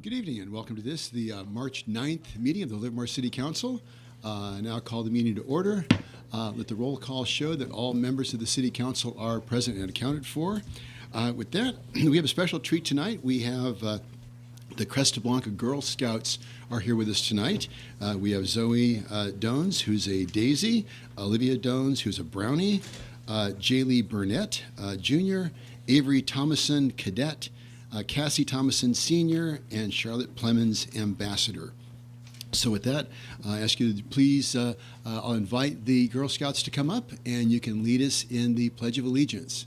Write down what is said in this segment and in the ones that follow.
Good evening and welcome to this, the March 9th meeting of the Livermore City Council. I now call the meeting to order. Let the roll call show that all members of the City Council are present and accounted for. With that, we have a special treat tonight. We have the Cresta Blanca Girl Scouts are here with us tonight. We have Zoe Dones, who's a Daisy, Olivia Dones, who's a Brownie, Jaylee Burnett, Jr., Avery Thomason, Cadet, Cassie Thomason, Senior, and Charlotte Plemons, Ambassador. So with that, I ask you to please, I'll invite the Girl Scouts to come up, and you can lead us in the Pledge of Allegiance.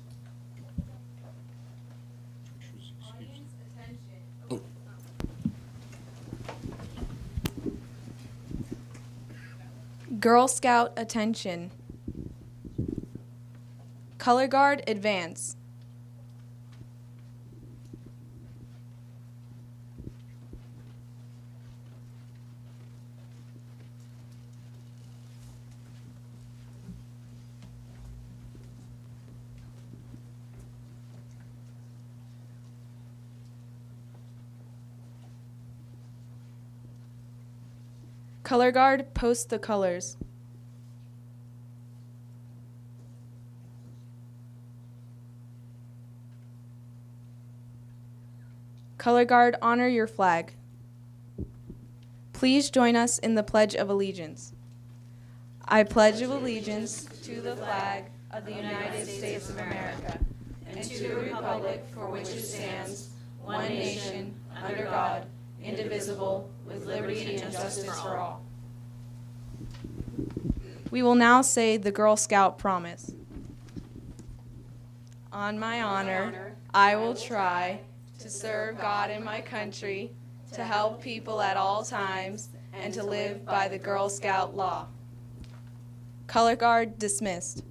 Audience attention. Oh. Girl Scout attention. Color Guard advance. Color Guard, post the colors. Color Guard, honor your flag. Please join us in the Pledge of Allegiance. I pledge allegiance to the flag of the United States of America and to the republic for which it stands, one nation, under God, indivisible, with liberty and justice for all. We will now say the Girl Scout promise. On my honor, I will try to serve God and my country, to help people at all times, and to live by the Girl Scout law. Color Guard dismissed.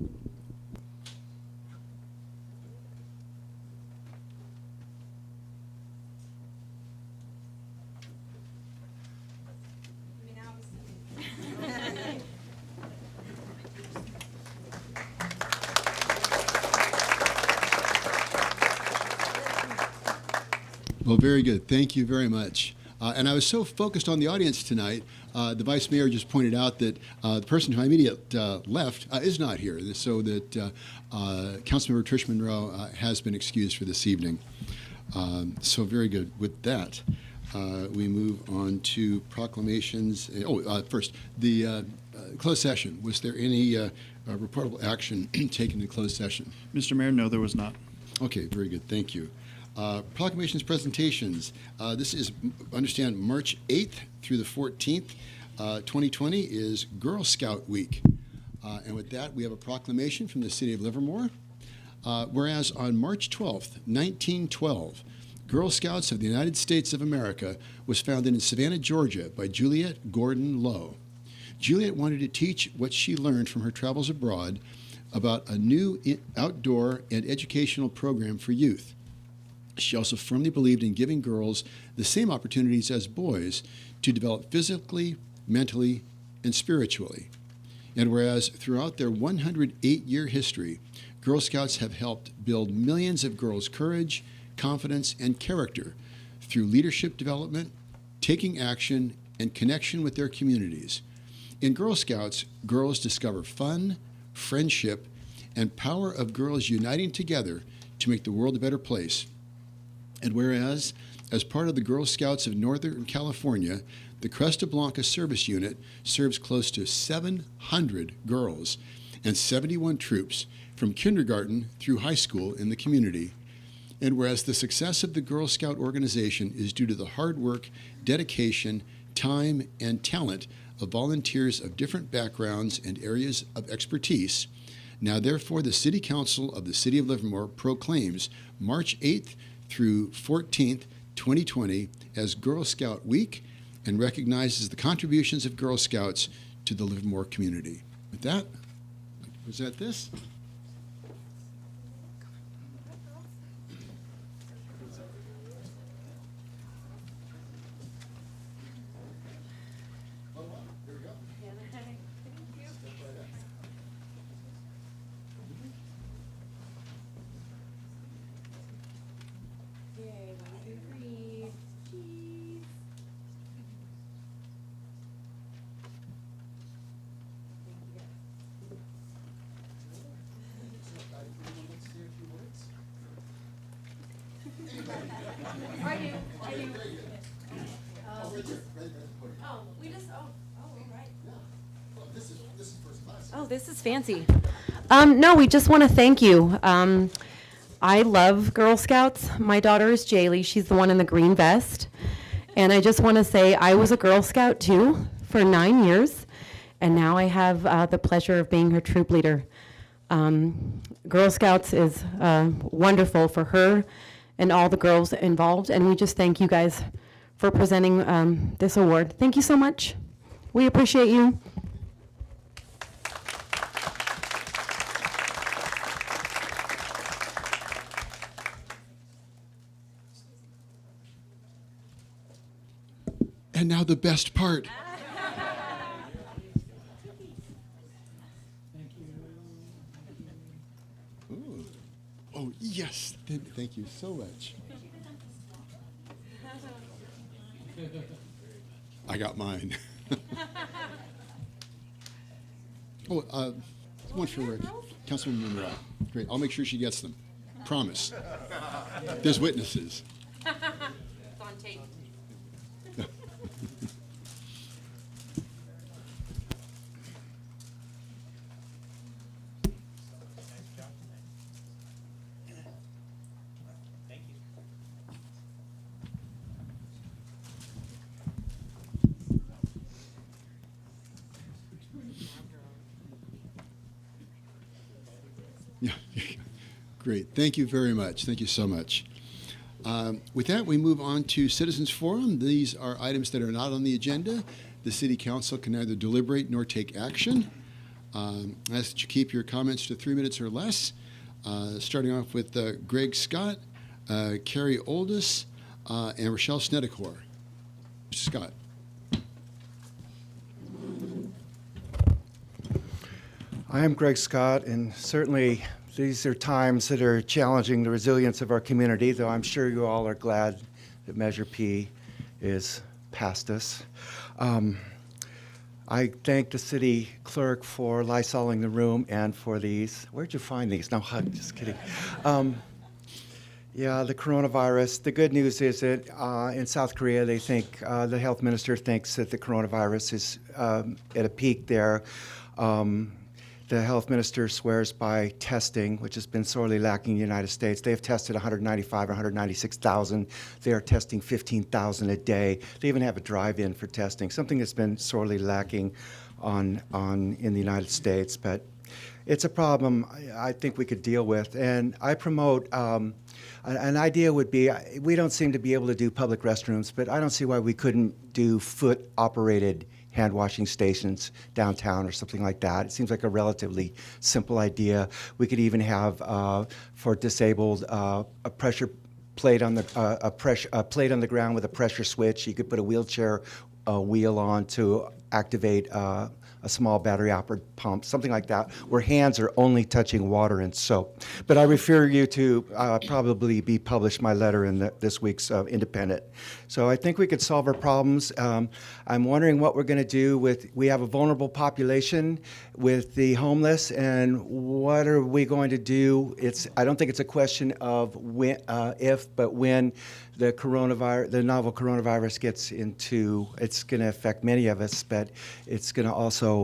Well, very good. Thank you very much. And I was so focused on the audience tonight, the Vice Mayor just pointed out that the person to my immediate left is not here, so that Councilmember Trish Monroe has been excused for this evening. So very good. With that, we move on to proclamations. First, the closed session. Was there any reportable action taken in closed session? Mr. Mayor, no, there was not. Okay, very good. Thank you. Proclamations presentations. This is, understand, March 8th through the 14th. 2020 is Girl Scout Week. And with that, we have a proclamation from the City of Livermore. Whereas on March 12th, 1912, Girl Scouts of the United States of America was founded in Savannah, Georgia by Juliet Gordon Lowe. Juliet wanted to teach what she learned from her travels abroad about a new outdoor and educational program for youth. She also firmly believed in giving girls the same opportunities as boys to develop physically, mentally, and spiritually. And whereas throughout their 108-year history, Girl Scouts have helped build millions of girls' courage, confidence, and character through leadership development, taking action, and connection with their communities. In Girl Scouts, girls discover fun, friendship, and power of girls uniting together to make the world a better place. And whereas, as part of the Girl Scouts of Northern California, the Cresta Blanca Service Unit serves close to 700 girls and 71 troops from kindergarten through high school in the community. And whereas the success of the Girl Scout organization is due to the hard work, dedication, time, and talent of volunteers of different backgrounds and areas of expertise, now therefore the City Council of the City of Livermore proclaims March 8th through 14th, 2020 as Girl Scout Week and recognizes the contributions of Girl Scouts to the Livermore community. With that, I'd like to present this. Yay, 1, 2, 3, cheese. Oh, this is fancy. No, we just want to thank you. I love Girl Scouts. My daughter is Jaylee. She's the one in the green vest. And I just want to say I was a Girl Scout too for 9 years. And now I have the pleasure of being her troop leader. Girl Scouts is wonderful for her and all the girls involved. And we just thank you guys for presenting this award. Thank you so much. We appreciate you. And now the best part. Ooh. Oh, yes. Thank you so much. I got mine. Oh, one for Councilman Monroe. Great. I'll make sure she gets them. Promise. There's witnesses. It's on tape. Yeah. Great. Thank you very much. Thank you so much. With that, we move on to Citizens Forum. These are items that are not on the agenda. The City Council can neither deliberate nor take action. I ask that you keep your comments to 3 minutes or less. Starting off with Greg Scott, Carole Olds, and Rachael Snedeker. Mr. Scott. I am Greg Scott, and certainly these are times that are challenging the resilience of our community, though I'm sure you all are glad that Measure P is past us. I thank the city clerk for lysoling the room and for these. Where'd you find these? No, just kidding. Yeah, the coronavirus. The good news is that in South Korea, they think, the health minister thinks that the coronavirus is at a peak there. The health minister swears by testing, which has been sorely lacking in the United States. They have tested 195 or 196,000. They are testing 15,000 a day. They even have a drive-in for testing, something that's been sorely lacking in the United States. But it's a problem I think we could deal with. And I promote, an idea would be, we don't seem to be able to do public restrooms, but I don't see why we couldn't do foot-operated hand washing stations downtown or something like that. It seems like a relatively simple idea. We could even have for disabled a pressure plate on the a plate on the ground with a pressure switch. You could put a wheelchair wheel on to activate a small battery-operated pump, something like that, where hands are only touching water and soap. But I refer you to probably be published my letter in this week's Independent. So I think we could solve our problems. I'm wondering what we're going to do with, we have a vulnerable population with the homeless, and what are we going to do? I don't think it's a question of when, if, but when the novel coronavirus gets into, it's going to affect many of us, but it's going to also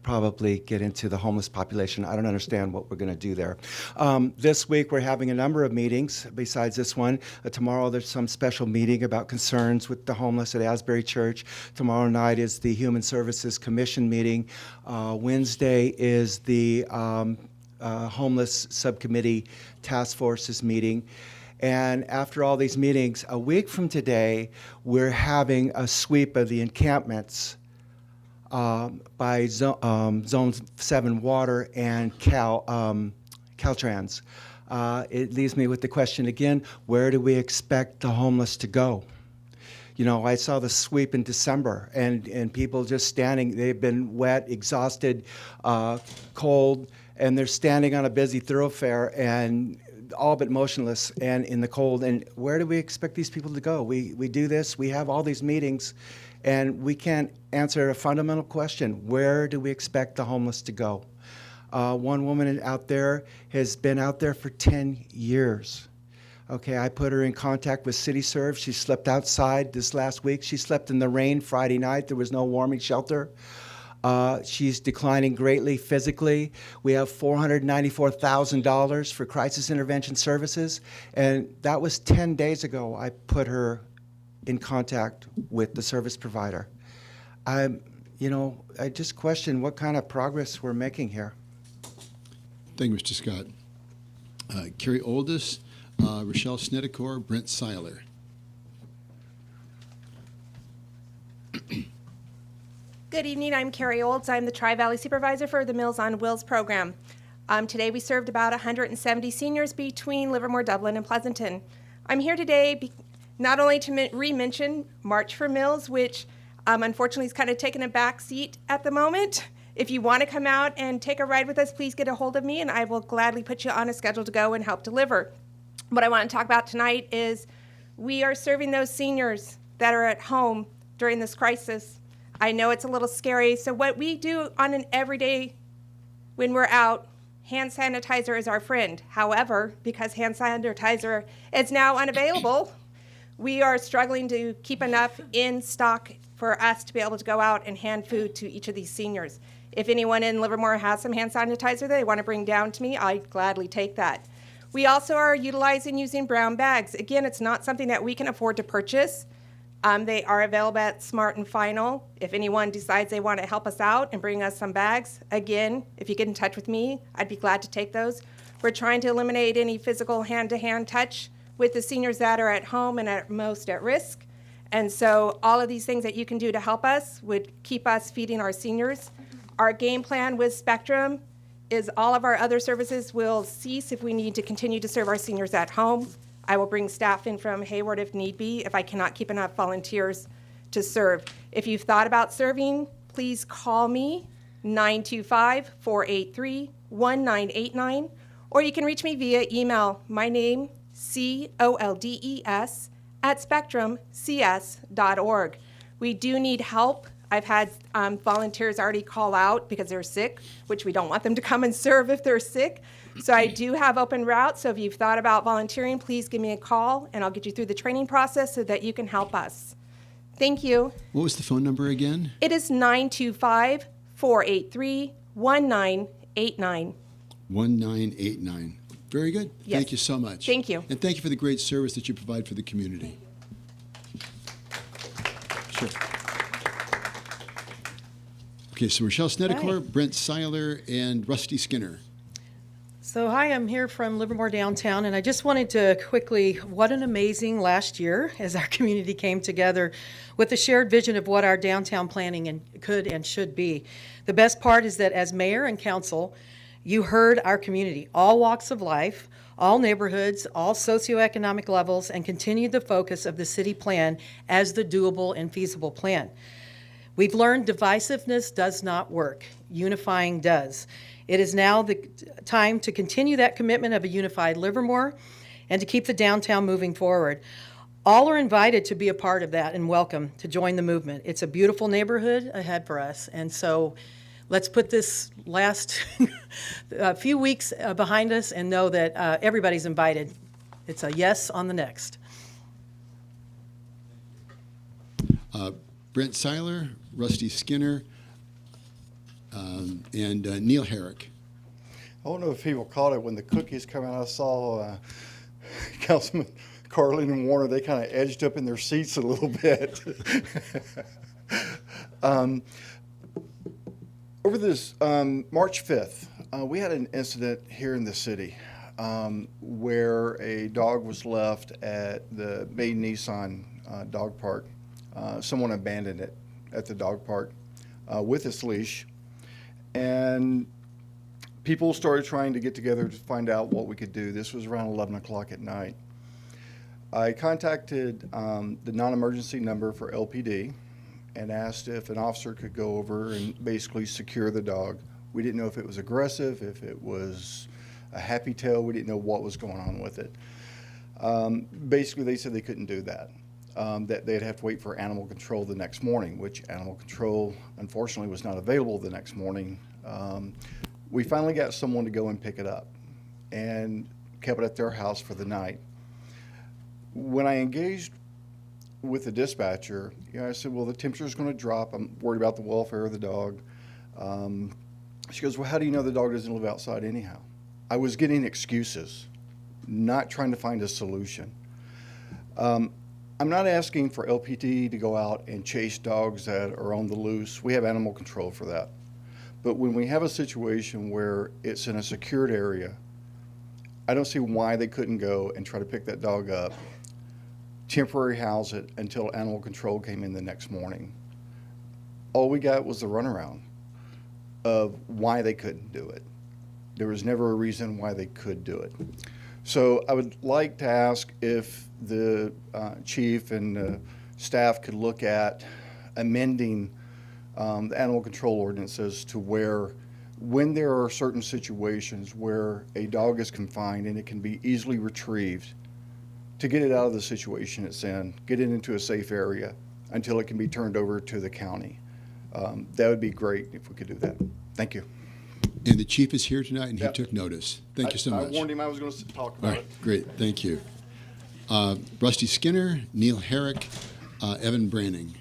probably get into the homeless population. I don't understand what we're going to do there. This week we're having a number of meetings besides this one. Tomorrow there's some special meeting about concerns with the homeless at Asbury Church. Tomorrow night is the Human Services Commission meeting. Wednesday is the Homeless Subcommittee Task Forces meeting. And after all these meetings, a week from today, we're having a sweep of the encampments by Zone 7 Water and Caltrans. It leaves me with the question again, where do we expect the homeless to go? You know, I saw the sweep in December, and people just standing, they've been wet, exhausted, cold, and they're standing on a busy thoroughfare and all but motionless and in the cold. And where do we expect these people to go? We do this, we have all these meetings, and we can't answer a fundamental question. Where do we expect the homeless to go? One woman out there has been out there for 10 years. Okay, I put her in contact with CityServe. She slept outside this last week. She slept in the rain Friday night. There was no warming shelter. She's declining greatly physically. We have $494,000 for crisis intervention services, and that was 10 days ago. I put her in contact with the service provider. I just question what kind of progress we're making here. Thank you, Mr. Scott. Carole Olds, Rachael Snedeker, Brent Seiler. Good evening, I'm Carole Olds. I'm the Tri-Valley Supervisor for the Meals on Wheels program. Today we served about 170 seniors between Livermore, Dublin, and Pleasanton. I'm here today not only to re-mention March for Meals, which unfortunately is kind of taking a back seat at the moment. If you want to come out and take a ride with us, please get a hold of me and I will gladly put you on a schedule to go and help deliver. What I want to talk about tonight is we are serving those seniors that are at home during this crisis. I know it's a little scary, so what we do on an everyday when we're out, hand sanitizer is our friend. However, because hand sanitizer is now unavailable, we are struggling to keep enough in stock for us to be able to go out and hand food to each of these seniors. If anyone in Livermore has some hand sanitizer that they want to bring down to me, I'd gladly take that. We also are utilizing using brown bags. Again, it's not something that we can afford to purchase. They are available at Smart and Final. If anyone decides they want to help us out and bring us some bags, again, if you get in touch with me, I'd be glad to take those. We're trying to eliminate any physical hand-to-hand touch with the seniors that are at home and at most at risk. And so all of these things that you can do to help us would keep us feeding our seniors. Our game plan with Spectrum is all of our other services will cease if we need to continue to serve our seniors at home. I will bring staff in from Hayward if need be, if I cannot keep enough volunteers to serve. If you've thought about serving, please call me, 925-483-1989, or you can reach me via email. My name, COLDES, @spectrumcs.org. We do need help. I've had volunteers already call out because they're sick, which we don't want them to come and serve if they're sick. So I do have open routes, so if you've thought about volunteering, please give me a call, and I'll get you through the training process so that you can help us. Thank you. What was the phone number again? It is 925-483-1989. 1989. Very good. Yes. Thank you so much. Thank you. And thank you for the great service that you provide for the community. Sure. Okay, so Rachael Snedeker, Hi. Brent Seiler, and Rusty Skinner. So hi, I'm here from Livermore downtown, and I just wanted to quickly, what an amazing last year as our community came together with a shared vision of what our downtown planning could and should be. The best part is that as mayor and council, you heard our community, all walks of life, all neighborhoods, all socioeconomic levels, and continued the focus of the city plan as the doable and feasible plan. We've learned divisiveness does not work. Unifying does. It is now the time to continue that commitment of a unified Livermore and to keep the downtown moving forward. All are invited to be a part of that and welcome to join the movement. It's a beautiful neighborhood ahead for us. And so let's put this last few weeks behind us and know that everybody's invited. It's a yes on the next. Brent Seiler, Rusty Skinner, and Neil Herrick. I don't know if people caught it when the cookies come out. I saw Councilman Carlin and Warner, they kind of edged up in their seats a little bit. Over this March 5th, we had an incident here in the city where a dog was left at the Bay Nissan dog park. Someone abandoned it at the dog park with its leash. And people started trying to get together to find out what we could do. This was around 11 o'clock at night. I contacted the non-emergency number for LPD and asked if an officer could go over and basically secure the dog. We didn't know if it was aggressive, if it was a happy tail. We didn't know what was going on with it. Basically, they said they couldn't do that. That they'd have to wait for animal control the next morning, which animal control, unfortunately, was not available the next morning. We finally got someone to go and pick it up and kept it at their house for the night. When I engaged with the dispatcher, I said, well, the temperature's going to drop. I'm worried about the welfare of the dog. She goes, well, how do you know the dog doesn't live outside anyhow? I was getting excuses, not trying to find a solution. I'm not asking for LPT to go out and chase dogs that are on the loose. We have animal control for that. But when we have a situation where it's in a secured area, I don't see why they couldn't go and try to pick that dog up, temporary house it until animal control came in the next morning. All we got was the runaround of why they couldn't do it. There was never a reason why they could do it. So I would like to ask if the chief and the staff could look at amending the animal control ordinances to where when there are certain situations where a dog is confined and it can be easily retrieved, to get it out of the situation it's in, get it into a safe area until it can be turned over to the county. That would be great if we could do that. Thank you. And the chief is here tonight, and he Yep. took notice. Thank you so much. I warned him I was going to talk All about right, it. great, thank you. Rusty Skinner, Neil Herrick, Evan Branning.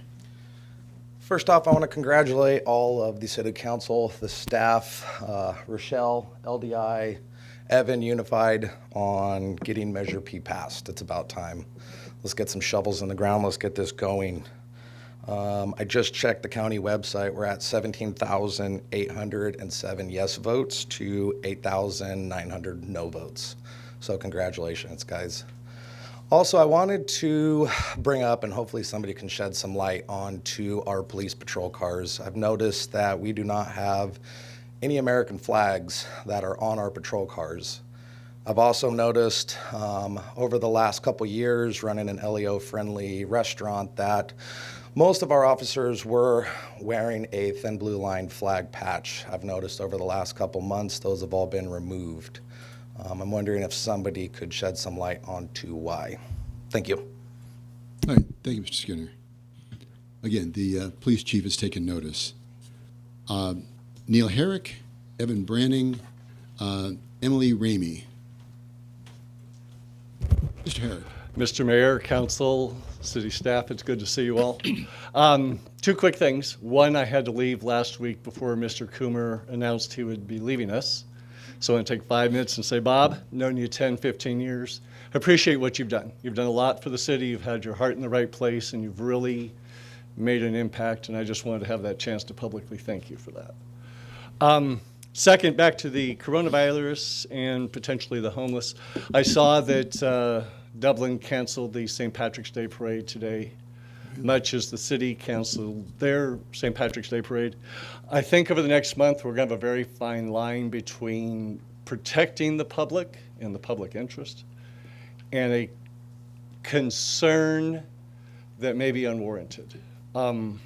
First off, I want to congratulate all of the city council, the staff, Rochelle, LDI, Evan, Unified, on getting Measure P passed. It's about time. Let's get some shovels in the ground. Let's get this going. I just checked the county website. We're at 17,807 yes votes to 8,900 no votes. So congratulations, guys. Also, I wanted to bring up, and hopefully somebody can shed some light onto our police patrol cars. I've noticed that we do not have any American flags that are on our patrol cars. I've also noticed over the last couple years running an LEO-friendly restaurant that most of our officers were wearing a thin blue line flag patch. I've noticed over the last couple months those have all been removed. I'm wondering if somebody could shed some light onto why. Thank you. All right, thank you, Mr. Skinner. Again, the police chief has taken notice. Neil Herrick, Evan Branning, Emily Ramey. Mr. Herrick. Mr. Mayor, council, city staff, it's good to see you all. Two quick things. One, I had to leave last week before Mr. Coomer announced he would be leaving us. So I'm going to take 5 minutes and say, Bob, known you 10, 15 years. Appreciate what you've done. You've done a lot for the city. You've had your heart in the right place, and you've really made an impact, and I just wanted to have that chance to publicly thank you for that. Second, back to the coronavirus and potentially the homeless. I saw that Dublin canceled the St. Patrick's Day Parade today, much as the city canceled their St. Patrick's Day Parade. I think over the next month, we're going to have a very fine line between protecting the public and the public interest and a concern that may be unwarranted. 20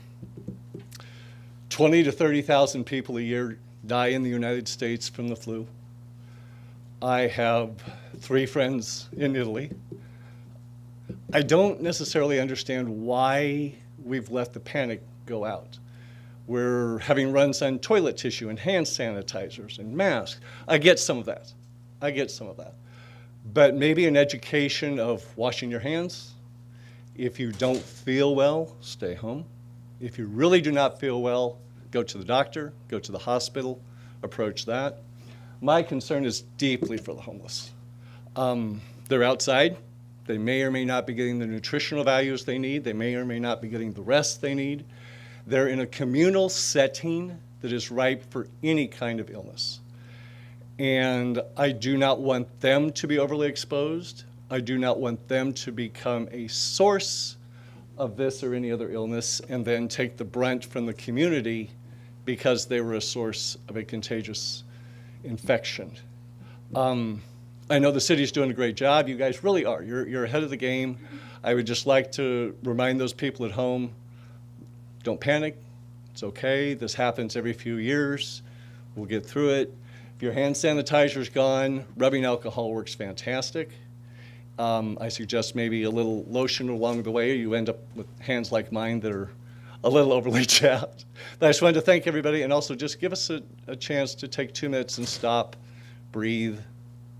to 30,000 people a year die in the United States from the flu. I have 3 friends in Italy. I don't necessarily understand why we've let the panic go out. We're having runs on toilet tissue and hand sanitizers and masks. I get some of that. But maybe an education of washing your hands. If you don't feel well, stay home. If you really do not feel well, go to the doctor, go to the hospital, approach that. My concern is deeply for the homeless. They're outside. They may or may not be getting the nutritional values they need. They may or may not be getting the rest they need. They're in a communal setting that is ripe for any kind of illness. And I do not want them to be overly exposed. I do not want them to become a source of this or any other illness and then take the brunt from the community because they were a source of a contagious infection. I know the city's doing a great job. You guys really are. You're ahead of the game. I would just like to remind those people at home, don't panic. It's okay. This happens every few years. We'll get through it. If your hand sanitizer's gone, rubbing alcohol works fantastic. I suggest maybe a little lotion along the way. You end up with hands like mine that are a little overly chapped. But I just wanted to thank everybody and also just give us a chance to take 2 minutes and stop, breathe,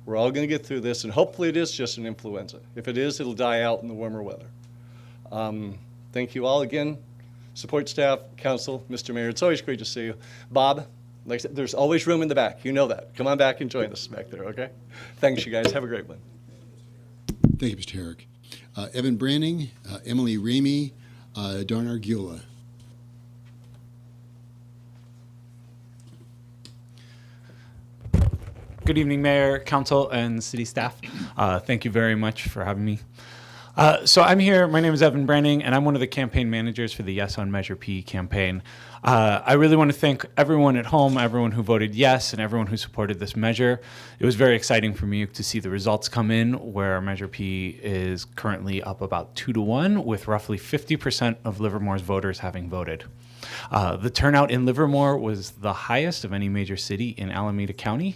We're all going to get through this, and hopefully it is just an influenza. If it is, it'll die out in the warmer weather. Thank you all again. Support staff, council, Mr. Mayor, it's always great to see you. Bob, like I said, there's always room in the back. You know that. Come on back and join us back there, okay? Thanks, you guys. Have a great one. Thank you, Mr. Herrick. Evan Branning, Emily Ramey, Don Arguella. Good evening, Mayor, Council, and City staff. Thank you very much for having me. So I'm here, my name is Evan Branning, and I'm one of the campaign managers for the Yes on Measure P campaign. I really want to thank everyone at home, everyone who voted yes, and everyone who supported this measure. It was very exciting for me to see the results come in, where Measure P is currently up about 2-1, with roughly 50% of Livermore's voters having voted. The turnout in Livermore was the highest of any major city in Alameda County,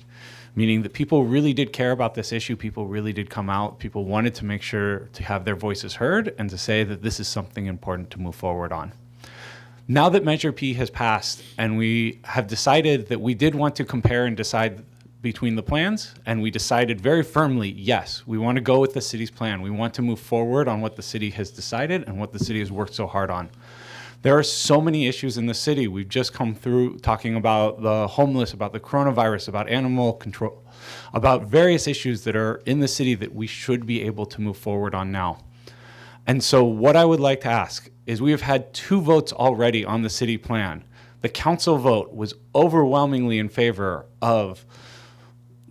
meaning that people really did care about this issue. People really did come out. People wanted to make sure to have their voices heard and to say that this is something important to move forward on. Now that Measure P has passed and we have decided that we did want to compare and decide between the plans, and we decided very firmly, yes, we want to go with the city's plan. We want to move forward on what the city has decided and what the city has worked so hard on. There are so many issues in the city. We've just come through talking about the homeless, about the coronavirus, about animal control, about various issues that are in the city that we should be able to move forward on now. And so what I would like to ask is, we have had 2 votes already on the city plan. The council vote was overwhelmingly in favor of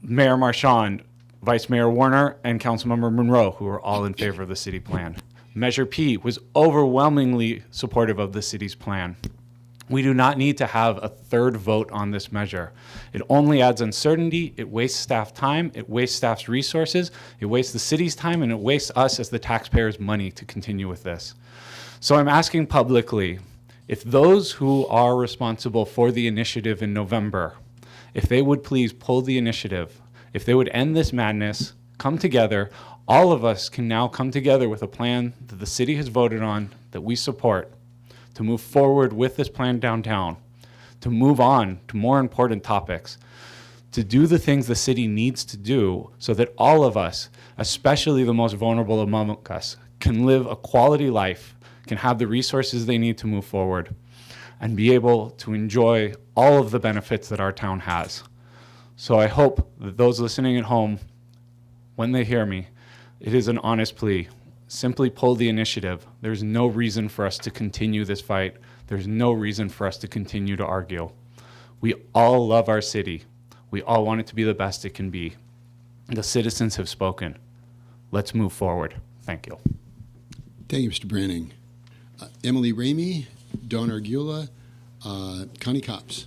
Mayor Marchand, Vice Mayor Warner, and Councilmember Monroe, who are all in favor of the city plan. Measure P was overwhelmingly supportive of the city's plan. We do not need to have a 3rd vote on this measure. It only adds uncertainty, it wastes staff time, it wastes staff's resources, it wastes the city's time, and it wastes us as the taxpayers' money to continue with this. So I'm asking publicly, if those who are responsible for the initiative in November, if they would please pull the initiative, if they would end this madness, come together. All of us can now come together with a plan that the city has voted on, that we support, to move forward with this plan downtown, to move on to more important topics, to do the things the city needs to do so that all of us, especially the most vulnerable among us, can live a quality life, can have the resources they need to move forward, and be able to enjoy all of the benefits that our town has. So I hope that those listening at home, when they hear me, it is an honest plea. Simply pull the initiative. There's no reason for us to continue this fight. There's no reason for us to continue to argue. We all love our city. We all want it to be the best it can be. The citizens have spoken. Let's move forward. Thank you. Thank you, Mr. Branning. Emily Ramey, Don Arguella, Connie Copps.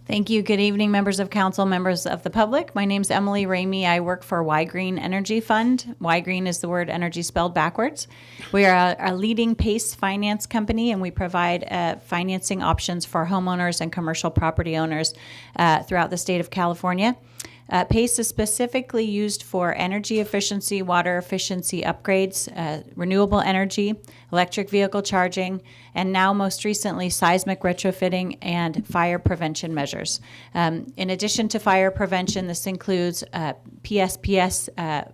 Thank you. Good evening, members of council, members of the public. My name's Emily Ramey. I work for Y Green Energy Fund. Y Green is the word energy spelled backwards. We are a leading PACE finance company, and we provide financing options for homeowners and commercial property owners throughout the state of California. PACE is specifically used for energy efficiency, water efficiency upgrades, renewable energy, electric vehicle charging, and now most recently seismic retrofitting and fire prevention measures. In addition to fire prevention, this includes PSPS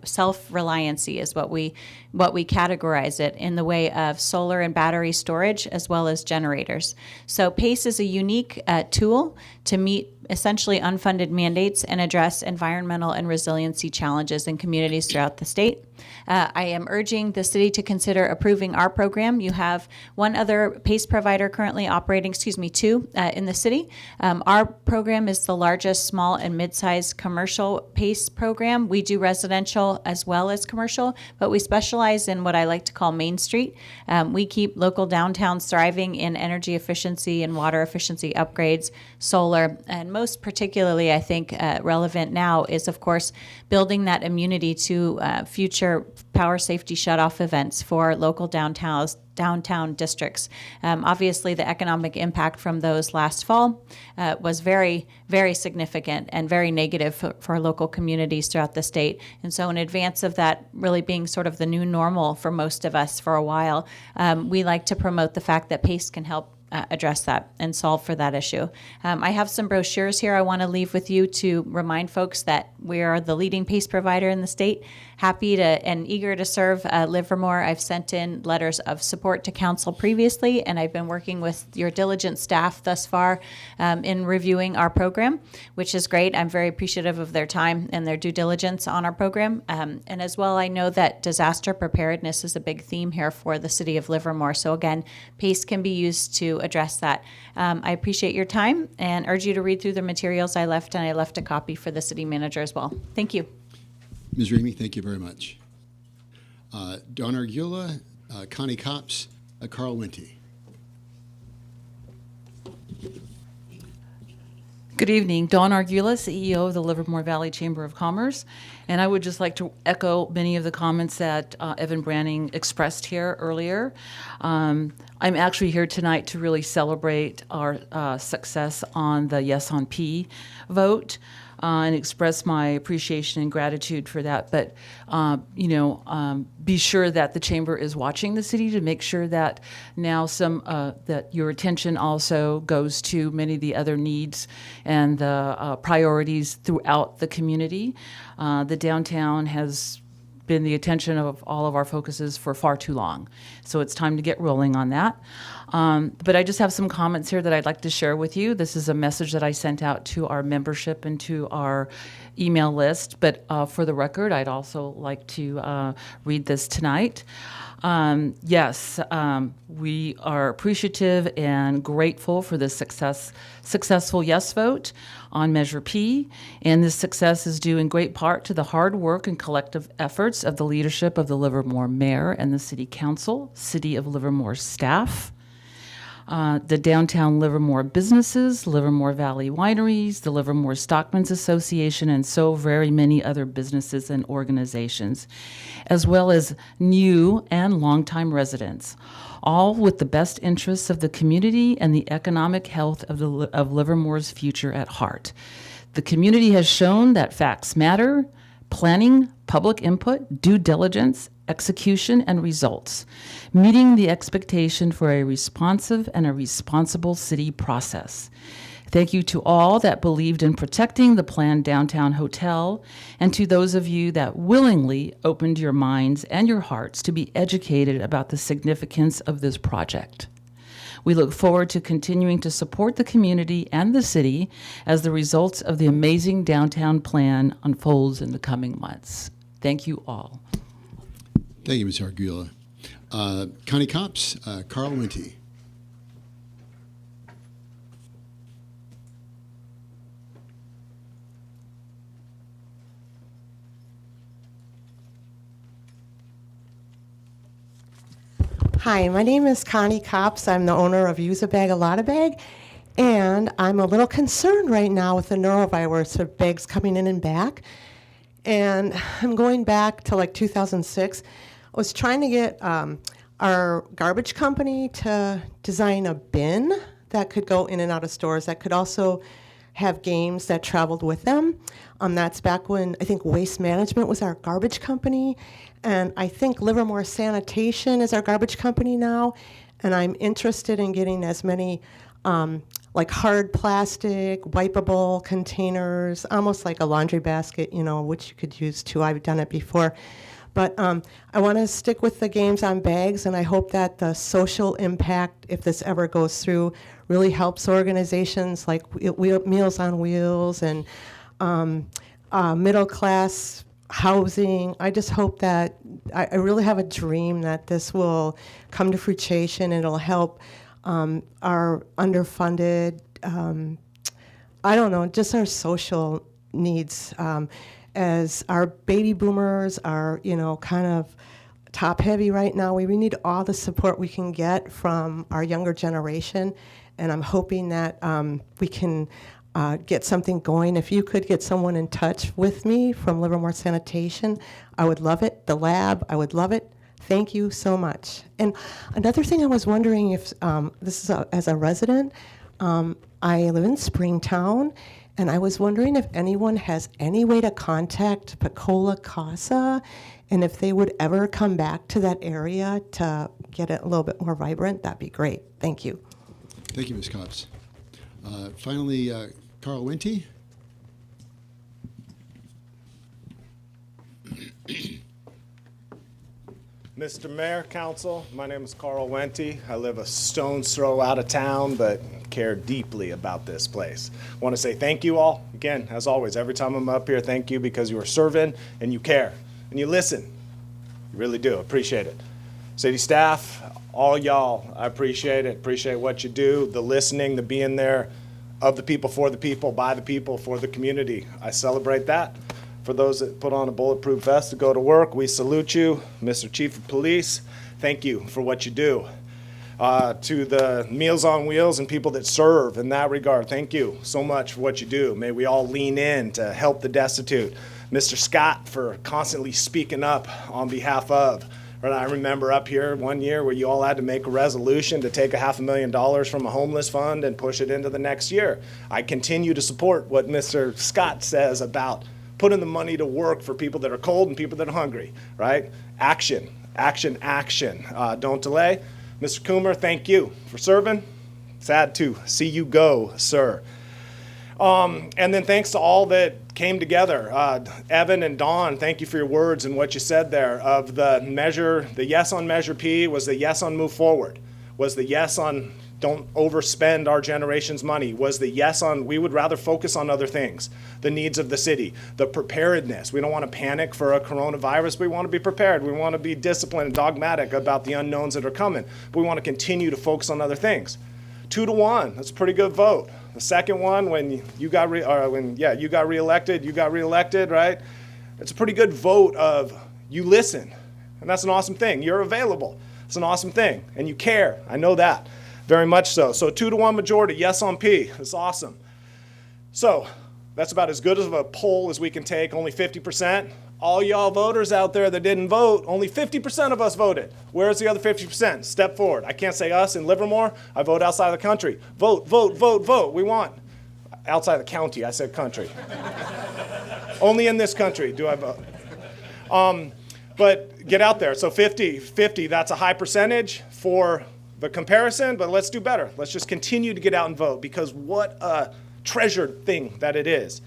self-reliancy is what we categorize it, in the way of solar and battery storage as well as generators. So PACE is a unique tool to meet essentially unfunded mandates and address environmental and resiliency challenges in communities throughout the state. I am urging the city to consider approving our program. You have one other PACE provider currently operating, 2 in the city. Our program is the largest small and mid-sized commercial PACE program. We do residential as well as commercial, but we specialize in what I like to call Main Street. We keep local downtowns thriving in energy efficiency and water efficiency upgrades, solar, and most particularly, I think, relevant now is, of course, building that immunity to future power safety shutoff events for local downtowns downtown districts. Obviously, the economic impact from those last fall was very, very significant and very negative for local communities throughout the state. And so in advance of that really being sort of the new normal for most of us for a while, we like to promote the fact that PACE can help address that and solve for that issue. I have some brochures here I want to leave with you to remind folks that we are the leading PACE provider in the state. Happy to and eager to serve Livermore. I've sent in letters of support to council previously, and I've been working with your diligent staff thus far in reviewing our program, which is great. I'm very appreciative of their time and their due diligence on our program. And as well, I know that disaster preparedness is a big theme here for the city of Livermore. So again, PACE can be used to address that. I appreciate your time and urge you to read through the materials I left, and I left a copy for the city manager as well. Thank you. Ms. Ramey, thank you very much. Don Arguella, Connie Copps, Carole Wente. Good evening. Dawn Arguella, CEO of the Livermore Valley Chamber of Commerce. And I would just like to echo many of the comments that Evan Branning expressed here earlier. I'm actually here tonight to really celebrate our success on the Yes on P vote. And express my appreciation and gratitude for that. But, be sure that the chamber is watching the city to make sure that now that your attention also goes to many of the other needs and the priorities throughout the community. The downtown has been the attention of all of our focuses for far too long. So it's time to get rolling on that. But I just have some comments here that I'd like to share with you. This is a message that I sent out to our membership and to our email list. But for the record, I'd also like to read this tonight. Yes, we are appreciative and grateful for the successful yes vote on Measure P, and this success is due in great part to the hard work and collective efforts of the leadership of the Livermore Mayor and the City Council, City of Livermore staff, the downtown Livermore businesses, Livermore Valley Wineries, the Livermore Stockmen's Association, and so very many other businesses and organizations, as well as new and longtime residents, all with the best interests of the community and the economic health of Livermore's future at heart. The community has shown that facts matter, planning, public input, due diligence, execution, and results, meeting the expectation for a responsive and a responsible city process. Thank you to all that believed in protecting the planned downtown hotel, and to those of you that willingly opened your minds and your hearts to be educated about the significance of this project. We look forward to continuing to support the community and the city as the results of the amazing downtown plan unfolds in the coming months. Thank you all. Thank you, Ms. Arguella. Connie Copps, Carole Wente. Hi, my name is Connie Copps. I'm the owner of Use a Bag, a Lot of Bag, and I'm a little concerned right now with the norovirus of bags coming in back. And I'm going back to like 2006. I was trying to get our garbage company to design a bin that could go in and out of stores that could also have games that traveled with them. That's back when I think Waste Management was our garbage company, and I think Livermore Sanitation is our garbage company now, and I'm interested in getting as many like hard plastic, wipeable containers, almost like a laundry basket, which you could use too. I've done it before. But I want to stick with the games on bags, and I hope that the social impact, if this ever goes through, really helps organizations like Meals on Wheels and middle class housing. I just hope that, I really have a dream that this will come to fruition and it'll help our underfunded, I don't know, just our social needs. As our baby boomers are, kind of top heavy right now, we need all the support we can get from our younger generation. And I'm hoping that we can get something going. If you could get someone in touch with me from Livermore Sanitation, I would love it. The lab, I would love it. Thank you so much. And another thing I was wondering if, this is as a resident, I live in Springtown, and I was wondering if anyone has any way to contact Piccola Casa, and if they would ever come back to that area to get it a little bit more vibrant, that'd be great. Thank you. Thank you, Ms. Copps. Finally, Carl Wente. Mr. Mayor, Council, my name is Carole Wente. I live a stone's throw out of town, but care deeply about this place. I want to say thank you all. Again, as always, every time I'm up here, thank you because you are serving and you care and you listen. You really do. Appreciate it. City staff, all y'all, I appreciate it. Appreciate what you do, the listening, the being there of the people, for the people, by the people, for the community. I celebrate that. For those that put on a bulletproof vest to go to work, we salute you. Mr. Chief of Police, thank you for what you do. To the Meals on Wheels and people that serve in that regard, thank you so much for what you do. May we all lean in to help the destitute. Mr. Scott for constantly speaking up on behalf of. Right, I remember up here one year where you all had to make a resolution to take $500,000 from a homeless fund and push it into the next year. I continue to support what Mr. Scott says about putting the money to work for people that are cold and people that are hungry, right? Action, action, action. Don't delay. Mr. Coomer, thank you for serving. Sad to see you go, sir. And then thanks to all that came together. Evan and Dawn, thank you for your words and what you said there of the measure, the yes on Measure P was the yes on move forward, was the yes on don't overspend our generation's money, was the yes on we would rather focus on other things, the needs of the city, the preparedness. We don't want to panic for a coronavirus. We want to be prepared. We want to be disciplined and dogmatic about the unknowns that are coming. But we want to continue to focus on other things. 2-1, that's a pretty good vote. The second one, when you got reelected, right? It's a pretty good vote of you listen, and that's an awesome thing. You're available. It's an awesome thing, and you care. I know that. Very much so. So 2-1 majority, yes on P. That's awesome. So that's about as good of a poll as we can take, only 50%. All y'all voters out there that didn't vote, only 50% of us voted. Where's the other 50%? Step forward. I can't say us in Livermore. I vote outside of the country. Vote, vote, vote, vote. We want. Outside of the county, I said country. Only in this country do I vote. But get out there. So 50, that's a high percentage for the comparison, but let's do better. Let's just continue to get out and vote because what a treasured thing that it is.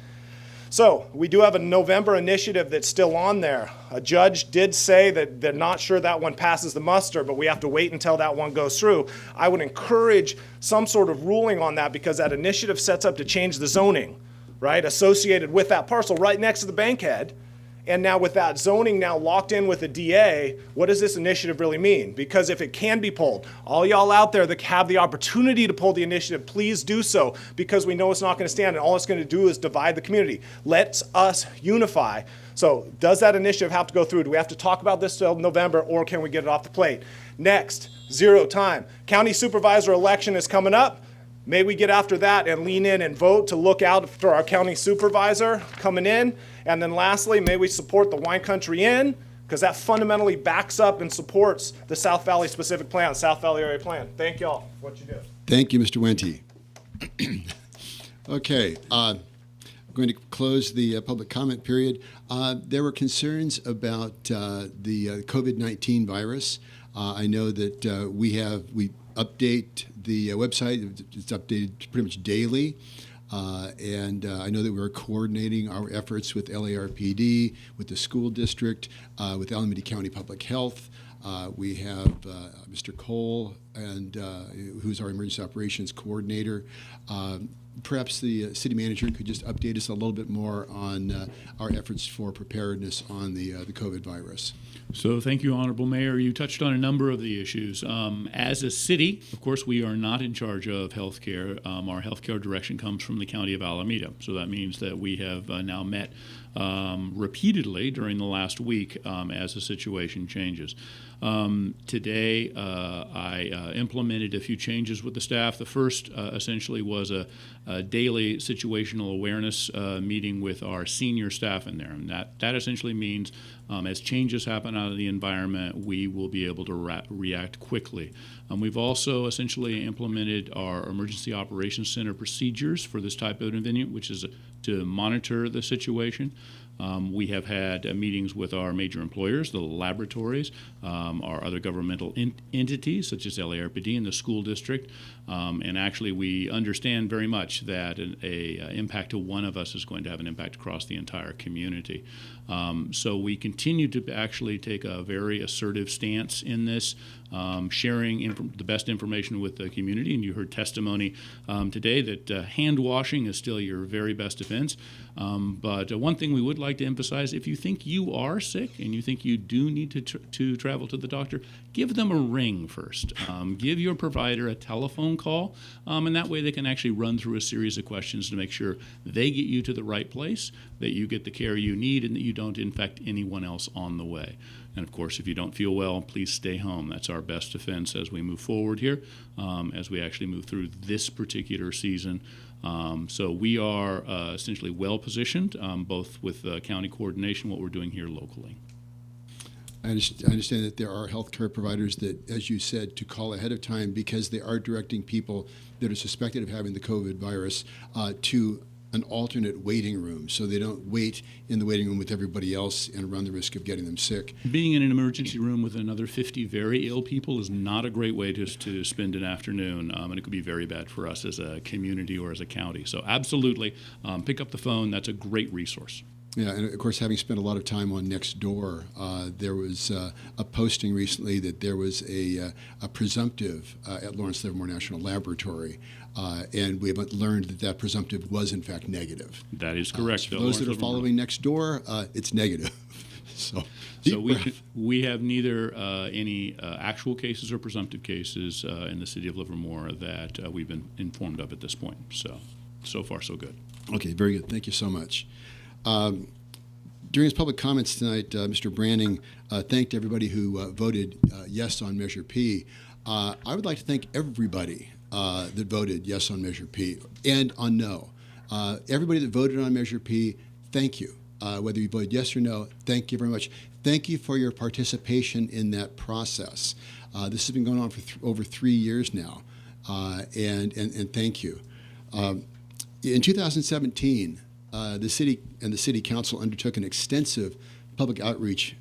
So we do have a November initiative that's still on there. A judge did say that they're not sure that one passes the muster, but we have to wait until that one goes through. I would encourage some sort of ruling on that because that initiative sets up to change the zoning, right, associated with that parcel right next to the bankhead. And now with that zoning now locked in with the DA, what does this initiative really mean? Because if it can be pulled, all y'all out there that have the opportunity to pull the initiative, please do so because we know it's not going to stand and all it's going to do is divide the community. Let's us unify. So does that initiative have to go through? Do we have to talk about this till November or can we get it off the plate? Next, 0 time. County supervisor election is coming up. May we get after that and lean in and vote to look out for our county supervisor coming in. And then lastly, may we support the Wine Country Inn because that fundamentally backs up and supports the South Valley specific plan, South Valley area plan. Thank y'all for what you do. Thank you, Mr. Wente. Okay, I'm going to close the public comment period. There were concerns about the COVID-19 virus. I know that we update the website. It's updated pretty much daily. And I know that we're coordinating our efforts with LARPD, with the school district, with Alameda County Public Health. We have Mr. Cole, and who's our emergency operations coordinator. Perhaps the city manager could just update us a little bit more on our efforts for preparedness on the COVID virus. So thank you, Honorable Mayor. You touched on a number of the issues. As a city, of course, we are not in charge of health care. Our health care direction comes from the County of Alameda. So that means that we have now met repeatedly during the last week as the situation changes. Today, I implemented a few changes with the staff. The first essentially was a daily situational awareness meeting with our senior staff in there. And that essentially means as changes happen out of the environment, we will be able to react quickly. We've also essentially implemented our Emergency Operations Center procedures for this type of event, which is to monitor the situation. We have had meetings with our major employers, the laboratories, our other governmental entities such as LARPD and the school district, and actually we understand very much that an impact to one of us is going to have an impact across the entire community. So we continue to actually take a very assertive stance in this, sharing the best information with the community. And you heard testimony today that hand washing is still your very best defense. But one thing we would like to emphasize, if you think you are sick and you think you do need to travel to the doctor, give them a ring first. Give your provider a telephone call, and that way they can actually run through a series of questions to make sure they get you to the right place, that you get the care you need, and that you don't infect anyone else on the way. And of course, if you don't feel well, please stay home. That's our best defense as we move forward here, as we actually move through this particular season. So we are essentially well positioned, both with county coordination, what we're doing here locally. I understand that there are healthcare providers that, as you said, to call ahead of time because they are directing people that are suspected of having the COVID virus to an alternate waiting room, so they don't wait in the waiting room with everybody else and run the risk of getting them sick. Being in an emergency room with another 50 very ill people is not a great way to spend an afternoon, and it could be very bad for us as a community or as a county. So absolutely, pick up the phone. That's a great resource. Yeah, and of course, having spent a lot of time on Nextdoor, there was a posting recently that there was a presumptive at Lawrence Livermore National Laboratory, and we have learned that presumptive was in fact negative. That is correct. So for those that are following Nextdoor, it's negative. So we have neither any actual cases or presumptive cases in the city of Livermore that we've been informed of at this point. So far, so good. Okay, very good. Thank you so much. During his public comments tonight, Mr. Branning thanked everybody who voted yes on Measure P. I would like to thank everybody that voted yes on Measure P and on no. Everybody that voted on Measure P, thank you. Whether you voted yes or no, thank you very much. Thank you for your participation in that process. This has been going on for over 3 years now, and thank you. In 2017, the city and the city council undertook an extensive public outreach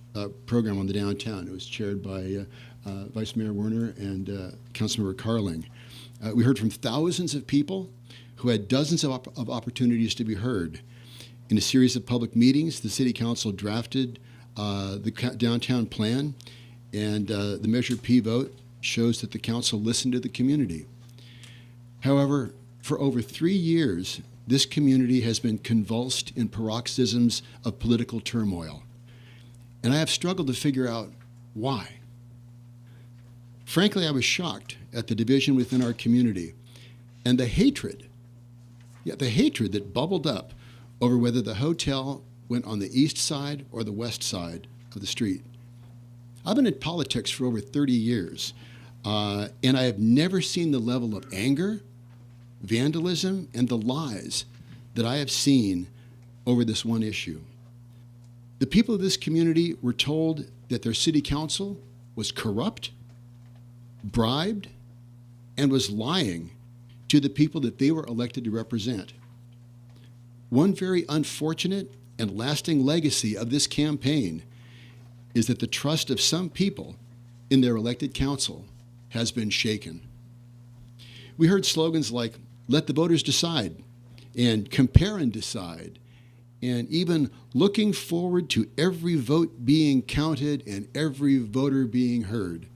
program on the downtown. It was chaired by Vice Mayor Werner and Councilmember Carling. We heard from thousands of people who had dozens of opportunities to be heard. In a series of public meetings, the city council drafted the downtown plan, and the Measure P vote shows that the council listened to the community. However, for over 3 years, this community has been convulsed in paroxysms of political turmoil, and I have struggled to figure out why. Frankly, I was shocked at the division within our community and the hatred that bubbled up over whether the hotel went on the east side or the west side of the street. I've been in politics for over 30 years, and I have never seen the level of anger, vandalism, and the lies that I have seen over this one issue. The people of this community were told that their city council was corrupt, bribed, and was lying to the people that they were elected to represent. One very unfortunate and lasting legacy of this campaign is that the trust of some people in their elected council has been shaken. We heard slogans like, "Let the voters decide," and "Compare and decide," and even "looking forward to every vote being counted and every voter being heard."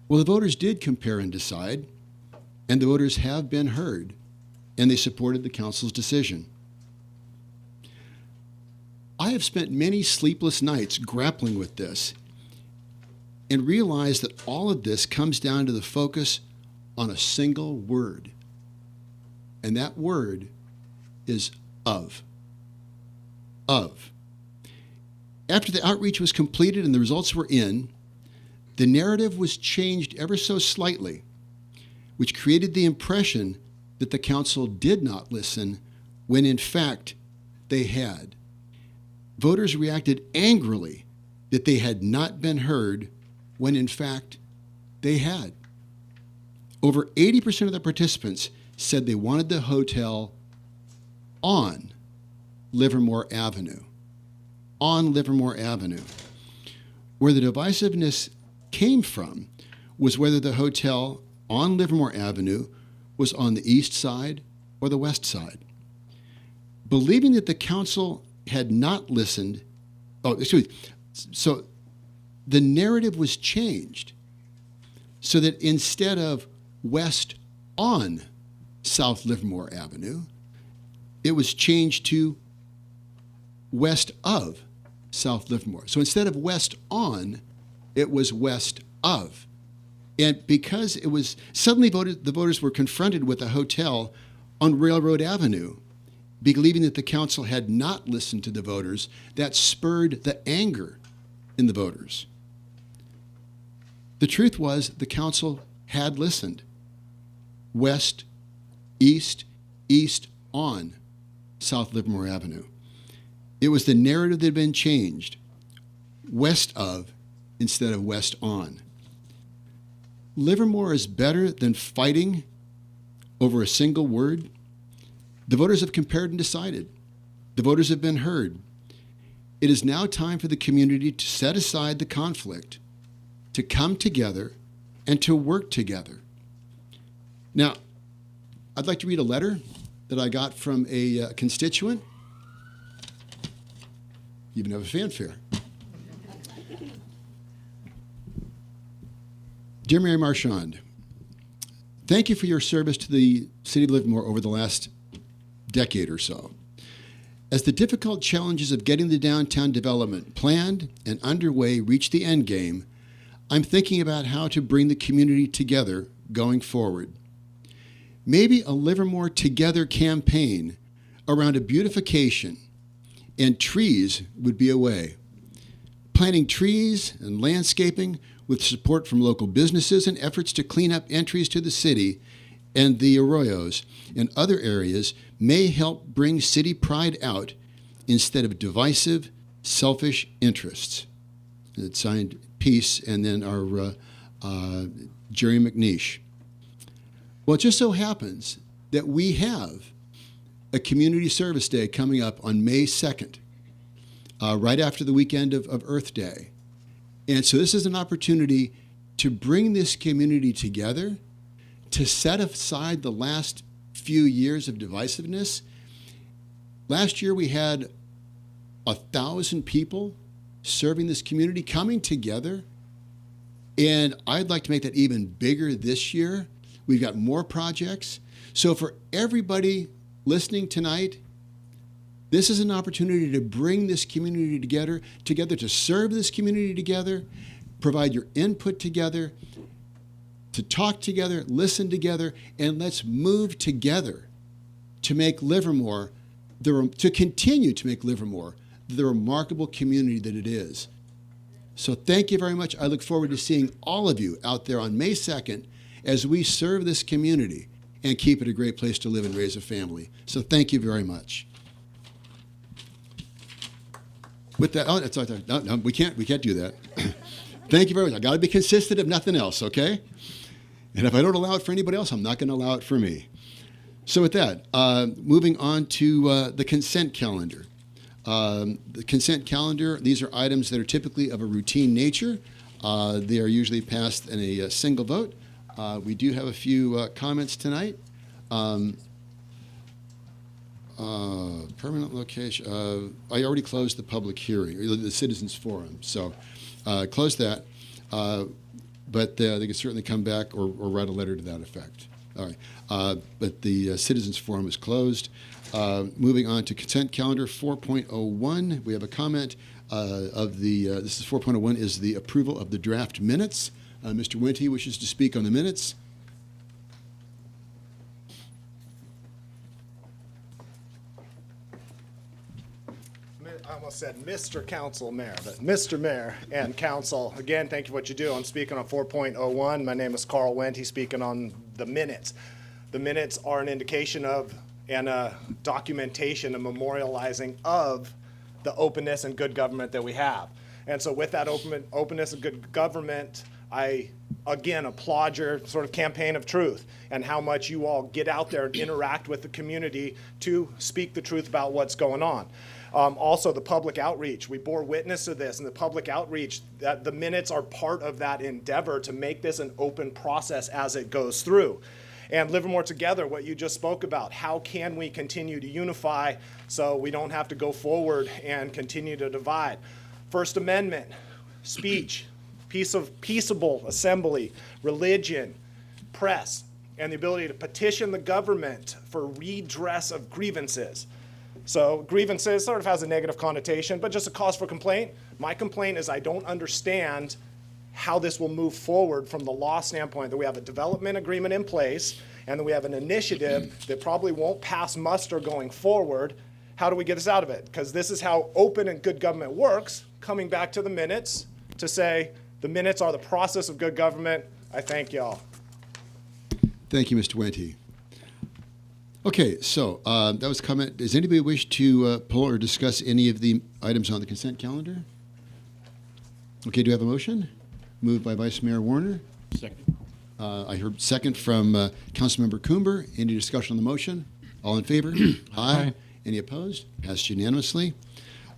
Well, the voters did compare and decide, and the voters have been heard, and they supported the council's decision. I have spent many sleepless nights grappling with this and realized that all of this comes down to the focus on a single word. And that word is of. Of. After the outreach was completed and the results were in, the narrative was changed ever so slightly, which created the impression that the council did not listen when in fact they had. Voters reacted angrily that they had not been heard when in fact they had. Over 80% of the participants said they wanted the hotel on Livermore Avenue. On Livermore Avenue. Where the divisiveness came from was whether the hotel on Livermore Avenue was on the east side or the west side. Believing that the council had not listened, so the narrative was changed so that instead of west on South Livermore Avenue, it was changed to west of South Livermore. So instead of west on, it was west of. And because it was suddenly the voters were confronted with a hotel on Railroad Avenue, believing that the council had not listened to the voters, that spurred the anger in the voters. The truth was the council had listened. West, east, east on South Livermore Avenue. It was the narrative that had been changed. West of instead of west on. Livermore is better than fighting over a single word. The voters have compared and decided. The voters have been heard. It is now time for the community to set aside the conflict, to come together, and to work together. Now, I'd like to read a letter that I got from a constituent. You even have a fanfare. Dear Mary Marchand, thank you for your service to the City of Livermore over the last decade or so. As the difficult challenges of getting the downtown development planned and underway reach the end game, I'm thinking about how to bring the community together going forward. Maybe a Livermore Together campaign around a beautification and trees would be a way. Planting trees and landscaping with support from local businesses and efforts to clean up entries to the city and the arroyos and other areas may help bring city pride out instead of divisive, selfish interests. It's signed Peace and then our Jerry McNeish. Well, it just so happens that we have a community service day coming up on May 2nd, right after the weekend of Earth Day. And so this is an opportunity to bring this community together, to set aside the last few years of divisiveness. Last year we had 1,000 people serving this community, coming together. And I'd like to make that even bigger this year. We've got more projects. So for everybody listening tonight, this is an opportunity to bring this community together to serve this community together, provide your input together, to talk together, listen together, and let's move together to make Livermore, to continue to make Livermore the remarkable community that it is. So thank you very much. I look forward to seeing all of you out there on May 2nd as we serve this community and keep it a great place to live and raise a family. So thank you very much. With that, no, we can't do that. Thank you very much. I got to be consistent if nothing else, okay? And if I don't allow it for anybody else, I'm not going to allow it for me. So with that, moving on to the consent calendar. The consent calendar, these are items that are typically of a routine nature. They are usually passed in a single vote. We do have a few comments tonight. Permanent location. I already closed the public hearing, the citizens forum. So close that. But they can certainly come back or write a letter to that effect. All right. But the citizens forum is closed. Moving on to consent calendar 4.01, we have a comment of the, this is 4.01, is the approval of the draft minutes. Mr. Wente wishes to speak on the minutes. I almost said Mr. Council Mayor, but Mr. Mayor and Council, again, thank you for what you do. I'm speaking on 4.01. My name is Carole Wente, speaking on the minutes. The minutes are an indication of and a documentation and memorializing of the openness and good government that we have. And so with that openness and good government, I, again, applaud your sort of campaign of truth and how much you all get out there and interact with the community to speak the truth about what's going on. Also, the public outreach. We bore witness to this, and the public outreach, that the minutes are part of that endeavor to make this an open process as it goes through. And Livermore Together, what you just spoke about, how can we continue to unify so we don't have to go forward and continue to divide? First Amendment, speech, peaceable assembly, religion, press, and the ability to petition the government for redress of grievances. So grievances sort of has a negative connotation, but just a cause for complaint. My complaint is I don't understand how this will move forward from the law standpoint, that we have a development agreement in place and that we have an initiative that probably won't pass muster going forward. How do we get this out of it? Because this is how open and good government works, coming back to the minutes to say the minutes are the process of good government. I thank y'all. Thank you, Mr. Wente. Okay, so that was comment. Does anybody wish to pull or discuss any of the items on the consent calendar? Okay, do we have a motion? Moved by Vice Mayor Warner. Second. I heard second from Councilmember Coomber. Any discussion on the motion? All in favor? Aye. Any opposed? Passed unanimously.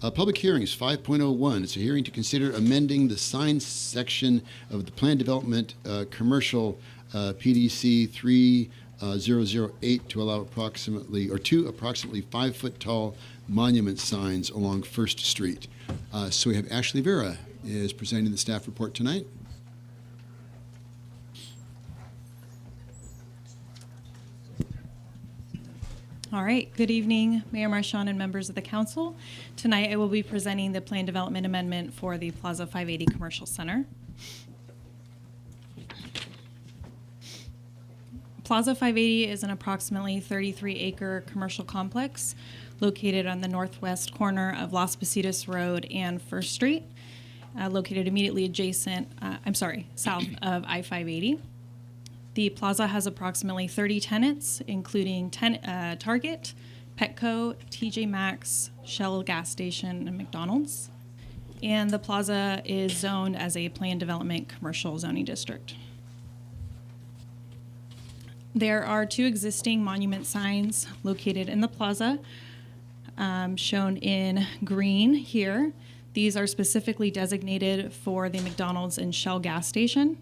Public hearings 5.01. It's a hearing to consider amending the sign section of the Plan Development Commercial PDC 3008 to allow approximately 5-foot tall monument signs along First Street. So we have Ashley Vera is presenting the staff report tonight. All right, good evening, Mayor Marchand and members of the council. Tonight I will be presenting the plan development amendment for the Plaza 580 Commercial Center. Plaza 580 is an approximately 33-acre commercial complex located on the northwest corner of Las Positas Road and First Street, located immediately adjacent, south of I-580. The plaza has approximately 30 tenants, including Target, Petco, TJ Maxx, Shell gas station, and McDonald's. And the plaza is zoned as a planned development commercial zoning district. There are 2 existing monument signs located in the plaza, shown in green here. These are specifically designated for the McDonald's and Shell gas station.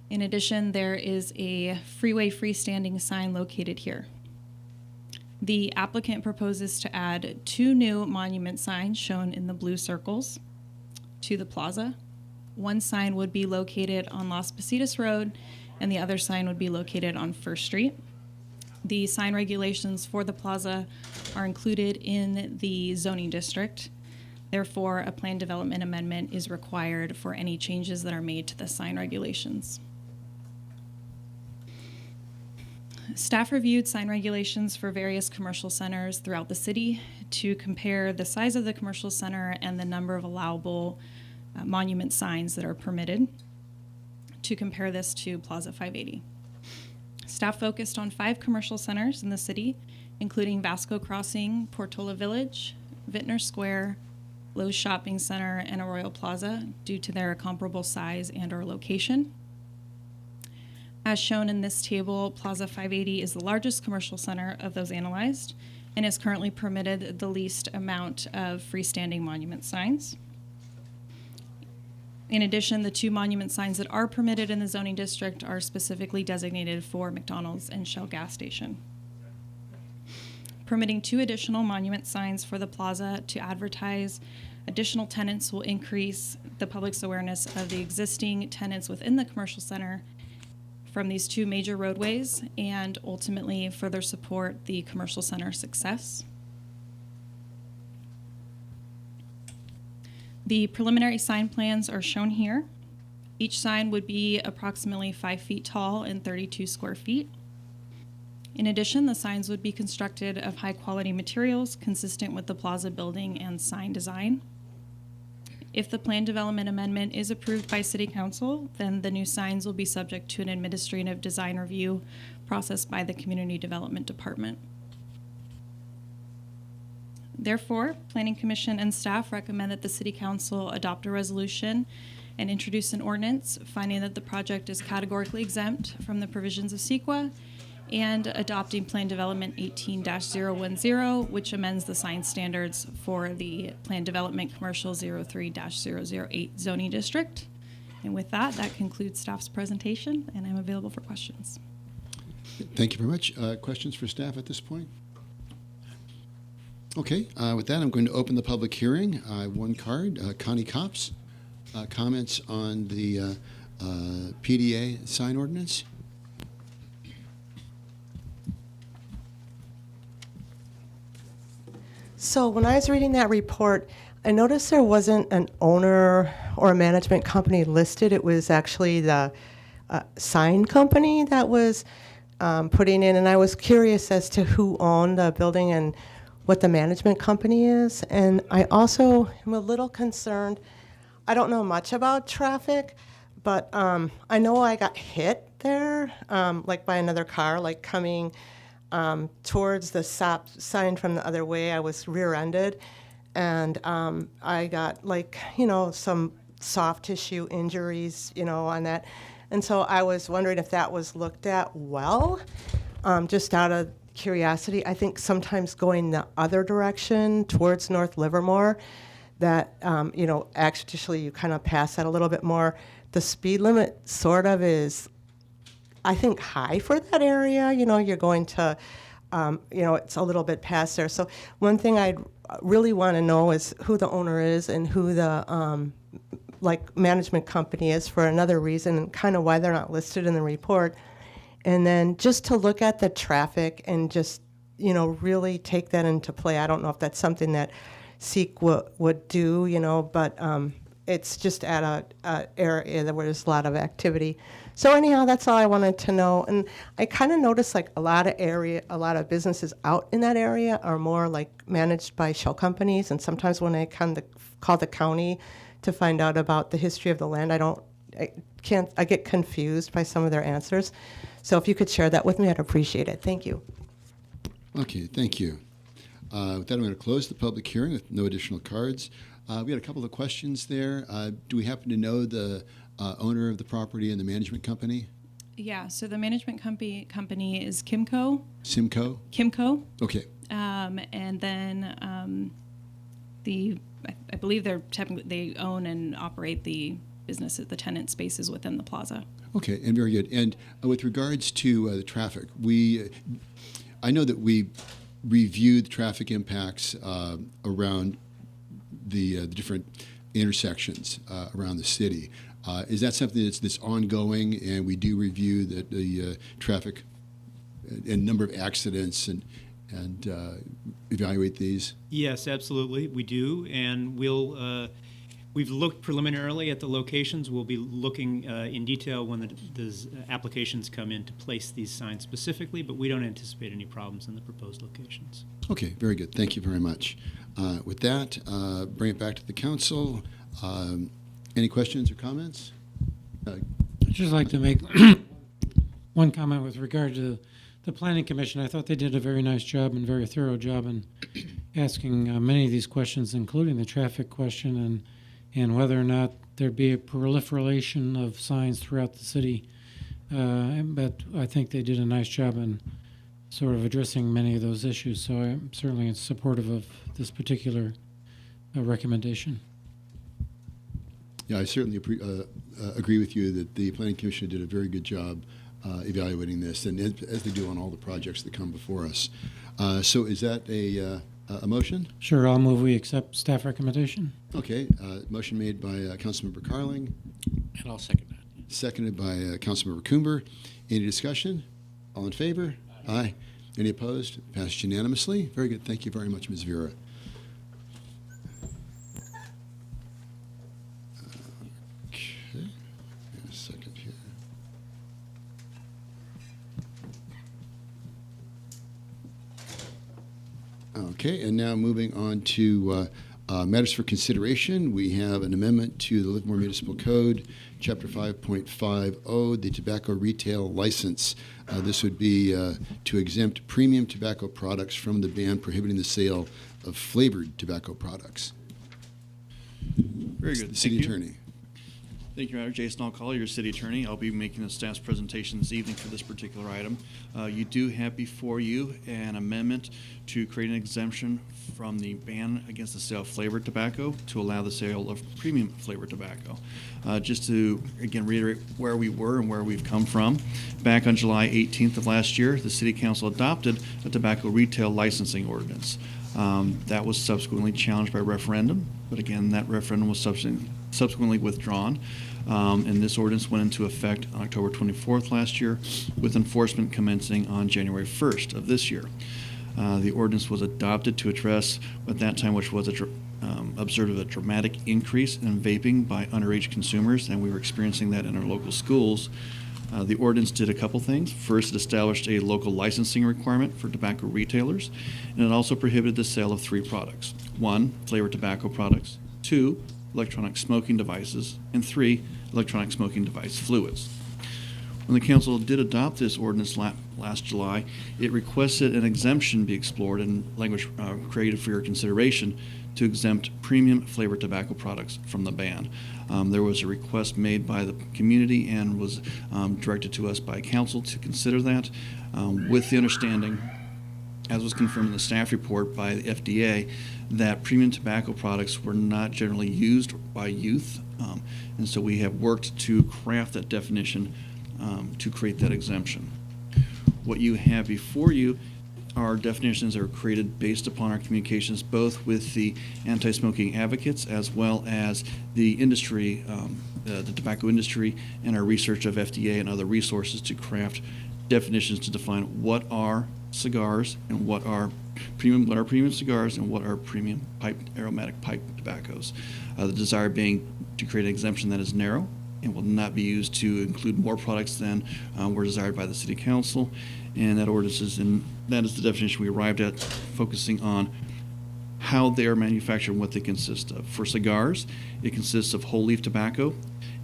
In addition, there is a freeway freestanding sign located here. The applicant proposes to add 2 new monument signs shown in the blue circles to the plaza. One sign would be located on Las Positas Road, and the other sign would be located on First Street. The sign regulations for the plaza are included in the zoning district. Therefore, a plan development amendment is required for any changes that are made to the sign regulations. Staff reviewed sign regulations for various commercial centers throughout the city to compare the size of the commercial center and the number of allowable monument signs that are permitted, to compare this to Plaza 580. Staff focused on 5 commercial centers in the city, including Vasco Crossing, Portola Village, Vintner Square, Lowe's Shopping Center, and Arroyo Plaza, due to their comparable size and/or location. As shown in this table, Plaza 580 is the largest commercial center of those analyzed and is currently permitted the least amount of freestanding monument signs. In addition, the 2 monument signs that are permitted in the zoning district are specifically designated for McDonald's and Shell gas station. Permitting 2 additional monument signs for the plaza to advertise additional tenants will increase the public's awareness of the existing tenants within the commercial center from these 2 major roadways, and ultimately further support the commercial center success. The preliminary sign plans are shown here. Each sign would be approximately 5 feet tall and 32 square feet. In addition, the signs would be constructed of high-quality materials consistent with the plaza building and sign design. If the plan development amendment is approved by City Council, then the new signs will be subject to an administrative design review process by the Community Development Department. Therefore, Planning Commission and staff recommend that the City Council adopt a resolution and introduce an ordinance finding that the project is categorically exempt from the provisions of CEQA and adopting Plan Development 18-010, which amends the sign standards for the Plan Development Commercial 03-008 zoning district. And with that, that concludes staff's presentation, and I'm available for questions. Thank you very much. Questions for staff at this point? Okay, with that, I'm going to open the public hearing. I have one card, Connie Copps. Comments on the PDA sign ordinance? So when I was reading that report, I noticed there wasn't an owner or a management company listed. It was actually the sign company that was putting in, and I was curious as to who owned the building and what the management company is. And I also am a little concerned. I don't know much about traffic, but I know I got hit there, like by another car, like coming towards the stop sign from the other way. I was rear-ended, and I got, like, some soft tissue injuries, on that. And so I was wondering if that was looked at well, just out of curiosity. I think sometimes going the other direction towards North Livermore, that, actually you kind of pass that a little bit more. The speed limit sort of is, I think, high for that area. You're going to, it's a little bit past there. So one thing I'd really want to know is who the owner is and who the management company is, for another reason, and kind of why they're not listed in the report. And then just to look at the traffic and just, really take that into play. I don't know if that's something that SEEK would do, but it's just at a area where there's a lot of activity. So anyhow, that's all I wanted to know. And I kind of noticed like a lot of businesses out in that area are more like managed by shell companies. And sometimes when I call the county to find out about the history of the land, I get confused by some of their answers. So if you could share that with me, I'd appreciate it. Thank you. Okay, thank you. With that, I'm going to close the public hearing with no additional cards. We had a couple of questions there. Do we happen to know the owner of the property and the management company? Yeah, so the management company is Kimco. Simco? Kimco. Okay. And then I believe they own and operate the businesses, the tenant spaces within the plaza. Okay, and very good. And with regards to the traffic, I know that we reviewed traffic impacts around the different intersections around the city. Is that something that's ongoing, and we do review the traffic and number of accidents and evaluate these? Yes, absolutely, we do, and we've looked preliminarily at the locations. We'll be looking in detail when the applications come in to place these signs specifically, but we don't anticipate any problems in the proposed locations. Okay, very good. Thank you very much. With that, bring it back to the council. Any questions or comments? I'd just like to make one comment with regard to the Planning Commission. I thought they did a very nice job and very thorough job in asking many of these questions, including the traffic question and whether or not there'd be a proliferation of signs throughout the city. But I think they did a nice job in sort of addressing many of those issues. So I'm certainly supportive of this particular recommendation. Yeah, I certainly agree with you that the Planning Commission did a very good job evaluating this, and as they do on all the projects that come before us. So is that a motion? Sure, I'll move we accept staff recommendation. Okay, motion made by Councilmember Carling. And I'll second that. Seconded by Councilmember Coomber. Any discussion? All in favor? Aye. Any opposed? Passed unanimously. Very good. Thank you very much, Ms. Vera. Okay, a second here. Okay, and now moving on to matters for consideration. We have an amendment to the Livermore Municipal Code, Chapter 5.50, the tobacco retail license. This would be to exempt premium tobacco products from the ban prohibiting the sale of flavored tobacco products. Very good. City Thank you. Attorney. Thank you, Your Honor. Jason Alcala, your city attorney. I'll be making the staff's presentation this evening for this particular item. You do have before you an amendment to create an exemption from the ban against the sale of flavored tobacco to allow the sale of premium flavored tobacco. Just to, again, reiterate where we were and where we've come from, back on July 18th of last year, the City Council adopted a tobacco retail licensing ordinance. That was subsequently challenged by referendum, but again, that referendum was subsequently withdrawn. And this ordinance went into effect on October 24th last year, with enforcement commencing on January 1st of this year. The ordinance was adopted to address, at that time, which was observed a dramatic increase in vaping by underage consumers, and we were experiencing that in our local schools. The ordinance did a couple things. First, it established a local licensing requirement for tobacco retailers, and it also prohibited the sale of 3 products. 1, flavored tobacco products. 2, electronic smoking devices. And 3, electronic smoking device fluids. When the council did adopt this ordinance last July, it requested an exemption be explored and language created for your consideration to exempt premium flavored tobacco products from the ban. There was a request made by the community and was directed to us by council to consider that with the understanding, as was confirmed in the staff report by the FDA, that premium tobacco products were not generally used by youth. And so we have worked to craft that definition to create that exemption. What you have before you are definitions that are created based upon our communications both with the anti-smoking advocates as well as the industry, the tobacco industry, and our research of FDA and other resources to craft definitions to define what are cigars and what are premium cigars and what are premium aromatic pipe tobaccos. The desire being to create an exemption that is narrow and will not be used to include more products than were desired by the City Council. And that ordinance is that is the definition we arrived at, focusing on how they are manufactured and what they consist of. For cigars, it consists of whole leaf tobacco,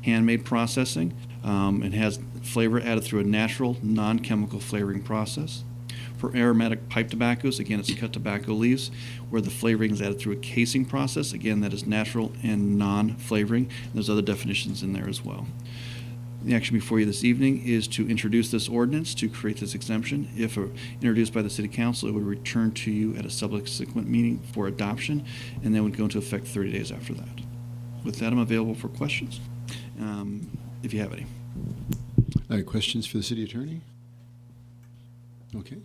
handmade processing. It has flavor added through a natural, non-chemical flavoring process. For aromatic pipe tobaccos, again, it's cut tobacco leaves, where the flavoring is added through a casing process. Again, that is natural and non-flavoring. There's other definitions in there as well. The action before you this evening is to introduce this ordinance to create this exemption. If introduced by the City Council, it would return to you at a subsequent meeting for adoption, and then would go into effect 30 days after that. With that, I'm available for questions, if you have any. All right, questions for the City Attorney? Okay.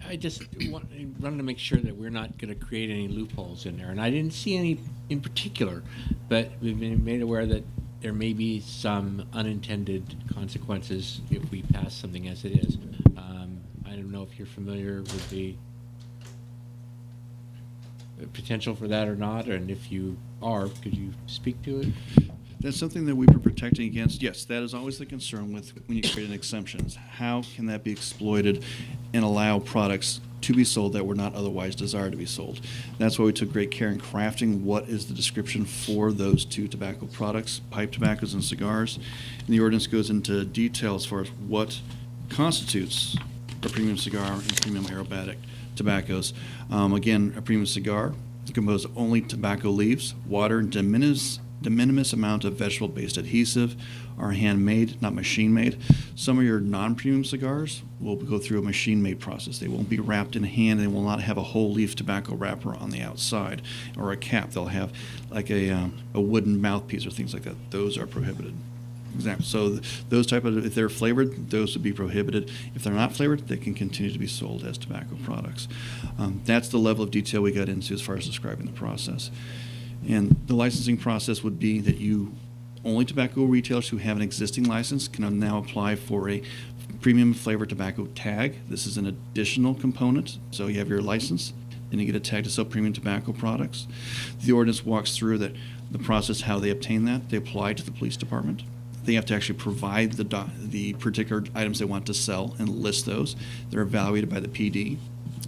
I just wanted to make sure that we're not going to create any loopholes in there. And I didn't see any in particular, but we've been made aware that there may be some unintended consequences if we pass something as it is. I don't know if you're familiar with the potential for that or not, and if you are, could you speak to it? That's something that we've been protecting against. Yes, that is always the concern with when you create an exemption. How can that be exploited and allow products to be sold that were not otherwise desired to be sold? That's why we took great care in crafting what is the description for those 2 tobacco products, pipe tobaccos and cigars. And the ordinance goes into detail as far as what constitutes a premium cigar and premium aromatic tobaccos. Again, a premium cigar is composed of only tobacco leaves, water, and de minimis amount of vegetable-based adhesive, are handmade, not machine-made. Some of your non-premium cigars will go through a machine-made process. They won't be wrapped in hand. They will not have a whole leaf tobacco wrapper on the outside or a cap. They'll have like a wooden mouthpiece or things like that. Those are prohibited. Exactly. So those type of, if they're flavored, those would be prohibited. If they're not flavored, they can continue to be sold as tobacco products. That's the level of detail we got into as far as describing the process. And the licensing process would be that only tobacco retailers who have an existing license can now apply for a premium flavored tobacco tag. This is an additional component. So you have your license, then you get a tag to sell premium tobacco products. The ordinance walks through the process, how they obtain that. They apply to the police department. They have to actually provide the particular items they want to sell and list those. They're evaluated by the PD.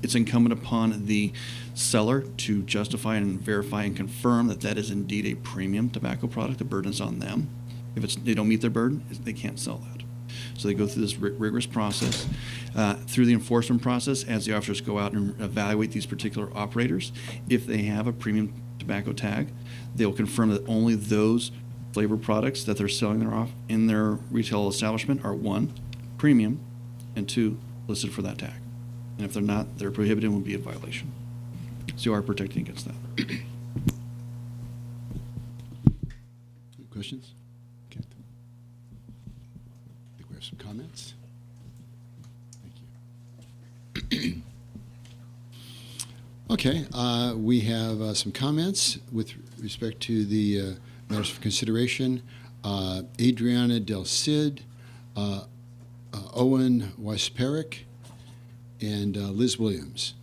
It's incumbent upon the seller to justify and verify and confirm that that is indeed a premium tobacco product. The burden is on them. If they don't meet their burden, they can't sell that. So they go through this rigorous process. Through the enforcement process, as the officers go out and evaluate these particular operators, if they have a premium tobacco tag, they'll confirm that only those flavor products that they're selling in their retail establishment are, 1, premium, and 2, listed for that tag. And if they're not, they're prohibited and will be a violation. So you are protecting against that. Questions? Okay. I think we have some comments. Thank you. Okay, we have some comments with respect to the matters for consideration. Adriana Del Cid, Owen Weisperrick, and Liz Williams.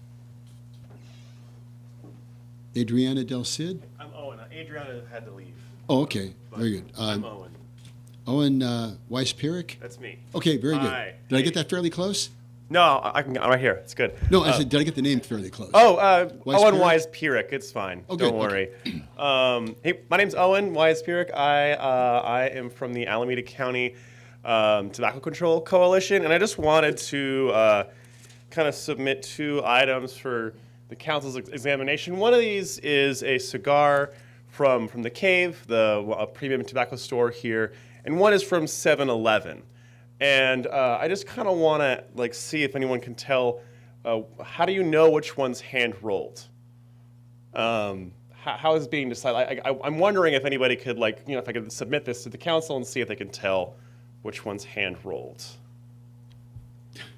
Adriana Del Cid? I'm Owen. Adriana had to leave. Oh, okay. Very good. I'm Owen. Owen Weisperrick? That's me. Okay, very good. Hi. Did I get that fairly close? No, I'm right here. It's good. No, I said, did I get the name fairly close? Owen Weisperrick? Weisperrick. It's fine. Oh, Don't good, worry. Hey, my name's Owen Weisperrick. I am from the Alameda County Tobacco Control Coalition, and I just wanted to kind of submit 2 items for the council's examination. One of these is a cigar from the Cave, the premium tobacco store here, and one is from 7-Eleven. And I just kind of want to see if anyone can tell, how do you know which one's hand rolled? How is it being decided? I'm wondering if anybody could if I could submit this to the council and see if they can tell which one's hand rolled.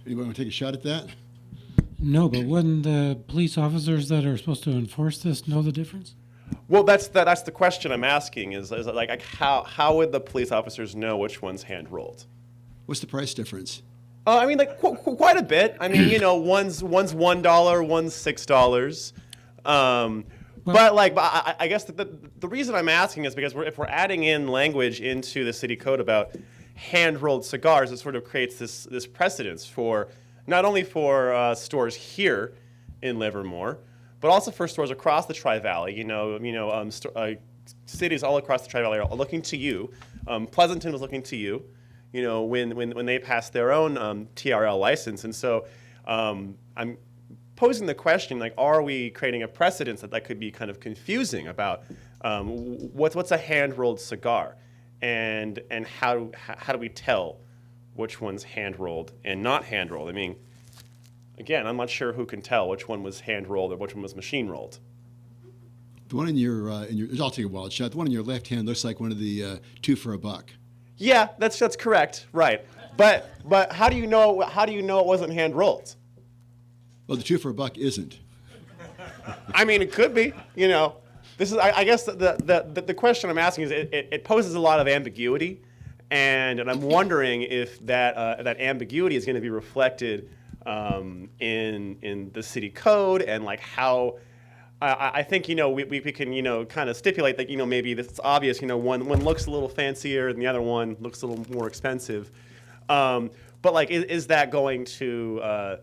Anybody want to take a shot at that? No, but wouldn't the police officers that are supposed to enforce this know the difference? Well, that's the question I'm asking. Is how would the police officers know which one's hand rolled? What's the price difference? I mean, quite a bit. I mean, one's $1, one's $6. But I guess the reason I'm asking is because if we're adding in language into the city code about hand-rolled cigars, it sort of creates this precedence for not only for stores here in Livermore, but also for stores across the Tri-Valley. Cities all across the Tri-Valley are looking to you. Pleasanton was looking to you. When they passed their own TRL license. And so I'm posing the question, are we creating a precedence that could be kind of confusing about what's a hand-rolled cigar? And how do we tell which one's hand-rolled and not hand-rolled? I mean, again, I'm not sure who can tell which one was hand-rolled or which one was machine-rolled. The one in your I'll take a wild shot. The one in your left hand looks like one of the 2 for $1. Yeah, that's correct, right? But how do you know it wasn't hand rolled? Well, the 2 for $1 isn't. I mean, it could be. This is I guess the question I'm asking is it poses a lot of ambiguity, and I'm wondering if that ambiguity is going to be reflected in the city code and how. I think we can kind of stipulate that maybe this is obvious. One looks a little fancier and the other one looks a little more expensive. But is that going to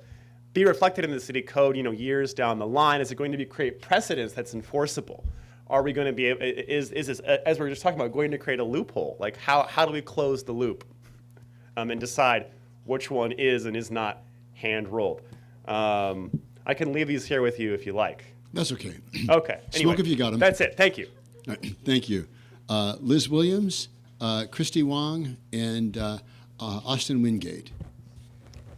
be reflected in the city code? Years down the line, is it going to create precedence that's enforceable? Are we going to be? Is this, as we were just talking about, going to create a loophole? How do we close the loop and decide which one is and is not hand rolled? I can leave these here with you if you like. That's okay. Okay. Anyway, Smoke if you got them. That's it. Thank you. All right. Thank you. Liz Williams, Christy Wong, and Austin Wingate.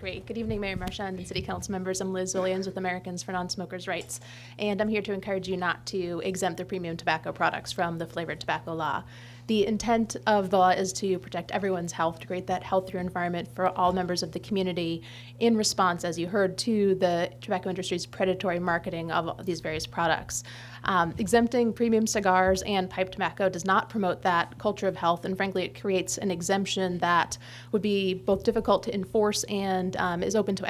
Great. Good evening, Mayor Marchand and City Council members. I'm Liz Williams with Americans for Non-Smokers' Rights, and I'm here to encourage you not to exempt the premium tobacco products from the flavored tobacco law. The intent of the law is to protect everyone's health, to create that healthier environment for all members of the community in response, as you heard, to the tobacco industry's predatory marketing of these various products. Exempting premium cigars and pipe tobacco does not promote that culture of health, and frankly, it creates an exemption that would be both difficult to enforce and is open to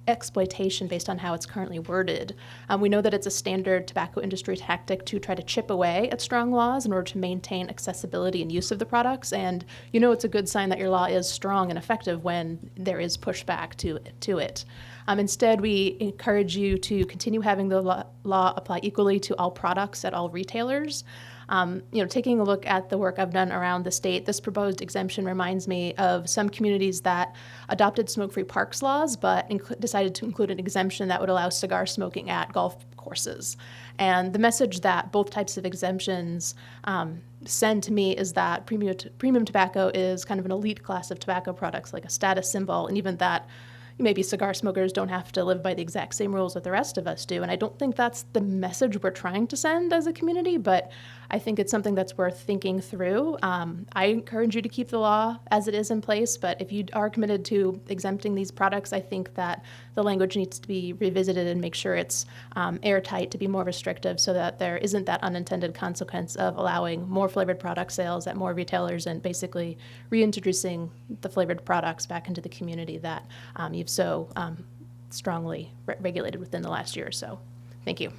exploitation based on how it's currently worded. We know that it's a standard tobacco industry tactic to try to chip away at strong laws in order to maintain accessibility and use of the products. And you know it's a good sign that your law is strong and effective when there is pushback to it. Instead, we encourage you to continue having the law apply equally to all products at all retailers. Taking a look at the work I've done around the state, this proposed exemption reminds me of some communities that adopted smoke-free parks laws, but decided to include an exemption that would allow cigar smoking at golf courses. And the message that both types of exemptions send to me is that premium tobacco is kind of an elite class of tobacco products, like a status symbol, and even that maybe cigar smokers don't have to live by the exact same rules that the rest of us do. And I don't think that's the message we're trying to send as a community, but I think it's something that's worth thinking through. I encourage you to keep the law as it is in place, but if you are committed to exempting these products, I think that the language needs to be revisited and make sure it's airtight to be more restrictive so that there isn't that unintended consequence of allowing more flavored product sales at more retailers and basically reintroducing the flavored products back into the community that you've so strongly regulated within the last year or so. Thank you.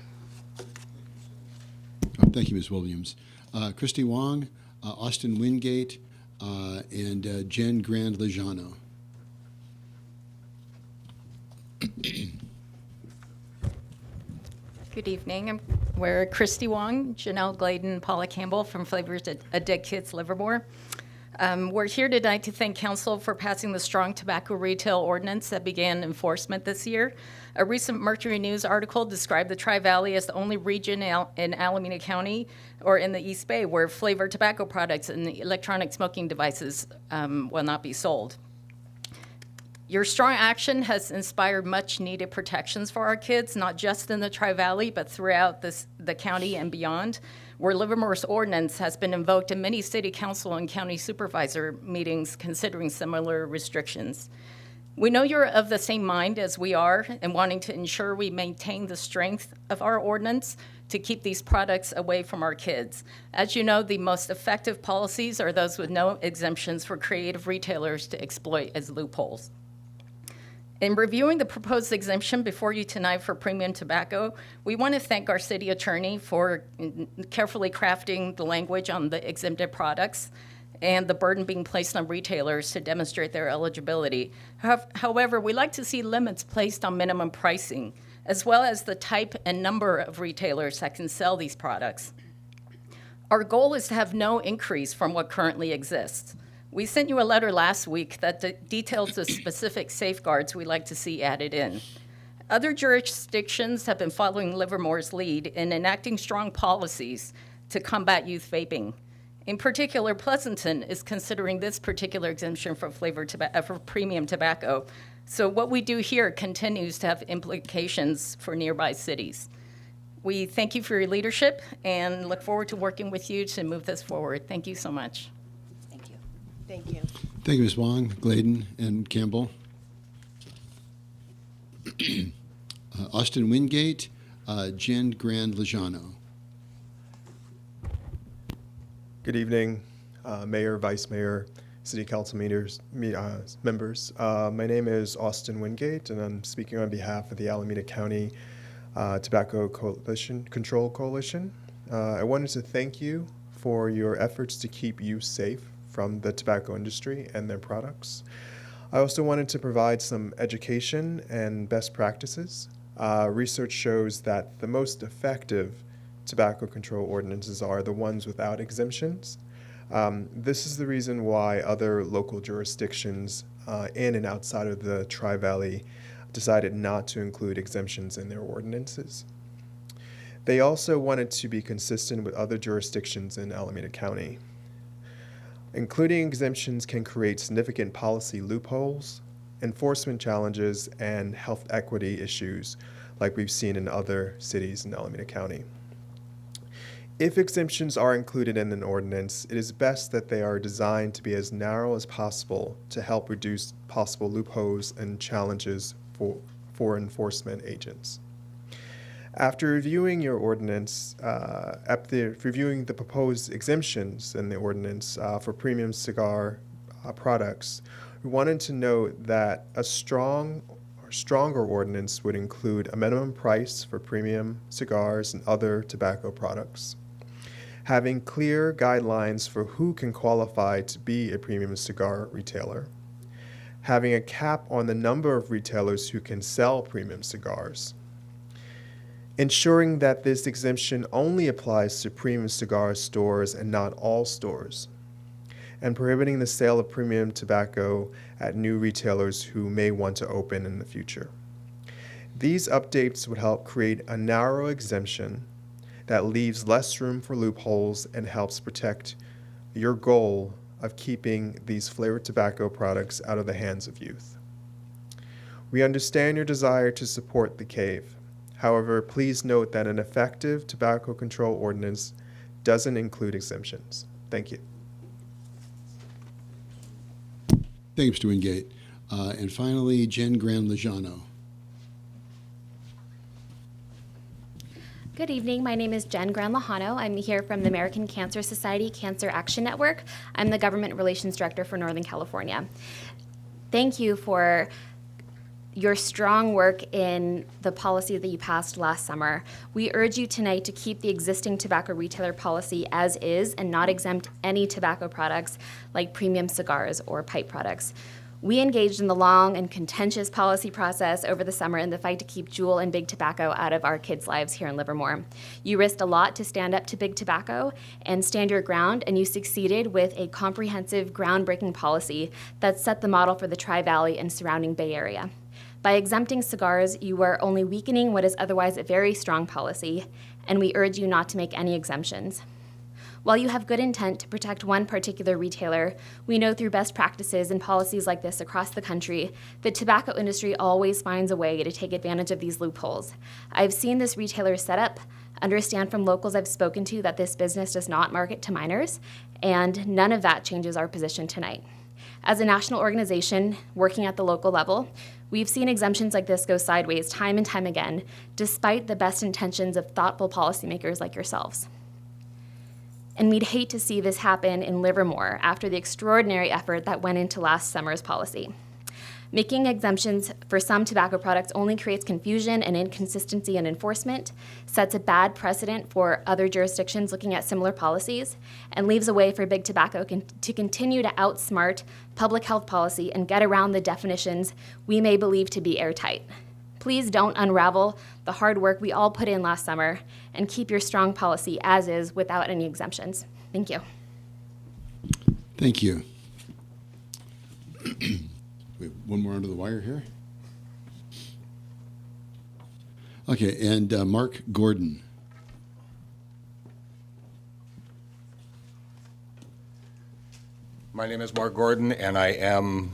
Thank you, Ms. Williams. Christy Wong, Austin Wingate, and Jen Grand-Lejano. Good evening. We're Christy Wong, Janelle Gladen, Paula Campbell from Flavors of Dead Kids Livermore. We're here tonight to thank Council for passing the strong tobacco retail ordinance that began enforcement this year. A recent Mercury News article described the Tri-Valley as the only region in Alameda County or in the East Bay where flavored tobacco products and electronic smoking devices will not be sold. Your strong action has inspired much needed protections for our kids, not just in the Tri-Valley, but throughout the county and beyond, where Livermore's ordinance has been invoked in many city council and county supervisor meetings considering similar restrictions. We know you're of the same mind as we are in wanting to ensure we maintain the strength of our ordinance to keep these products away from our kids. As you know, the most effective policies are those with no exemptions for creative retailers to exploit as loopholes. In reviewing the proposed exemption before you tonight for premium tobacco, we want to thank our city attorney for carefully crafting the language on the exempted products and the burden being placed on retailers to demonstrate their eligibility. However, we like to see limits placed on minimum pricing, as well as the type and number of retailers that can sell these products. Our goal is to have no increase from what currently exists. We sent you a letter last week that details the specific safeguards we'd like to see added in. Other jurisdictions have been following Livermore's lead in enacting strong policies to combat youth vaping. In particular, Pleasanton is considering this particular exemption for for premium tobacco. So what we do here continues to have implications for nearby cities. We thank you for your leadership and look forward to working with you to move this forward. Thank you so much. Thank you. Thank you, Ms. Wong, Gladen, and Campbell. Austin Wingate, Jen Grand-Lejano. Good evening, Mayor, Vice Mayor, City Council members. My name is Austin Wingate, and I'm speaking on behalf of the Alameda County Tobacco Control Coalition. I wanted to thank you for your efforts to keep youth safe from the tobacco industry and their products. I also wanted to provide some education and best practices. Research shows that the most effective tobacco control ordinances are the ones without exemptions. This is the reason why other local jurisdictions in and outside of the Tri-Valley decided not to include exemptions in their ordinances. They also wanted to be consistent with other jurisdictions in Alameda County. Including exemptions can create significant policy loopholes, enforcement challenges, and health equity issues like we've seen in other cities in Alameda County. If exemptions are included in an ordinance, it is best that they are designed to be as narrow as possible to help reduce possible loopholes and challenges for enforcement agents. After reviewing your ordinance, after reviewing the proposed exemptions in the ordinance for premium cigar products, we wanted to note that a strong Our stronger ordinance would include a minimum price for premium cigars and other tobacco products, having clear guidelines for who can qualify to be a premium cigar retailer, having a cap on the number of retailers who can sell premium cigars, ensuring that this exemption only applies to premium cigar stores and not all stores, and prohibiting the sale of premium tobacco at new retailers who may want to open in the future. These updates would help create a narrow exemption that leaves less room for loopholes and helps protect your goal of keeping these flavored tobacco products out of the hands of youth. We understand your desire to support the CAVE. However, please note that an effective tobacco control ordinance doesn't include exemptions. Thank you. Thank you, Mr. Wingate. And finally, Jen Gran-Lejano. Good evening. My name is Jen Gran-Lejano. I'm here from the American Cancer Society Cancer Action Network. I'm the Government Relations Director for Northern California. Thank you for your strong work in the policy that you passed last summer. We urge you tonight to keep the existing tobacco retailer policy as is and not exempt any tobacco products like premium cigars or pipe products. We engaged in the long and contentious policy process over the summer in the fight to keep Juul and Big Tobacco out of our kids' lives here in Livermore. You risked a lot to stand up to Big Tobacco and stand your ground, and you succeeded with a comprehensive, groundbreaking policy that set the model for the Tri-Valley and surrounding Bay Area. By exempting cigars, you are only weakening what is otherwise a very strong policy, and we urge you not to make any exemptions. While you have good intent to protect one particular retailer, we know through best practices and policies like this across the country, the tobacco industry always finds a way to take advantage of these loopholes. I've seen this retailer set up, understand from locals I've spoken to that this business does not market to minors, and none of that changes our position tonight. As a national organization working at the local level, we've seen exemptions like this go sideways time and time again, despite the best intentions of thoughtful policymakers like yourselves. And we'd hate to see this happen in Livermore after the extraordinary effort that went into last summer's policy. Making exemptions for some tobacco products only creates confusion and inconsistency in enforcement, sets a bad precedent for other jurisdictions looking at similar policies, and leaves a way for Big Tobacco to continue to outsmart public health policy and get around the definitions we may believe to be airtight. Please don't unravel the hard work we all put in last summer and keep your strong policy as is without any exemptions. Thank you. Thank you. We have one more under the wire here. Okay, and Mark Gordon. My name is Mark Gordon, and I am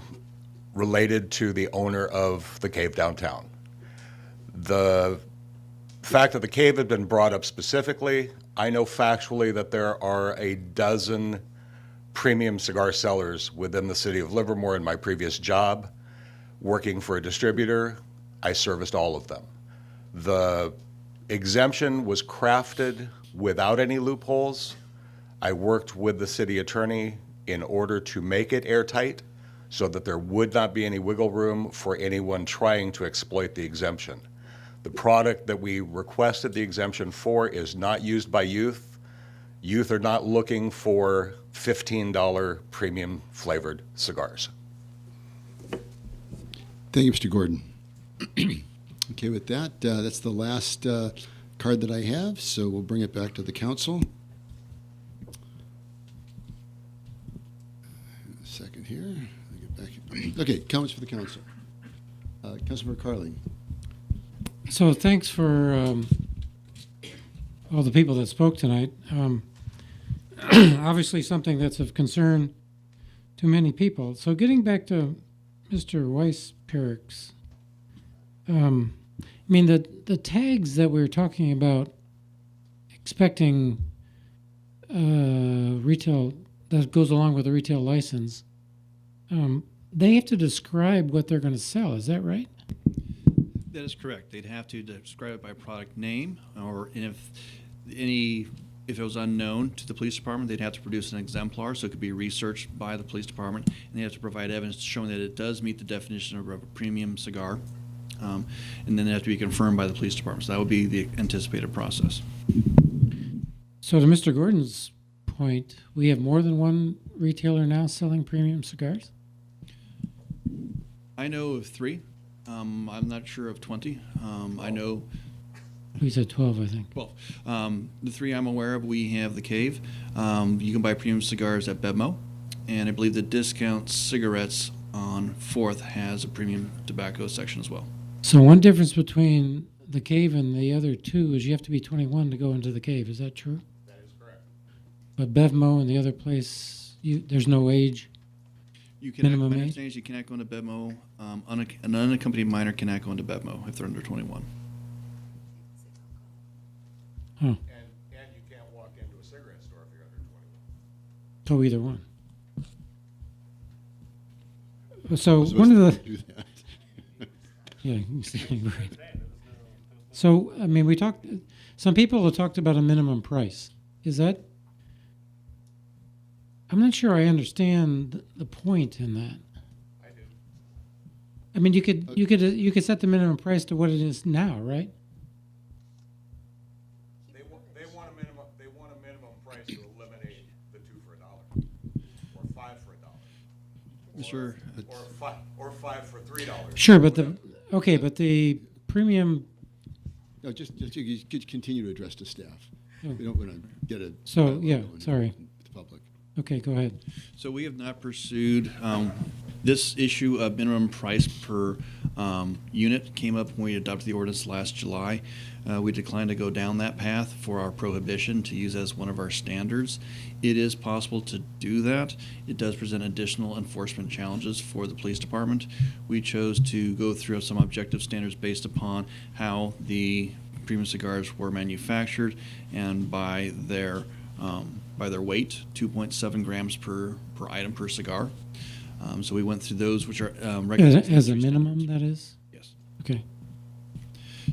related to the owner of the Cave downtown. The fact that the Cave had been brought up specifically, I know factually that there are a dozen premium cigar sellers within the city of Livermore. In my previous job, working for a distributor, I serviced all of them. The exemption was crafted without any loopholes. I worked with the city attorney in order to make it airtight so that there would not be any wiggle room for anyone trying to exploit the exemption. The product that we requested the exemption for is not used by youth. Youth are not looking for $15 premium flavored cigars. Thank you, Mr. Gordon. Okay, with that, that's the last card that I have, so we'll bring it back to the council. A second here. I'll get back. Okay, comments for the council. Councilmember Carling. So thanks for all the people that spoke tonight. Obviously something that's of concern to many people. So getting back to Mr. Weiss-Perrick's, I mean, the tags that we're talking about expecting retail, that goes along with the retail license, they have to describe what they're going to sell. Is that right? That is correct. They'd have to describe it by product name, or if it was unknown to the police department, they'd have to produce an exemplar, so it could be researched by the police department, and they have to provide evidence showing that it does meet the definition of a premium cigar. and then they have to be confirmed by the police department. So that would be the anticipated process. So to Mr. Gordon's point, we have more than one retailer now selling premium cigars? I know of 3. I'm not sure of 20. I know We said 12, I think. 12. The 3 I'm aware of, we have the Cave. You can buy premium cigars at Bevmo, and I believe the Discount Cigarettes on 4th has a premium tobacco section as well. So one difference between the Cave and the other 2 is you have to be 21 to go into the Cave. Is that true? That is correct. But Bevmo and the other place, there's no age? You cannot, Minimum my age? understanding is you cannot go into Bevmo. An unaccompanied minor cannot go into Bevmo if they're under 21. Oh, And you can't walk into a cigarette store if you're under 21. so either one. So one of the... Do that. Yeah, you see, right. So, I mean, some people have talked about a minimum price. Is that, I'm not sure I understand the point in that. I do. I mean, you could set the minimum price to what it is now, right? They want a minimum price to eliminate the 2 for $1, or 5 for $1. Sure. Or 5 for $3. Sure, but the premium, No, just you could continue to address the staff. Oh. We don't want to get a. So, yeah, going sorry. to the public. Okay, go ahead. So we have not pursued this issue of minimum price per unit. Came up when we adopted the ordinance last July. We declined to go down that path for our prohibition to use as one of our standards. It is possible to do that. It does present additional enforcement challenges for the police department. We chose to go through some objective standards based upon how the premium cigars were manufactured and by their weight, 2.7 grams per item per cigar. So we went through those, which are As a minimum, that is? Yes. Okay.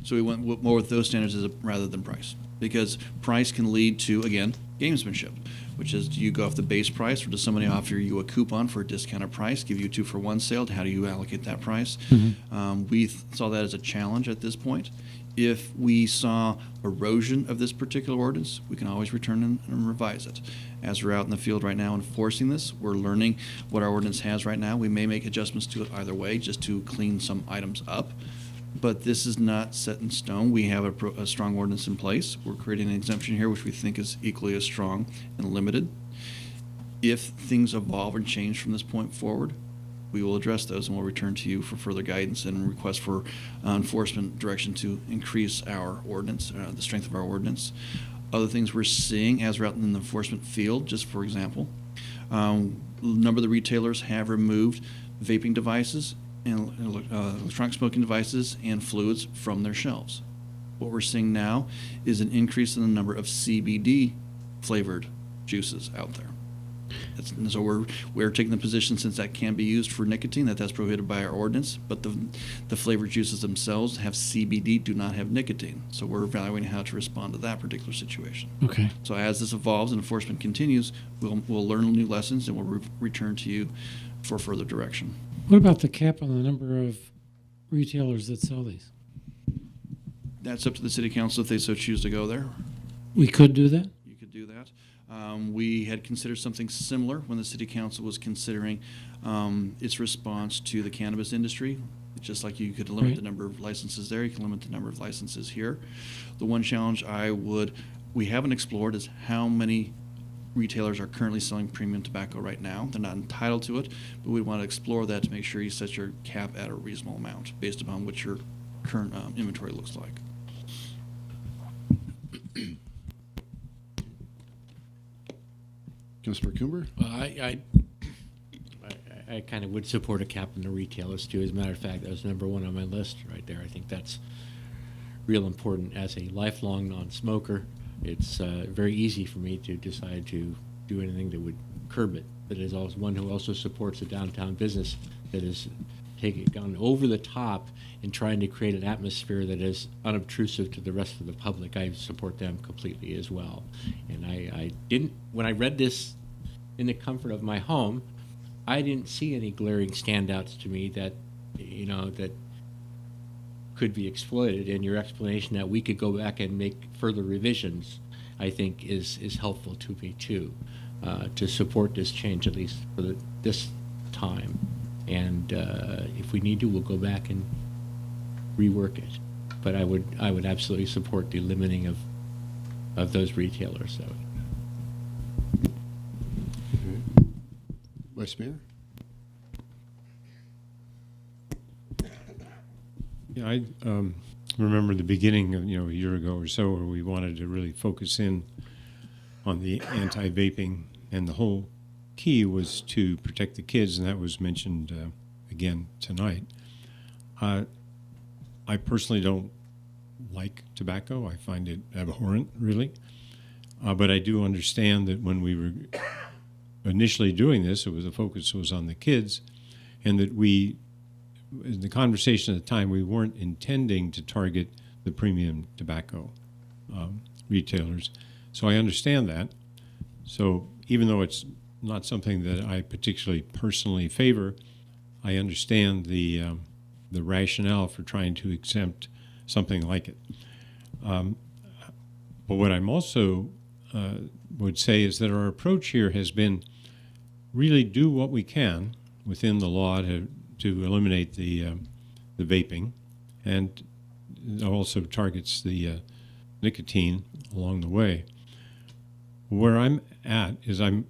So we went more with those standards rather than price, because price can lead to, again, gamesmanship, which is, do you go off the base price, or does somebody offer you a coupon for a discounted price, give you a 2 for 1 sale? How do you allocate that price? We saw that as a challenge at this point. If we saw erosion of this particular ordinance, we can always return and revise it. As we're out in the field right now enforcing this, we're learning what our ordinance has right now. We may make adjustments to it either way, just to clean some items up. But this is not set in stone. We have a strong ordinance in place. We're creating an exemption here, which we think is equally as strong and limited. If things evolve and change from this point forward, we will address those and we'll return to you for further guidance and request for enforcement direction to increase our ordinance, the strength of our ordinance. Other things we're seeing as we're out in the enforcement field, just for example, a number of the retailers have removed vaping devices and electronic smoking devices and fluids from their shelves. What we're seeing now is an increase in the number of CBD flavored juices out there. So we're taking the position, since that can be used for nicotine, that's prohibited by our ordinance, but the flavored juices themselves have CBD, do not have nicotine. So we're evaluating how to respond to that particular situation. Okay. So as this evolves and enforcement continues, we'll learn new lessons and we'll return to you for further direction. What about the cap on the number of retailers that sell these? That's up to the city council if they so choose to go there. We could do that? You could do that. We had considered something similar when the city council was considering its response to the cannabis industry. Just like you could limit the number of licenses there, you can limit the number of licenses here. The one challenge we haven't explored is how many retailers are currently selling premium tobacco right now. They're not entitled to it, but we want to explore that to make sure you set your cap at a reasonable amount based upon what your current inventory looks like. Councilor Coomber? I kind of would support a cap on the retailers too. As a matter of fact, that was number 1 on my list right there. I think that's real important. As a lifelong non-smoker, it's very easy for me to decide to do anything that would curb it. But as also one who also supports a downtown business that is taking it gone over the top and trying to create an atmosphere that is unobtrusive to the rest of the public, I support them completely as well. And I didn't, when I read this in the comfort of my home, I didn't see any glaring standouts to me that, that could be exploited. And your explanation that we could go back and make further revisions, I think, is helpful to me too, to support this change at least for this time. And if we need to, we'll go back and rework it. But I would absolutely support the limiting of those retailers. So. Vice Mayor? Yeah, I remember the beginning of, a year ago or so, where we wanted to really focus in on the anti-vaping, and the whole key was to protect the kids, and that was mentioned again tonight. I personally don't like tobacco. I find it abhorrent, really. But I do understand that when we were initially doing this, the focus was on the kids, and that in the conversation at the time, we weren't intending to target the premium tobacco retailers. So I understand that. So even though it's not something that I particularly personally favor, I understand the rationale for trying to exempt something like it. But what I'm also would say is that our approach here has been really do what we can within the law to eliminate the vaping, and it also targets the nicotine along the way. Where I'm at is I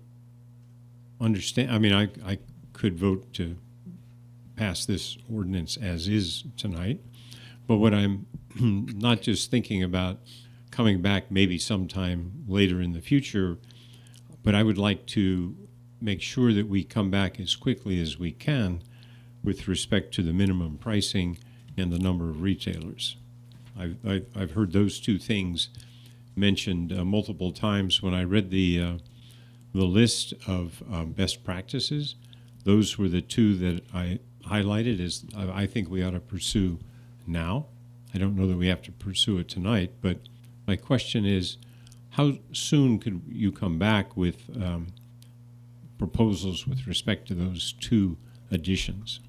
could vote to pass this ordinance as is tonight, but what I'm not just thinking about coming back maybe sometime later in the future, but I would like to make sure that we come back as quickly as we can with respect to the minimum pricing and the number of retailers. I've heard those two things mentioned multiple times. When I read the list of best practices, those were the two that I highlighted as I think we ought to pursue now. I don't know that we have to pursue it tonight, but my question is, how soon could you come back with proposals with respect to those two additions?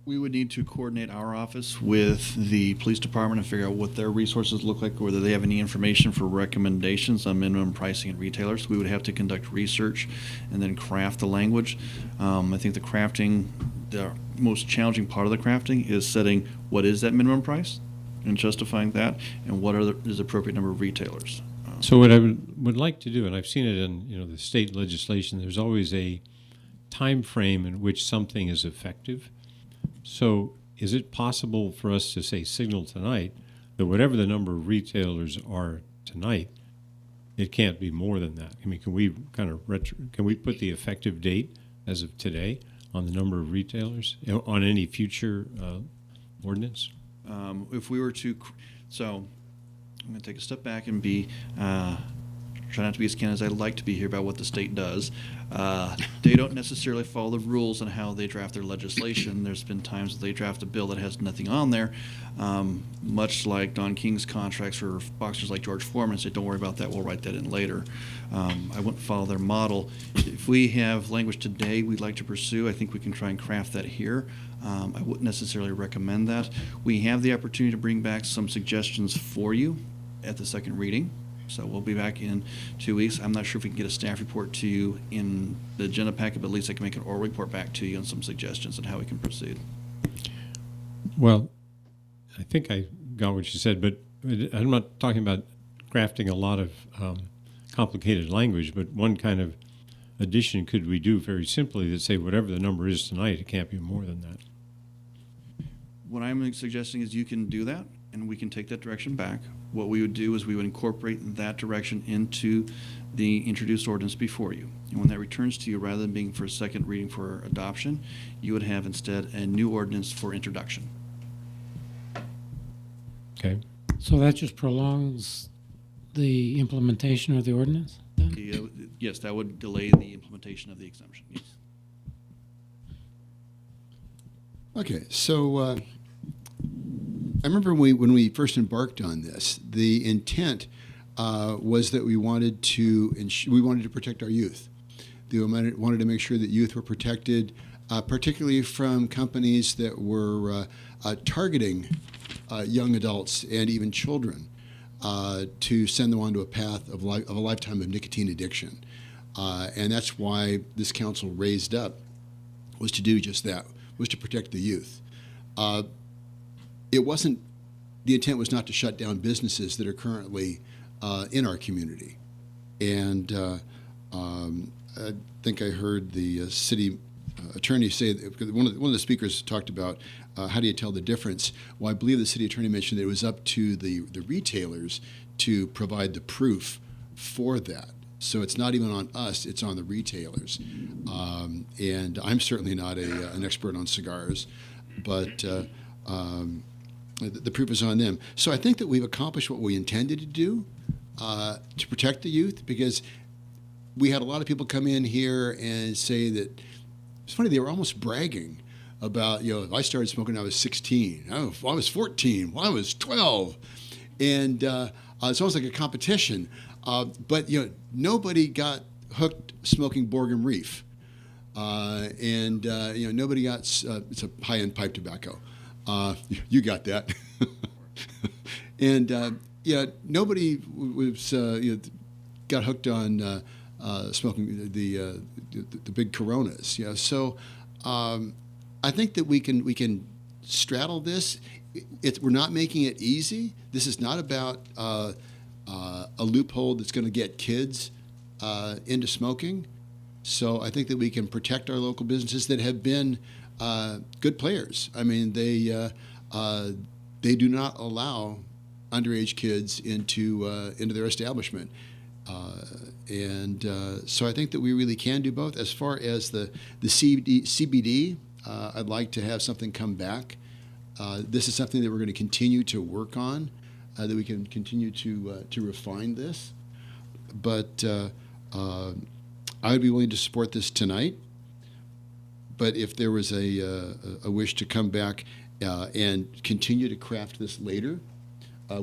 We would need to coordinate our office with the police department and figure out what their resources look like, whether they have any information for recommendations on minimum pricing and retailers. We would have to conduct research and then craft the language. I think the most challenging part of the crafting is setting what is that minimum price and justifying that, and what is the appropriate number of retailers. So what I would like to do, and I've seen it in the state legislation, there's always a time frame in which something is effective. So is it possible for us to signal tonight that whatever the number of retailers are tonight, it can't be more than that? I mean, can we can we put the effective date as of today on the number of retailers on any future ordinance? If we were to, so I'm going to take a step back and try not to be as candid as I'd like to be here about what the state does. They don't necessarily follow the rules on how they draft their legislation. There's been times that they draft a bill that has nothing on there, much like Don King's contracts for boxers like George Foreman said, don't worry about that, we'll write that in later. I wouldn't follow their model. If we have language today we'd like to pursue, I think we can try and craft that here. I wouldn't necessarily recommend that. We have the opportunity to bring back some suggestions for you at the second reading. So we'll be back in 2 weeks. I'm not sure if we can get a staff report to you in the agenda packet, but at least I can make an oral report back to you on some suggestions on how we can proceed. Well, I think I got what you said, but I'm not talking about crafting a lot of complicated language, but one kind of addition could we do very simply that say whatever the number is tonight, it can't be more than that. What I'm suggesting is you can do that, and we can take that direction back. What we would do is we would incorporate that direction into the introduced ordinance before you. And when that returns to you, rather than being for a second reading for adoption, you would have instead a new ordinance for introduction. Okay. So that just prolongs the implementation of the ordinance? Yes, that would delay the implementation of the exemption, yes. Okay, so I remember when we first embarked on this, the intent was that we wanted to protect our youth. We wanted to make sure that youth were protected particularly from companies that were targeting young adults and even children to send them onto a path of a lifetime of nicotine addiction. And that's why this council raised up, was to do just that, was to protect the youth. It wasn't, the intent was not to shut down businesses that are currently in our community. And I think I heard the city attorney say, because one of the speakers talked about how do you tell the difference. Well, I believe the city attorney mentioned that it was up to the retailers to provide the proof for that. So it's not even on us, it's on the retailers. And I'm certainly not an expert on cigars, but the proof is on them. So I think that we've accomplished what we intended to do to protect the youth, because we had a lot of people come in here and say that, it's funny, they were almost bragging about, I started smoking when I was 16. I was 14. Well, I was 12. And it's almost like a competition. But nobody got hooked smoking Borgum Reef, and nobody got it's a high-end pipe tobacco. You got that, and nobody was got hooked on smoking the big Coronas. So I think that we can straddle this. We're not making it easy. This is not about a loophole that's going to get kids into smoking. So I think that we can protect our local businesses that have been good players. I mean, they do not allow underage kids into their establishment. So I think that we really can do both. As far as the CBD, I'd like to have something come back. This is something that we're going to continue to work on. That we can continue to refine this, but I would be willing to support this tonight. But if there was a wish to come back and continue to craft this later,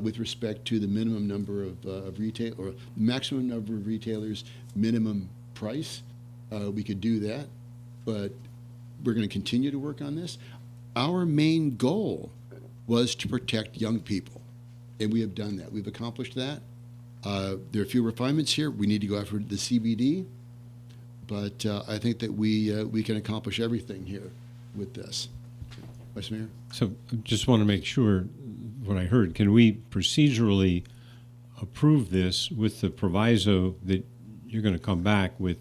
with respect to the minimum number of retail or maximum number of retailers, minimum price, we could do that. But we're going to continue to work on this. Our main goal was to protect young people. And we have done that. We've accomplished that. There are a few refinements here. We need to go after the CBD, but I think that we can accomplish everything here with this. Vice Mayor? So I just want to make sure what I heard. Can we procedurally approve this with the proviso that you're going to come back with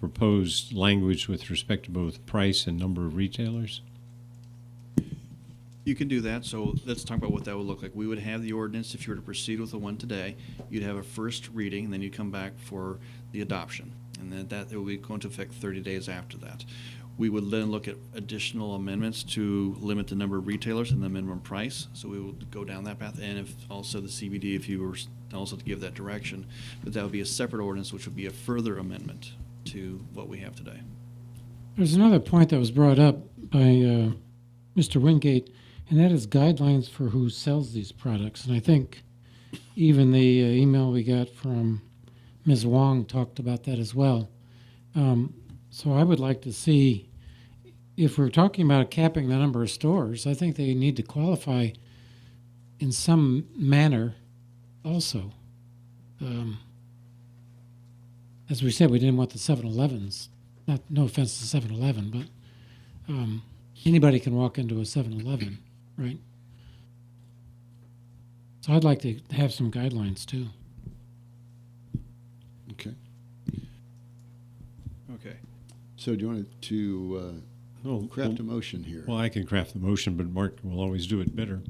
proposed language with respect to both price and number of retailers? You can do that. So let's talk about what that would look like. We would have the ordinance, if you were to proceed with the one today, you'd have a first reading, and then you'd come back for the adoption. And then it will be going to effect 30 days after that. We would then look at additional amendments to limit the number of retailers and the minimum price. So we will go down that path. And if also the CBD, if you were also to give that direction. But that would be a separate ordinance, which would be a further amendment to what we have today. There's another point that was brought up by Mr. Wingate, and that is guidelines for who sells these products. And I think even the email we got from Ms. Wong talked about that as well. So I would like to see, if we're talking about capping the number of stores, I think they need to qualify in some manner also. As we said, we didn't want the 7-Elevens. No offense to 7-Eleven, but anybody can walk into a 7-Eleven, right? So I'd like to have some guidelines too. Okay. Okay. So do you want to craft a motion here? Well, I can craft the motion, but Mark will always do it better.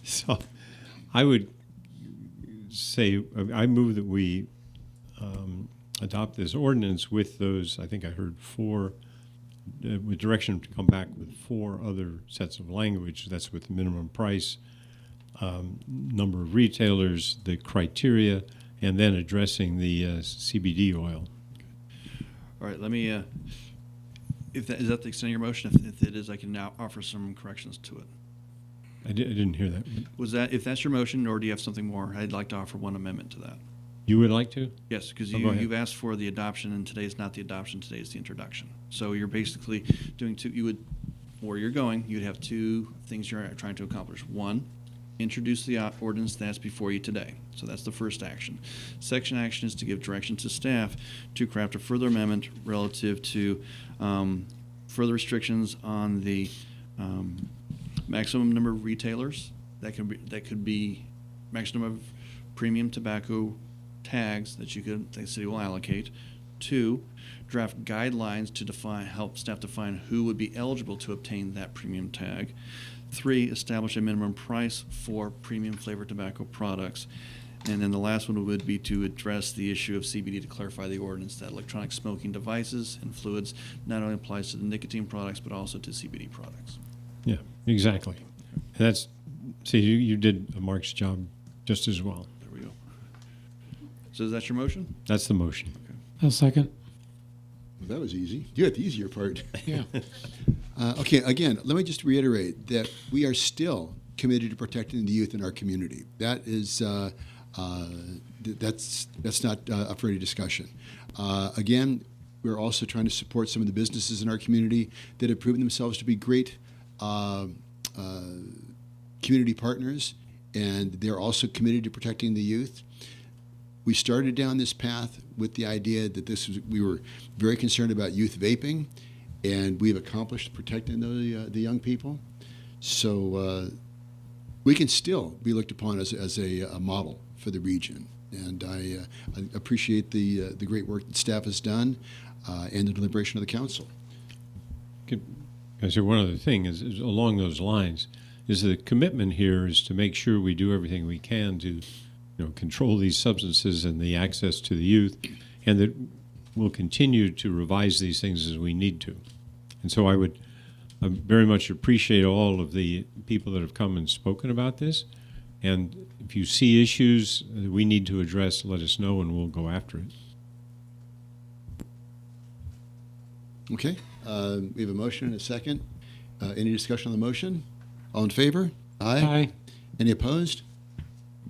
So I would say, I move that we adopt this ordinance with those, I think I heard 4, with direction to come back with 4 other sets of language. That's with the minimum price, number of retailers, the criteria, and then addressing the CBD oil. All right, let me, is that the extent of your motion? If it is, I can now offer some corrections to it. I didn't hear that. Was that, if that's your motion, or do you have something more? I'd like to offer one amendment to that. You would like to? Yes, because Oh, go ahead. you've asked for the adoption, and today's not the adoption, today's the introduction. So you're basically doing two, where you're going, you'd have two things you're trying to accomplish. One, introduce the ordinance that's before you today. So that's the first action. Second action is to give direction to staff to craft a further amendment relative to further restrictions on the maximum number of retailers. That could be maximum of premium tobacco tags that the city will allocate. 2, draft guidelines to help staff define who would be eligible to obtain that premium tag. 3, establish a minimum price for premium flavored tobacco products. And then the last one would be to address the issue of CBD, to clarify the ordinance that electronic smoking devices and fluids not only applies to the nicotine products but also to CBD products. Yeah, exactly. And you did a Mark's job just as well. There we go. So is that your motion? That's the motion. I'll second. Well, that was easy. You got the easier part. Yeah. Okay, again, let me just reiterate that we are still committed to protecting the youth in our community. That is, that's not up for any discussion. Again, we're also trying to support some of the businesses in our community that have proven themselves to be great community partners, and they're also committed to protecting the youth. We started down this path with the idea that we were very concerned about youth vaping, and we've accomplished protecting the young people. So we can still be looked upon as a model for the region. And I appreciate the great work that staff has done and the deliberation of the council. I say one other thing is along those lines is the commitment here is to make sure we do everything we can to control these substances and the access to the youth, and that we'll continue to revise these things as we need to. And so I very much appreciate all of the people that have come and spoken about this. And if you see issues that we need to address, let us know and we'll go after it. Okay, we have a motion and a second. Any discussion on the motion? All in favor? Aye. Aye. Any opposed?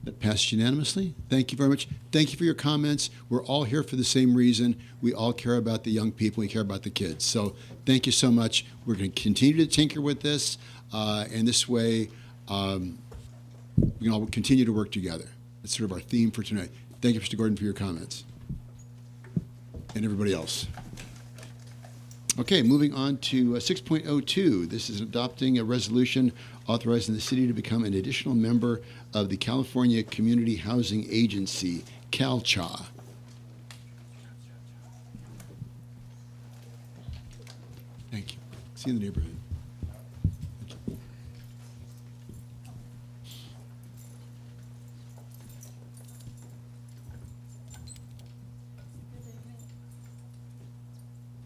That passed unanimously. Thank you very much. Thank you for your comments. We're all here for the same reason. We all care about the young people. We care about the kids. So thank you so much. We're going to continue to tinker with this, and this way we can all continue to work together. That's sort of our theme for tonight. Thank you, Mr. Gordon, for your comments. And everybody else. Okay, moving on to 6.02. This is adopting a resolution authorizing the city to become an additional member of the California Community Housing Agency, CalCHA. Thank you. See you in the neighborhood.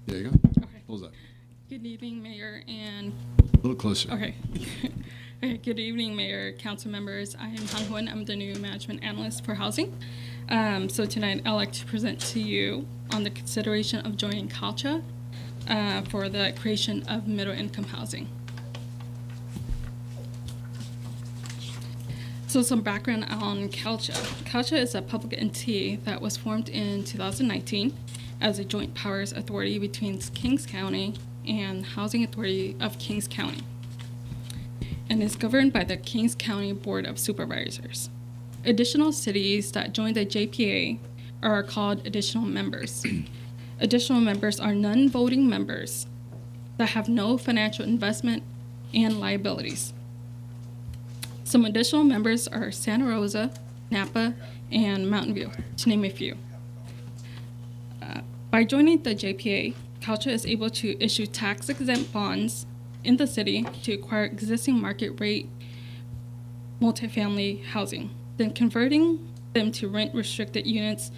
There you go. Okay. Hold up. Good evening, Mayor and... A little closer. Okay. Okay. Good evening, Mayor, council members. I am Han Huan. I'm the new management analyst for housing. So tonight I'd like to present to you on the consideration of joining CalCHA for the creation of middle-income housing. So some background on CalCHA. CalCHA is a public entity that was formed in 2019 as a joint powers authority between Kings County and Housing Authority of Kings County, and is governed by the Kings County Board of Supervisors. Additional cities that join the JPA are called additional members. Additional members are non-voting members that have no financial investment and liabilities. Some additional members are Santa Rosa, Napa, and Mountain View, to name a few. By joining the JPA, CalCHA is able to issue tax-exempt bonds in the city to acquire existing market rate multifamily housing, then converting them to rent-restricted units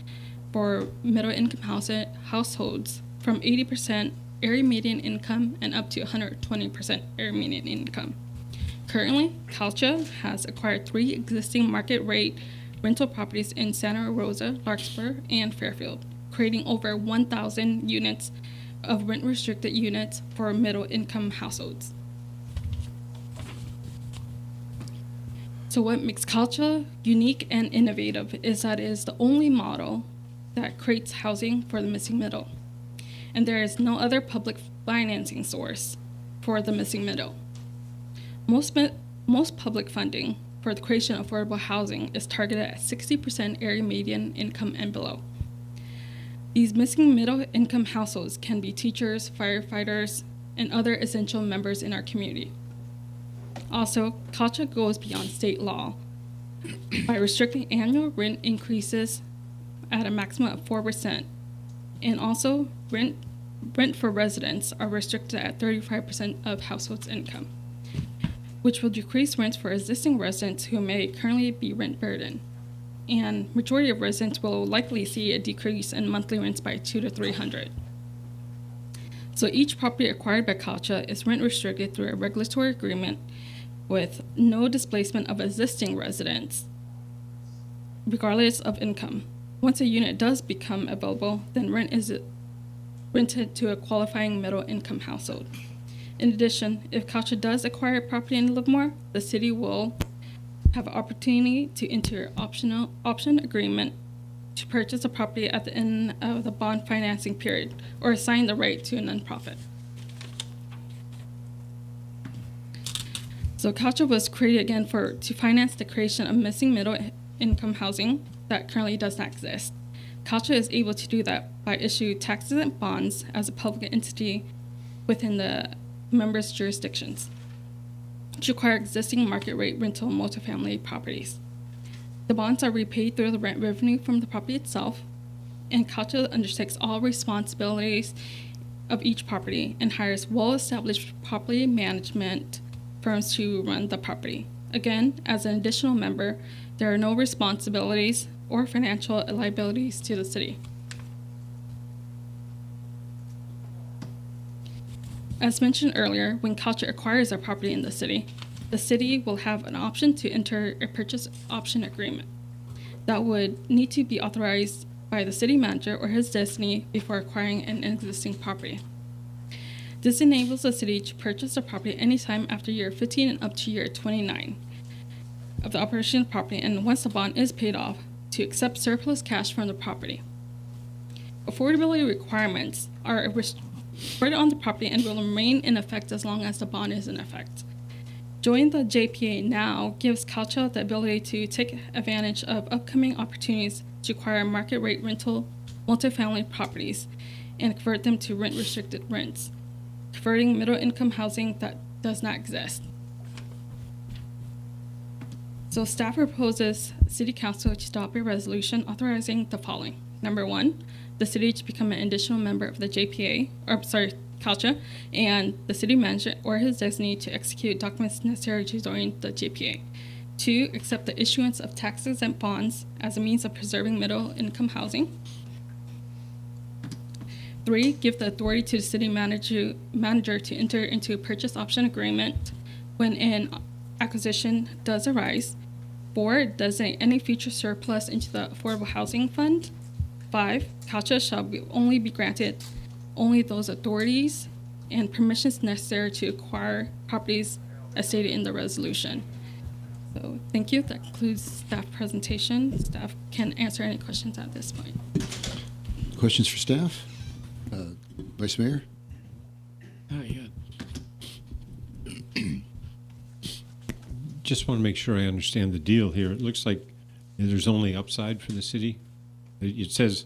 for middle-income households from 80% area median income and up to 120% area median income. Currently, CalCHA has acquired 3 existing market rate rental properties in Santa Rosa, Larkspur, and Fairfield, creating over 1,000 units of rent-restricted units for middle-income households. So what makes Calcha unique and innovative is that it is the only model that creates housing for the missing middle. And there is no other public financing source for the missing middle. Most public funding for the creation of affordable housing is targeted at 60% area median income and below. These missing middle income households can be teachers, firefighters, and other essential members in our community. Also, Calcha goes beyond state law by restricting annual rent increases at a maximum of 4%. And also, rent for residents are restricted at 35% of households' income, which will decrease rents for existing residents who may currently be rent burdened. And majority of residents will likely see a decrease in monthly rents by $200 to $300. So each property acquired by Calcha is rent restricted through a regulatory agreement with no displacement of existing residents, regardless of income. Once a unit does become available, then rent is rented to a qualifying middle income household. In addition, if Calcha does acquire a property in Livermore, the city will have an opportunity to enter an option agreement to purchase a property at the end of the bond financing period or assign the right to a nonprofit. So Calcha was created again to finance the creation of missing middle income housing that currently does not exist. Calcha is able to do that by issuing tax-exempt bonds as a public entity within the members' jurisdictions to acquire existing market rate rental multifamily properties. The bonds are repaid through the rent revenue from the property itself, and Calcha undertakes all responsibilities of each property and hires well-established property management firms to run the property. Again, as an additional member, there are no responsibilities or financial liabilities to the city. As mentioned earlier, when Calcha acquires a property in the city will have an option to enter a purchase option agreement that would need to be authorized by the city manager or his designee before acquiring an existing property. This enables the city to purchase a property anytime after year 15 and up to year 29 of the operation of the property, and once the bond is paid off, to accept surplus cash from the property. Affordability requirements are reported on the property and will remain in effect as long as the bond is in effect. Joining the JPA now gives Calcha the ability to take advantage of upcoming opportunities to acquire market rate rental multifamily properties and convert them to rent restricted rents, converting middle income housing that does not exist. So staff proposes City Council to adopt a resolution authorizing the following. Number 1, the city to become an additional member of the Calcha, and the city manager or his designee to execute documents necessary to join the JPA. 2, accept the issuance of tax-exempt bonds as a means of preserving middle-income housing. 3, give the authority to the city manager to enter into a purchase option agreement when an acquisition does arise. 4, designate any future surplus into the Affordable Housing Fund. 5, Calcha shall only be granted only those authorities and permissions necessary to acquire properties as stated in the resolution. So thank you. That concludes staff presentation. Staff can answer any questions at this point. Questions for staff? Vice Mayor? Just want to make sure I understand the deal here. It looks like there's only upside for the city. It says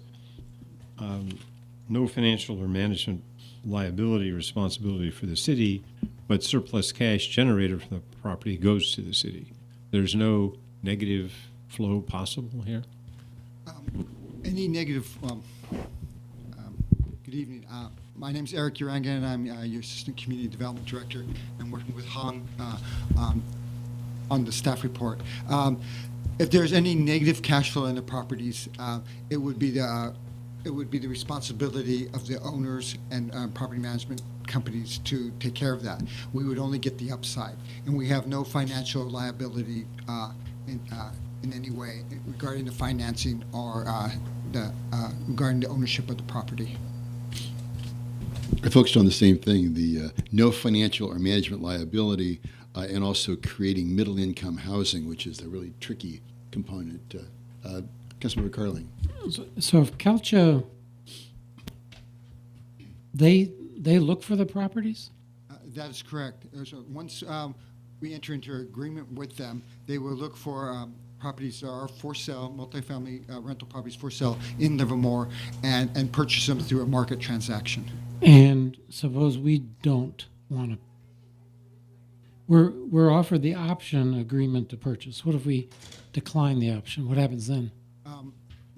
no financial or management liability or responsibility for the city, but surplus cash generated from the property goes to the city. There's no negative flow possible here? Any negative, good evening. My name is Herrick Uranga, and I'm your Assistant Community Development Director. I'm working with Hong on the staff report. If there's any negative cash flow in the properties, it would be the responsibility of the owners and property management companies to take care of that. We would only get the upside, and we have no financial liability in any way regarding the financing or regarding the ownership of the property. I focused on the same thing, the no financial or management liability and also creating middle-income housing, which is a really tricky component. Councilmember Carling. So if Calcha, they look for the properties? That is correct. So once we enter into an agreement with them, they will look for properties that are for sale, multifamily rental properties for sale in Livermore, and purchase them through a market transaction. And suppose we don't want to, we're offered the option agreement to purchase. What if we decline the option? What happens then?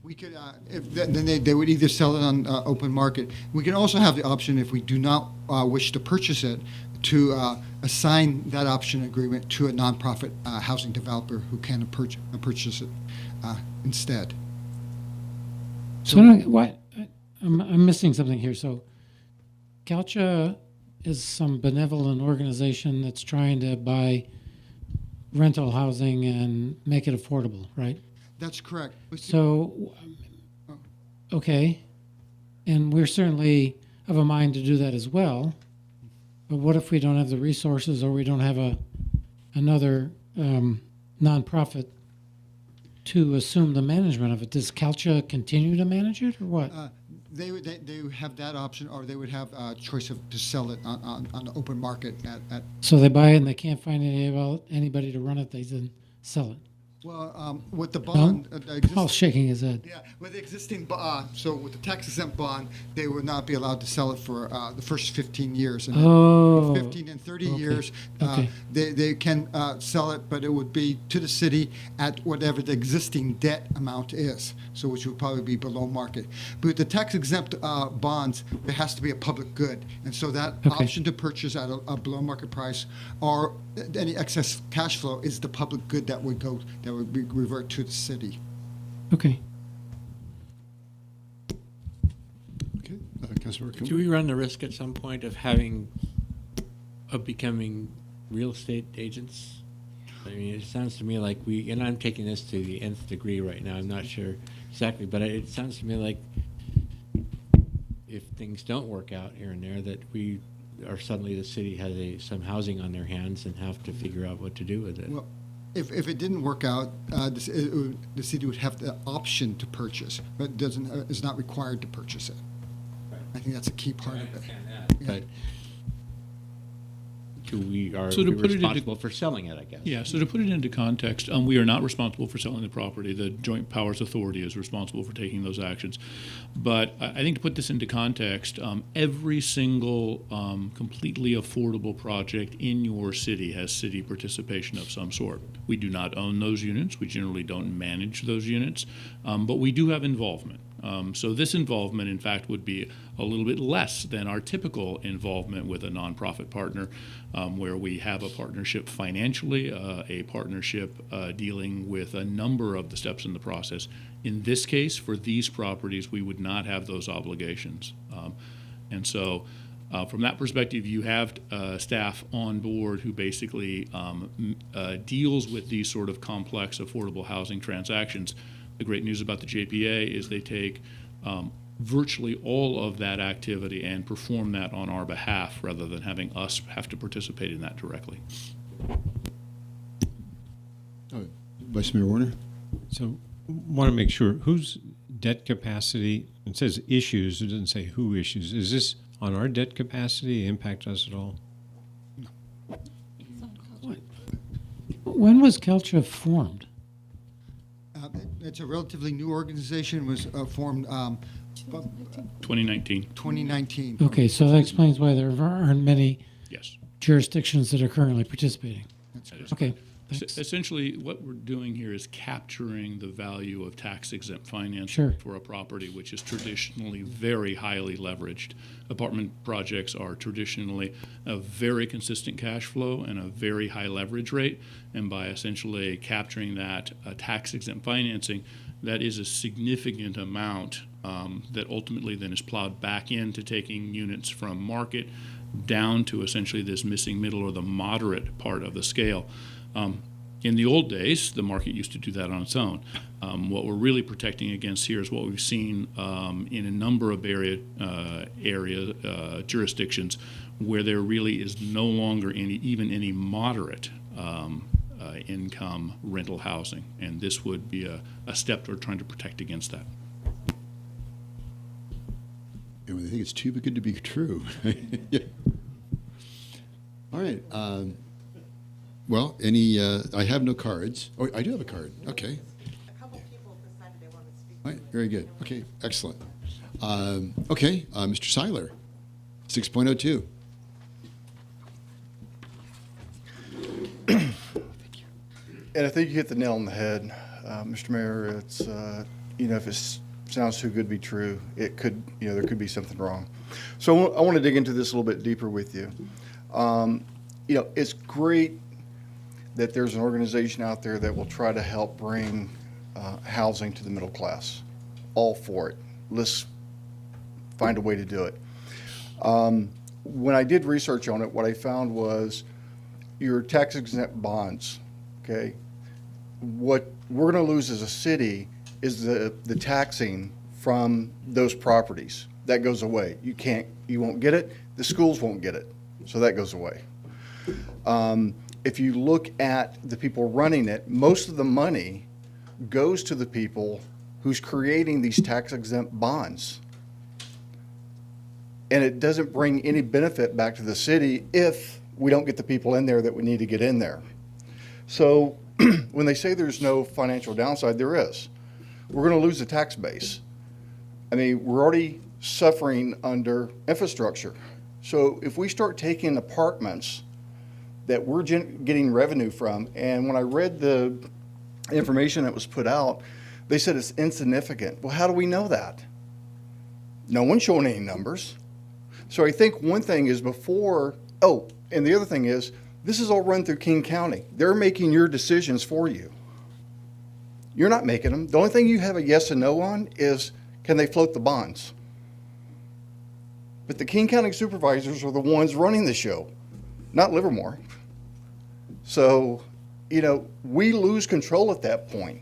We could, then they would either sell it on open market. We can also have the option, if we do not wish to purchase it, to assign that option agreement to a nonprofit housing developer who can purchase it instead. So what? I'm missing something here. So Calcha is some benevolent organization that's trying to buy rental housing and make it affordable, right? That's correct. So, okay, and we're certainly of a mind to do that as well. But what if we don't have the resources, or we don't have another nonprofit to assume the management of it? Does Calcha continue to manage it, or what? They would have that option, or they would have a choice to sell it on the open market at. So they buy it and they can't find anybody to run it. They then sell it. Well, with the bond, Paul's shaking his head. Yeah, with the existing, so with the tax-exempt bond, they would not be allowed to sell it for the first 15 years. And Oh. 15 and 30 years, they can sell it, but it would be to the city at whatever the existing debt amount is, so which would probably be below market. But with the tax-exempt bonds, there has to be a public good, and so that option to purchase at a below market price, or any excess cash flow, is the public good that would revert to the city. Okay. Okay, Councilmember Kumar. Do we run the risk at some point of becoming real estate agents? I mean, it sounds to me like and I'm taking this to the nth degree right now, I'm not sure exactly, but it sounds to me like if things don't work out here and there, that suddenly the city has some housing on their hands and have to figure out what to do with it. Well, if it didn't work out, the city would have the option to purchase, but is not required to purchase it. Right. I think that's a key part of it. But we are So to put it into- responsible for selling it, I guess. Yeah, so to put it into context, we are not responsible for selling the property. The Joint Powers Authority is responsible for taking those actions. But I think to put this into context, every single completely affordable project in your city has city participation of some sort. We do not own those units. We generally don't manage those units, but we do have involvement. So this involvement, in fact, would be a little bit less than our typical involvement with a nonprofit partner, where we have a partnership financially, a partnership dealing with a number of the steps in the process. In this case, for these properties, we would not have those obligations. And so from that perspective, you have staff on board who basically deals with these sort of complex affordable housing transactions. The great news about the JPA is they take virtually all of that activity and perform that on our behalf rather than having us have to participate in that directly. Vice Mayor Warner? So want to make sure, whose debt capacity, it says issues, it doesn't say who issues. Is this on our debt capacity, impact us at all? When was Calcha formed? It's a relatively new organization. Was formed 2019. 2019. Okay, so that explains why there aren't many Yes. jurisdictions that are currently participating. Okay. Essentially, what we're doing here is capturing the value of tax-exempt financing Sure. for a property which is traditionally very highly leveraged. Apartment projects are traditionally a very consistent cash flow and a very high leverage rate, and by essentially capturing that tax-exempt financing, that is a significant amount that ultimately then is plowed back into taking units from market down to essentially this missing middle or the moderate part of the scale. In the old days, the market used to do that on its own. What we're really protecting against here is what we've seen in a number of jurisdictions where there really is no longer even any moderate income rental housing. And this would be a step toward trying to protect against that. And when they think it's too good to be true. Yeah. All right. Well, I have no cards. Oh, I do have a card. Okay. A couple people decided they wanted to speak. All right. Very good. Okay. Excellent. Okay. Mr. Seiler, 6.02. And I think you hit the nail on the head, Mr. Mayor. It's, if it sounds too good to be true, it could, there could be something wrong. So I want to dig into this a little bit deeper with you. It's great that there's an organization out there that will try to help bring housing to the middle class. All for it. Let's find a way to do it. When I did research on it, what I found was your tax exempt bonds, okay? What we're going to lose as a city is the taxing from those properties. That goes away. You won't get it. The schools won't get it. So that goes away. If you look at the people running it, most of the money goes to the people who's creating these tax exempt bonds. And it doesn't bring any benefit back to the city if we don't get the people in there that we need to get in there. So when they say there's no financial downside, there is. We're going to lose the tax base. I mean, we're already suffering under infrastructure. So if we start taking apartments that we're getting revenue from, and when I read the information that was put out, they said it's insignificant. Well, how do we know that? No one's showing any numbers. So I think one thing is and the other thing is, this is all run through King County. They're making your decisions for you. You're not making them. The only thing you have a yes and no on is, can they float the bonds? But the King County supervisors are the ones running the show, not Livermore. So, we lose control at that point.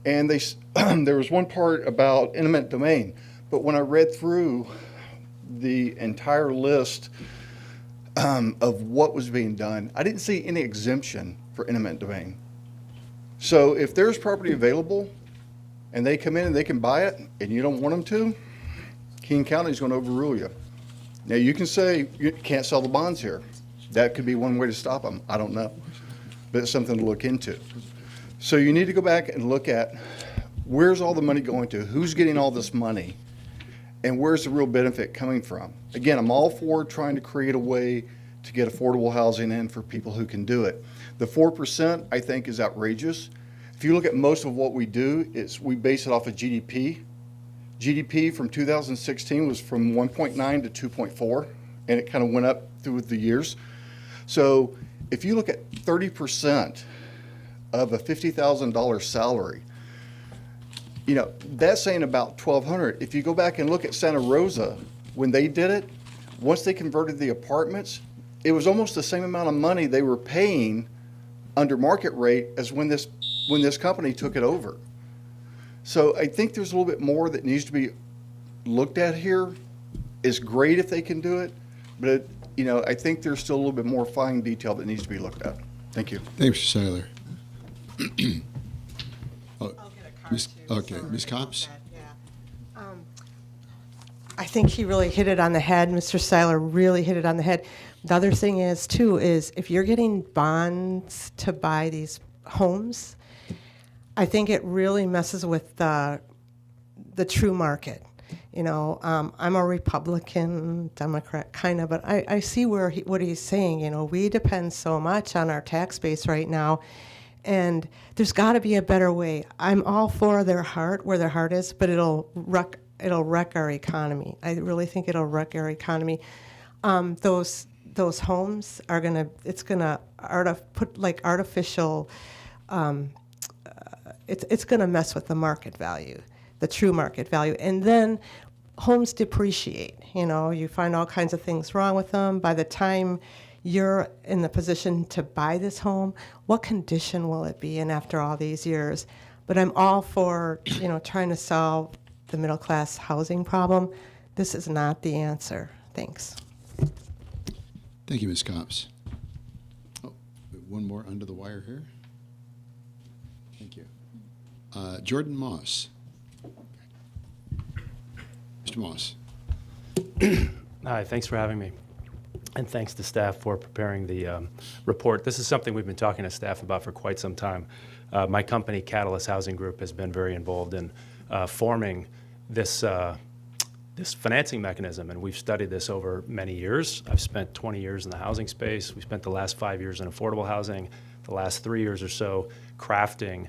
And there was one part about eminent domain, but when I read through the entire list of what was being done, I didn't see any exemption for eminent domain. So if there's property available and they come in and they can buy it and you don't want them to, King County is going to overrule you. Now you can say you can't sell the bonds here. That could be one way to stop them. I don't know, but it's something to look into. So you need to go back and look at where's all the money going to, who's getting all this money, and where's the real benefit coming from. Again, I'm all for trying to create a way to get affordable housing in for people who can do it. The 4% I think is outrageous. If you look at most of what we do, we base it off of GDP. GDP from 2016 was from 1.9 to 2.4, and it kind of went up through the years. So if you look at 30% of a $50,000 salary, that's saying about $1,200. If you go back and look at Santa Rosa, when they did it, once they converted the apartments, it was almost the same amount of money they were paying under market rate as when this company took it over. So I think there's a little bit more that needs to be looked at here. It's great if they can do it, but I think there's still a little bit more fine detail that needs to be looked at. Thank you. Thanks, Mr. Seiler. Ms. Copps? I think he really hit it on the head. Mr. Seiler really hit it on the head. The other thing is if you're getting bonds to buy these homes, I think it really messes with the true market. I'm a Republican, Democrat, kind of, but I see what he's saying. We depend so much on our tax base right now, and there's got to be a better way. I'm all for where their heart is, but it'll wreck our economy. I really think it'll wreck our economy. Those homes are it's gonna put like artificial. It's gonna mess with the market value, the true market value, and then homes depreciate. You find all kinds of things wrong with them. By the time you're in the position to buy this home, what condition will it be in after all these years? But I'm all for trying to solve the middle class housing problem. This is not the answer. Thanks. Thank you, Ms. Copps. Oh, one more under the wire here. Thank you. Jordan Moss. Mr. Moss. Hi, thanks for having me. And thanks to staff for preparing the report. This is something we've been talking to staff about for quite some time. My company, Catalyst Housing Group, has been very involved in forming this financing mechanism, and we've studied this over many years. I've spent 20 years in the housing space. We spent the last 5 years in affordable housing, the last 3 years or so crafting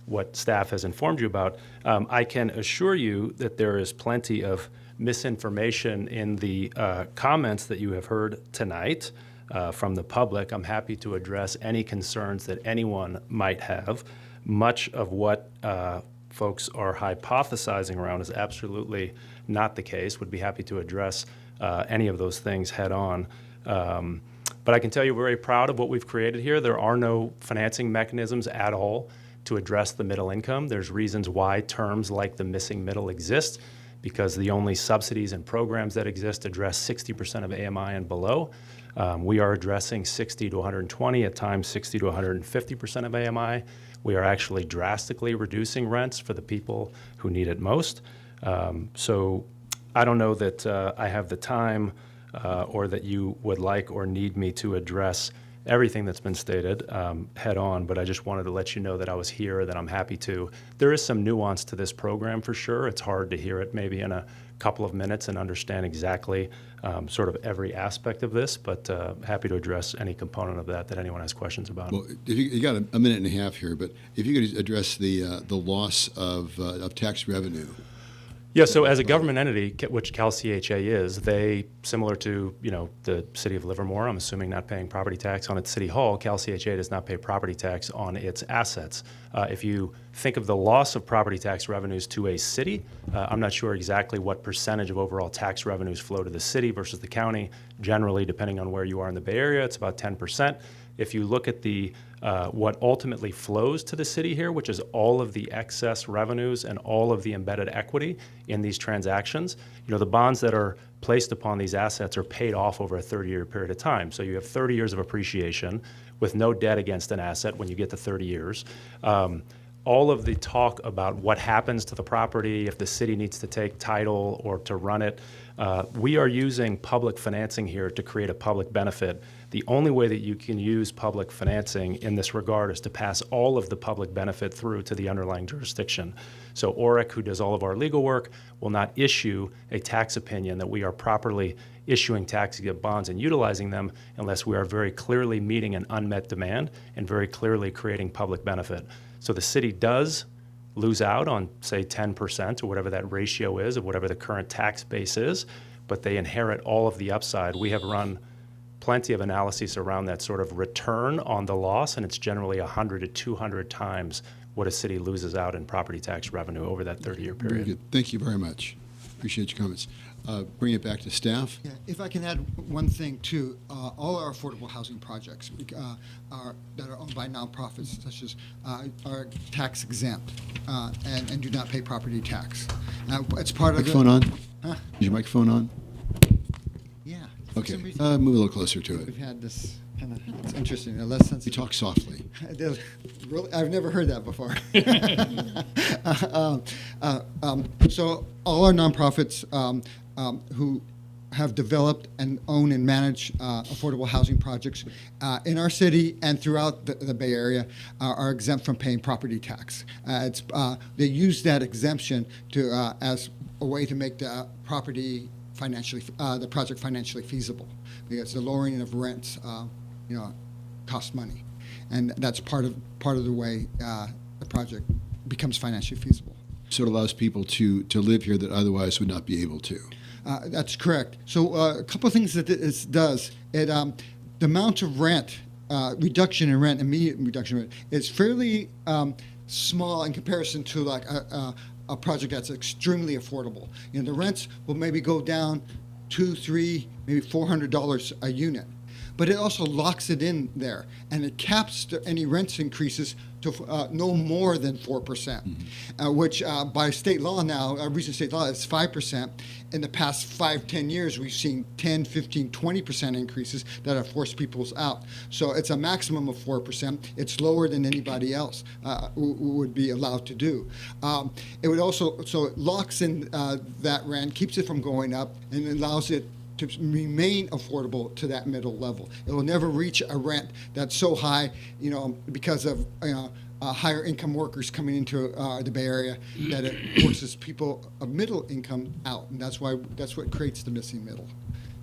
what staff has informed you about. I can assure you that there is plenty of misinformation in the comments that you have heard tonight from the public. I'm happy to address any concerns that anyone might have. Much of what folks are hypothesizing around is absolutely not the case. Would be happy to address any of those things head on. But I can tell you we're very proud of what we've created here. There are no financing mechanisms at all to address the middle income. There's reasons why terms like the missing middle exist, because the only subsidies and programs that exist address 60% of AMI and below. We are addressing 60 to 120, at times 60 to 150% of AMI. We are actually drastically reducing rents for the people who need it most. So I don't know that I have the time or that you would like or need me to address everything that's been stated head on, but I just wanted to let you know that I was here, that I'm happy to. There is some nuance to this program for sure. It's hard to hear it maybe in a couple of minutes and understand exactly sort of every aspect of this, but happy to address any component of that anyone has questions about. Well, if you got a minute and a half here, but if you could address the loss of tax revenue. Yeah, so as a government entity, which CalCHA is, they, similar to, the city of Livermore, I'm assuming not paying property tax on its city hall, CalCHA does not pay property tax on its assets. If you think of the loss of property tax revenues to a city, I'm not sure exactly what percentage of overall tax revenues flow to the city versus the county. Generally, depending on where you are in the Bay Area, it's about 10%. If you look at the what ultimately flows to the city here, which is all of the excess revenues and all of the embedded equity in these transactions, the bonds that are placed upon these assets are paid off over a 30-year period of time. So you have 30 years of appreciation with no debt against an asset when you get to 30 years. All of the talk about what happens to the property, if the city needs to take title or to run it, we are using public financing here to create a public benefit. The only way that you can use public financing in this regard is to pass all of the public benefit through to the underlying jurisdiction. So Herrick, who does all of our legal work, will not issue a tax opinion that we are properly issuing tax-exempt bonds and utilizing them unless we are very clearly meeting an unmet demand and very clearly creating public benefit. So the city does lose out on, say, 10% or whatever that ratio is of whatever the current tax base is, but they inherit all of the upside. We have run plenty of analyses around that sort of return on the loss, and it's generally 100 to 200 times what a city loses out in property tax revenue over that 30-year period. Very good. Thank you very much. Appreciate your comments. Bring it back to staff. Yeah, if I can add one thing too, all our affordable housing projects that are owned by nonprofits such as are tax exempt and do not pay property tax. It's part of the Microphone on? Huh? Is your microphone on? Yeah. Okay. Move a little closer to it. We've had this kind of, it's interesting, a less sensitive. You talk softly. Really, I've never heard that before. So all our nonprofits who have developed and own and manage affordable housing projects in our city and throughout the Bay Area are exempt from paying property tax. They use that exemption to as a way to make the project financially feasible, because the lowering of rents, costs money, and that's part of the way the project becomes financially feasible. So it allows people to live here that otherwise would not be able to. That's correct. So a couple of things that this does, the amount of rent, reduction in rent, immediate reduction in rent, is fairly small in comparison to like a project that's extremely affordable. The rents will maybe go down $200, $300, maybe $400 a unit. but it also locks it in there, and it caps any rent increases to no more than 4%, which by state law now, recent state law, is 5%. In the past 5-10 years, we've seen 10, 15, 20% increases that have forced people out. So it's a maximum of 4%. It's lower than anybody else would be allowed to do. It would also, so it locks in that rent, keeps it from going up, and allows it to remain affordable to that middle level. It will never reach a rent that's so high, because of higher income workers coming into the Bay Area, that it forces people of middle income out, and that's what creates the missing middle.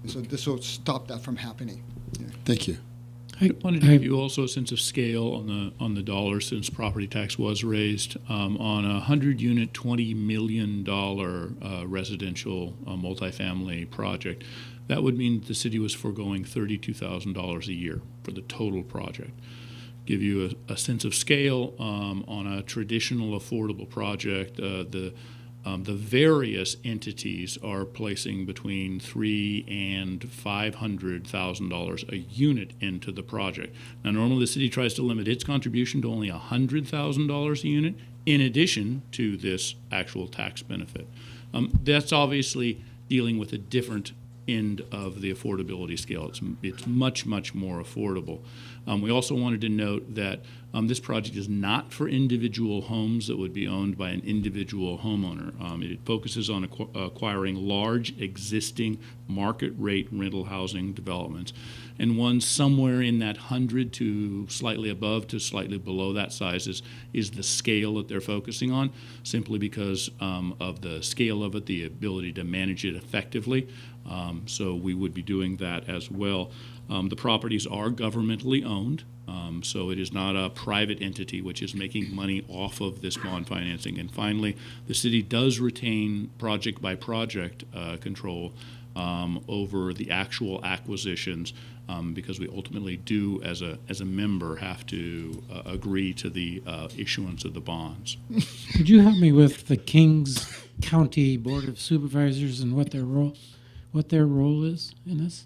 And so this will stop that from happening. Yeah. Thank you. I wanted to give you also a sense of scale on the dollar since property tax was raised. On a 100-unit, $20 million residential multifamily project, that would mean the city was foregoing $32,000 a year for the total project. Give you a sense of scale on a traditional affordable project. The various entities are placing between $300,000 and $500,000 a unit into the project. Now, normally the city tries to limit its contribution to only $100,000 a unit, in addition to this actual tax benefit. That's obviously dealing with a different end of the affordability scale. It's much, much more affordable. We also wanted to note that this project is not for individual homes that would be owned by an individual homeowner. It focuses on acquiring large existing market rate rental housing developments, and ones somewhere in that 100 to slightly above to slightly below that size is the scale that they're focusing on, simply because of the scale of it, the ability to manage it effectively. So we would be doing that as well. The properties are governmentally owned, so it is not a private entity which is making money off of this bond financing. And finally, the city does retain project by project control over the actual acquisitions, because we ultimately do, as a member, have to agree to the issuance of the bonds. Could you help me with the Kings County Board of Supervisors and what their role is in this?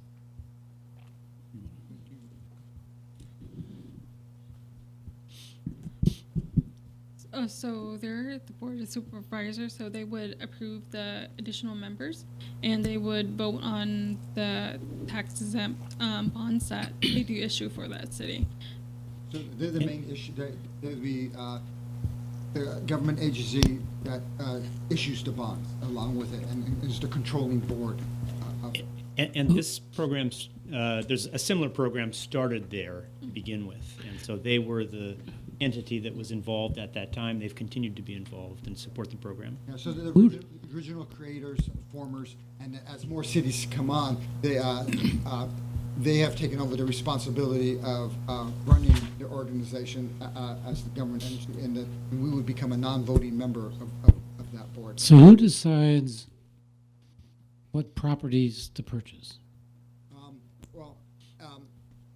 So they're the Board of Supervisors, so they would approve the additional members, and they would vote on the tax-exempt bonds that they do issue for that city. So they're the main issue. They're the government agency that issues the bonds along with it, and is the controlling board of it. And this program, there's a similar program started there to begin with, and so they were the entity that was involved at that time. They've continued to be involved and support the program. Yeah, so the original creators, formers, and as more cities come on, they have taken over the responsibility of running the organization as the government entity, and we would become a non-voting member of that board. So who decides what properties to purchase?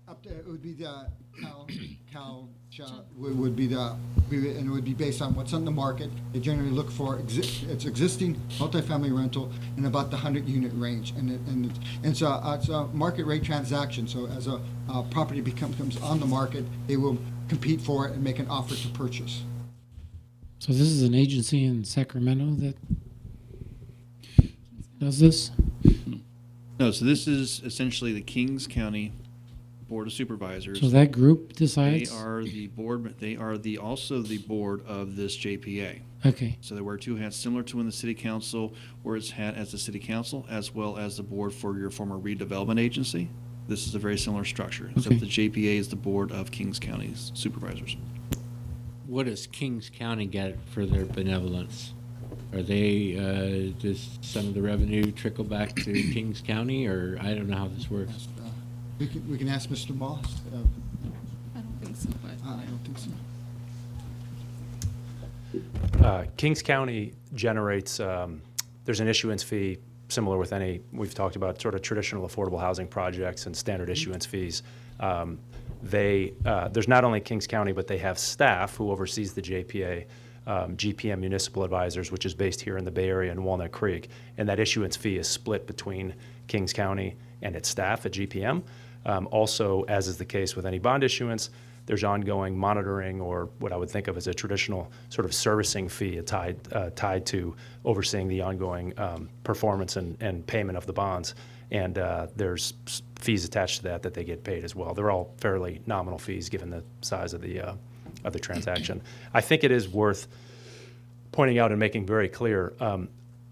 Up to, it would be the would be and it would be based on what's on the market. They generally look for its existing multifamily rental in about the 100-unit range, and it's a market rate transaction. So as a property comes on the market, they will compete for it and make an offer to purchase. So this is an agency in Sacramento that does this? No, so this is essentially the Kings County Board of Supervisors. So that group decides? They are the board. They are also the board of this JPA. Okay. So they wear two hats, similar to when the city council wears its hat as the city council, as well as the board for your former redevelopment agency. This is a very similar structure, except the JPA is the board of Kings County's supervisors. What does Kings County get for their benevolence? Are they, does some of the revenue trickle back to Kings County, or I don't know how this works? We can ask Mr. Moss. I don't think so, but I don't think so. Kings County generates, there's an issuance fee similar with any, we've talked about sort of traditional affordable housing projects and standard issuance fees. There's not only Kings County, but they have staff who oversees the JPA, GPM Municipal Advisors, which is based here in the Bay Area in Walnut Creek, and that issuance fee is split between Kings County and its staff at GPM. Also, as is the case with any bond issuance, there's ongoing monitoring, or what I would think of as a traditional sort of servicing fee tied to overseeing the ongoing performance and payment of the bonds. And there's fees attached to that they get paid as well. They're all fairly nominal fees given the size of the transaction. I think it is worth pointing out and making very clear,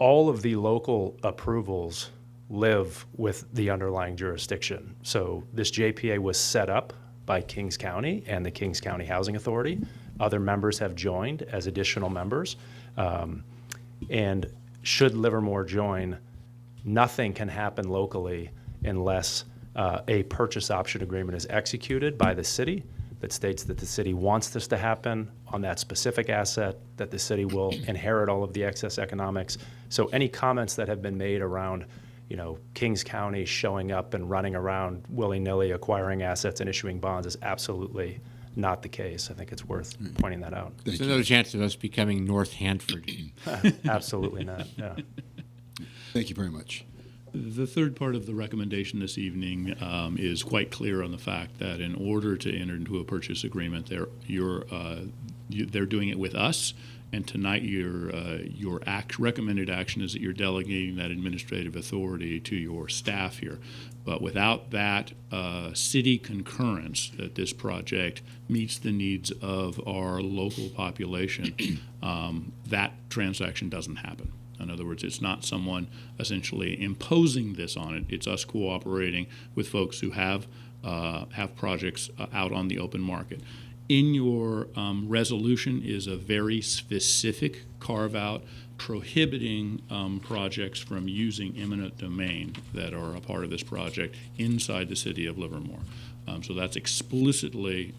all of the local approvals live with the underlying jurisdiction. So this JPA was set up by Kings County and the Kings County Housing Authority. Other members have joined as additional members. And should Livermore join, nothing can happen locally unless a purchase option agreement is executed by the city that states that the city wants this to happen on that specific asset, that the city will inherit all of the excess economics. So any comments that have been made around, Kings County showing up and running around willy-nilly acquiring assets and issuing bonds is absolutely not the case. I think it's worth pointing that out. There's no chance of us becoming North Hanford. Absolutely not, yeah. Thank you very much. The third part of the recommendation this evening is quite clear on the fact that in order to enter into a purchase agreement, they're doing it with us, and tonight your recommended action is that you're delegating that administrative authority to your staff here. But without that city concurrence that this project meets the needs of our local population, that transaction doesn't happen. In other words, it's not someone essentially imposing this on it. It's us cooperating with folks who have projects out on the open market. In your resolution is a very specific carve-out prohibiting projects from using eminent domain that are a part of this project inside the city of Livermore. So that's explicitly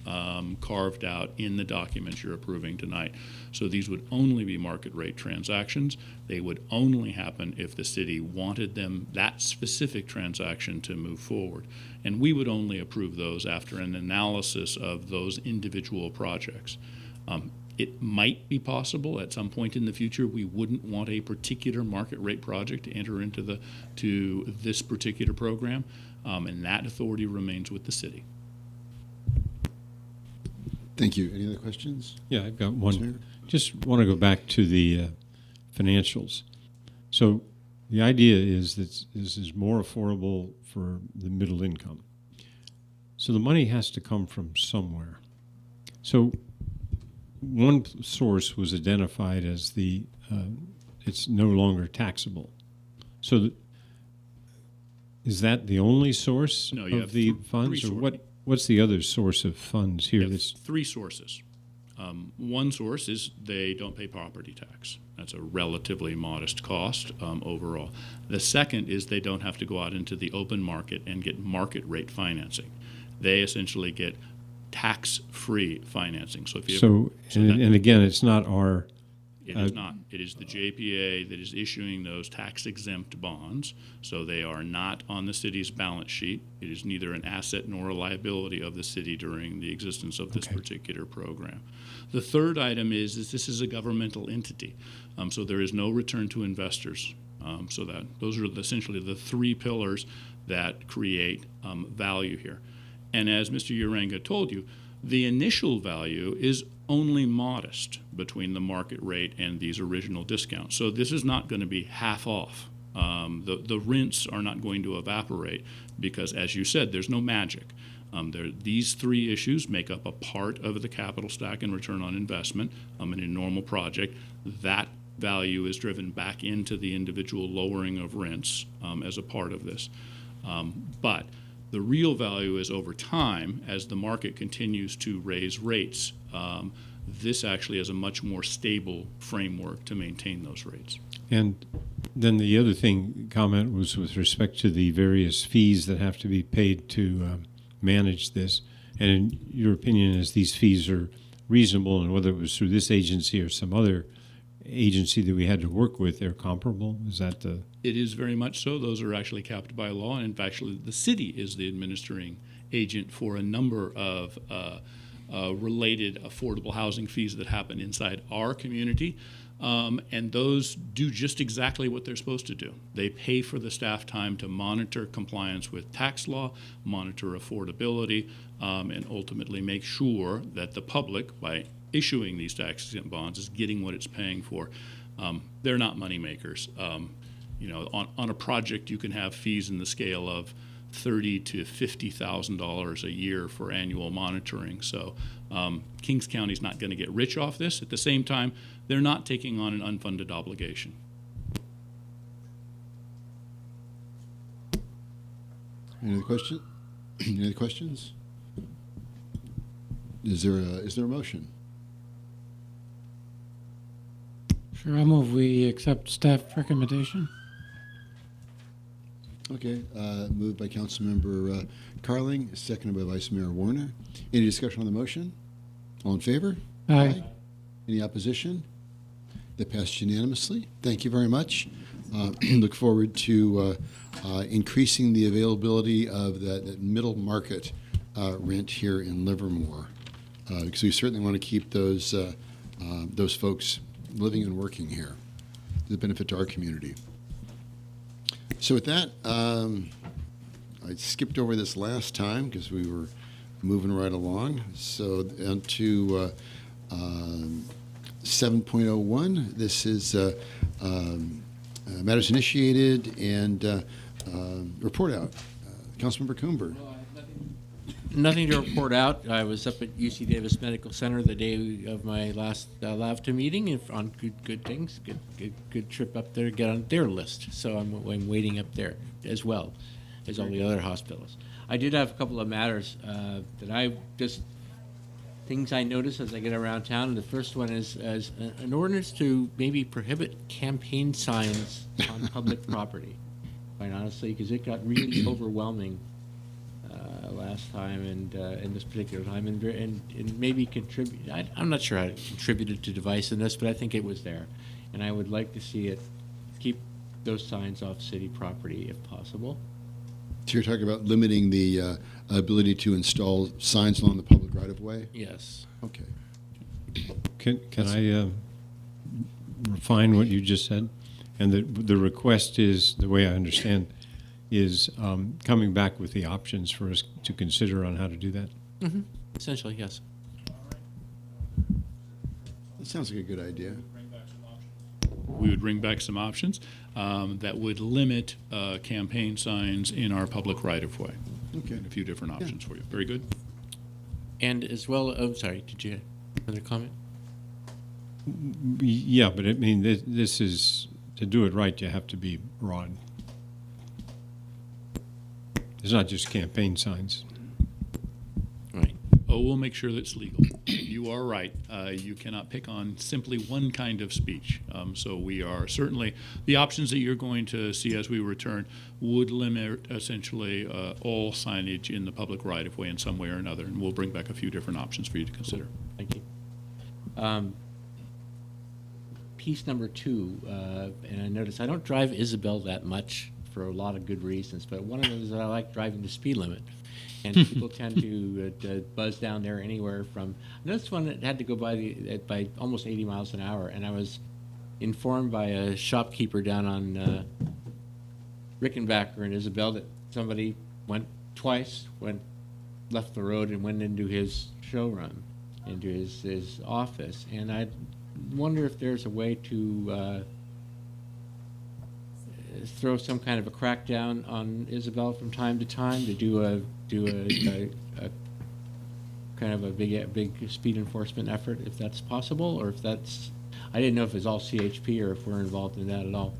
carved out in the documents you're approving tonight. So these would only be market rate transactions. They would only happen if the city wanted that specific transaction to move forward. And we would only approve those after an analysis of those individual projects. It might be possible at some point in the future we wouldn't want a particular market rate project to enter into this particular program, and that authority remains with the city. Thank you. Any other questions? Yeah, I've got one. Just want to go back to the financials. So the idea is that this is more affordable for the middle income. So the money has to come from somewhere. So one source was identified as it's no longer taxable. So is that the only source of the funds, or what's the other source of funds here? There's three sources. One source is they don't pay property tax. That's a relatively modest cost overall. The second is they don't have to go out into the open market and get market rate financing. They essentially get tax-free financing. So if you and again, it's not our. It is not. It is the JPA that is issuing those tax-exempt bonds, so they are not on the city's balance sheet. It is neither an asset nor a liability of the city during the existence of this particular program. The third item is this is a governmental entity, so there is no return to investors. So that those are essentially the three pillars that create value here. And as Mr. Uranga told you, the initial value is only modest between the market rate and these original discounts. So this is not going to be half off. The rents are not going to evaporate because, as you said, there's no magic. These three issues make up a part of the capital stack and return on investment. In a normal project, that value is driven back into the individual lowering of rents as a part of this. But the real value is over time, as the market continues to raise rates, this actually is a much more stable framework to maintain those rates. And then the other comment was with respect to the various fees that have to be paid to manage this. And in your opinion, is these fees are reasonable, and whether it was through this agency or some other agency that we had to work with, they're comparable? Is that the... It is very much so. Those are actually capped by law, and in fact, actually, the city is the administering agent for a number of related affordable housing fees that happen inside our community. And those do just exactly what they're supposed to do. They pay for the staff time to monitor compliance with tax law, monitor affordability, and ultimately make sure that the public, by issuing these tax-exempt bonds, is getting what it's paying for. They're not money makers. On a project, you can have fees in the scale of $30,000 to $50,000 a year for annual monitoring. So Kings County's not going to get rich off this. At the same time, they're not taking on an unfunded obligation. Any other question? Any other questions? Is there a motion? Sure, I move we accept staff recommendation. Okay, moved by Councilmember Carling, seconded by Vice Mayor Warner. Any discussion on the motion? All in favor? Aye. Any opposition? That passed unanimously. Thank you very much. Look forward to increasing the availability of that middle market rent here in Livermore, because we certainly want to keep those folks living and working here to the benefit to our community. So with that, I skipped over this last time because we were moving right along. So on to 7.01. This is matters initiated and report out. Councilmember Coomber. Nothing to report out. I was up at UC Davis Medical Center the day of my last LAVTA meeting on good things. Good trip up there to get on their list. So I'm waiting up there as well as all the other hospitals. I did have a couple of matters things I noticed as I get around town. And the first one is as an ordinance to maybe prohibit campaign signs on public property. Quite honestly, because it got really overwhelming last time and in this particular time, and maybe contribute. I'm not sure how it contributed to divisiveness, but I think it was there, and I would like to see it keep those signs off city property if possible. So you're talking about limiting the ability to install signs along the public right-of-way? Yes. Okay. Can I refine what you just said? And the request is, the way I understand, is coming back with the options for us to consider on how to do that? Mm-hmm. Essentially, yes. That sounds like a good idea. We would bring back some options that would limit campaign signs in our public right-of-way. Okay. And a few different options for you. Very good. And as well, sorry, did you have another comment? Yeah, but I mean, this is, to do it right, you have to be broad. It's not just campaign signs. Right. Oh, we'll make sure that's legal. You are right. You cannot pick on simply one kind of speech. So we are certainly, the options that you're going to see as we return would limit essentially all signage in the public right-of-way in some way or another. And we'll bring back a few different options for you to consider. Thank you. Piece number 2, and I notice I don't drive Isabel that much for a lot of good reasons, but one of them is that I like driving the speed limit. And people tend to buzz down there anywhere from. I noticed one that had to go by almost 80 miles an hour, and I was informed by a shopkeeper down on Rickenbacker and Isabel that somebody went twice, left the road and went into his showroom, into his office, and I wonder if there's a way to throw some kind of a crackdown on Isabel from time to time to do a kind of a big speed enforcement effort, if that's possible, or if that's, I didn't know if it's all CHP or if we're involved in that at all.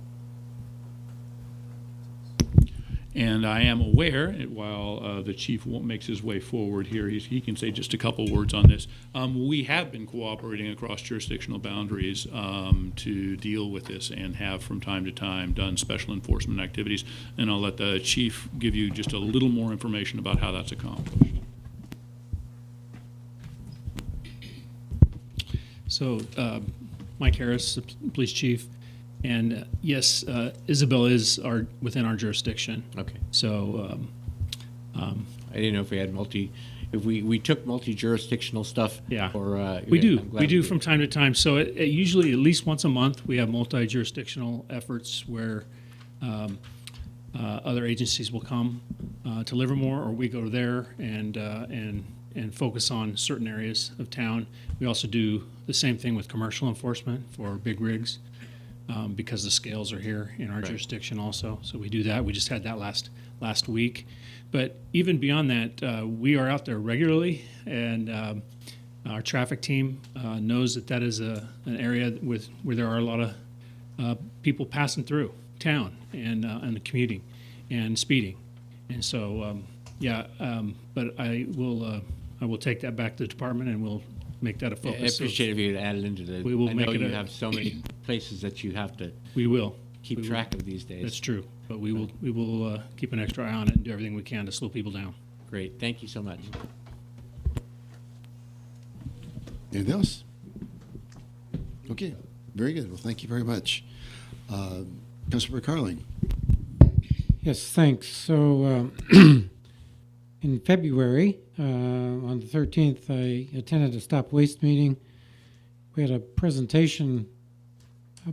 And I am aware, while the chief makes his way forward here, he can say just a couple words on this. We have been cooperating across jurisdictional boundaries to deal with this and have from time to time done special enforcement activities. And I'll let the chief give you just a little more information about how that's accomplished. So, Mike Harris, police chief. And yes, Isabel is within our jurisdiction. Okay. So, I didn't know if we had if we took multi-jurisdictional stuff. Yeah, Or we do. I'm glad We do from time to time. So it usually at least once a month we have multi-jurisdictional efforts where other agencies will come to Livermore, or we go there and focus on certain areas of town. We also do the same thing with commercial enforcement for big rigs because the scales are here in our jurisdiction also. So we do that. We just had that last week. But even beyond that, we are out there regularly, and our traffic team knows that is an area where there are a lot of people passing through town and commuting and speeding. And so, but I will take that back to the department, and we'll make that a focus. I appreciate if you could add it into the. We will I make know it you a- have so many places that you have to. We will keep We track will. of these days. That's true, but we will keep an extra eye on it and do everything we can to slow people down. Great, thank you so much. Anything else? Okay, very good. Well, thank you very much. Councilor Carling. Yes, thanks. So in February, on the 13th, I attended a Stop Waste meeting. We had a presentation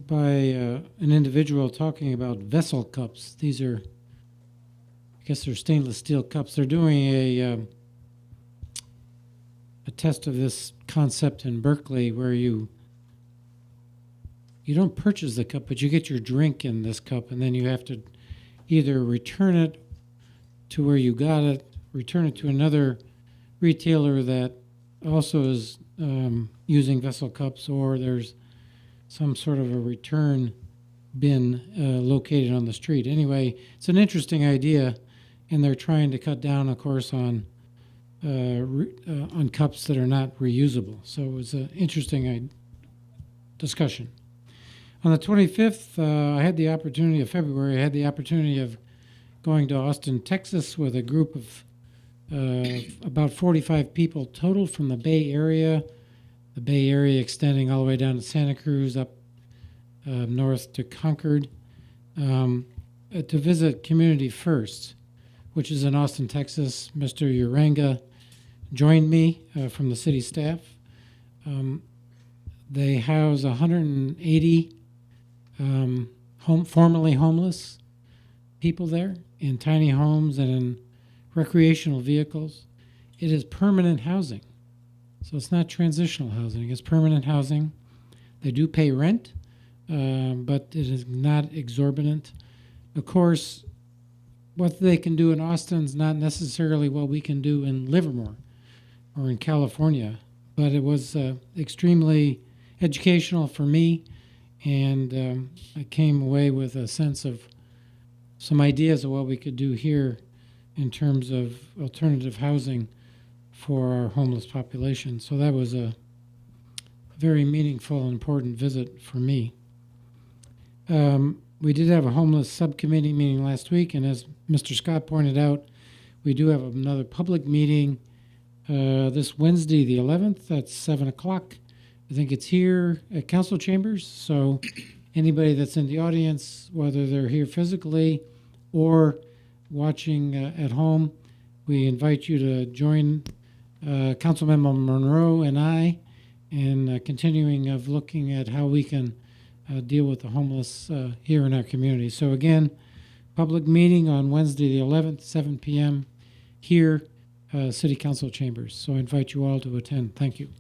by an individual talking about vessel cups. These are, I guess they're stainless steel cups. They're doing a test of this concept in Berkeley where you don't purchase the cup, but you get your drink in this cup, and then you have to either return it to where you got it, return it to another retailer that also is using vessel cups, or there's some sort of a return bin located on the street. Anyway, it's an interesting idea, and they're trying to cut down, of course, on cups that are not reusable. So it was an interesting discussion. On the 25th of February, I had the opportunity of going to Austin, Texas with a group of about 45 people total from the Bay Area, extending all the way down to Santa Cruz, up north to Concord, to visit Community First, which is in Austin, Texas. Mr. Uranga joined me from the city staff. They house 180 formerly homeless people there in tiny homes and in recreational vehicles. It is permanent housing. So it's not transitional housing, it's permanent housing. They do pay rent, but it is not exorbitant. Of course, what they can do in Austin is not necessarily what we can do in Livermore or in California, but it was extremely educational for me, and I came away with a sense of some ideas of what we could do here in terms of alternative housing for our homeless population. So that was a very meaningful and important visit for me. We did have a homeless subcommittee meeting last week, and as Mr. Scott pointed out, we do have another public meeting this Wednesday, the 11th, at 7 o'clock. I think it's here at Council Chambers, so anybody that's in the audience, whether they're here physically or watching at home, we invite you to join Councilmember Monroe and I in continuing of looking at how we can deal with the homeless here in our community. So again, public meeting on Wednesday the 11th, 7 p.m. here, City Council Chambers. So I invite you all to attend. Thank you.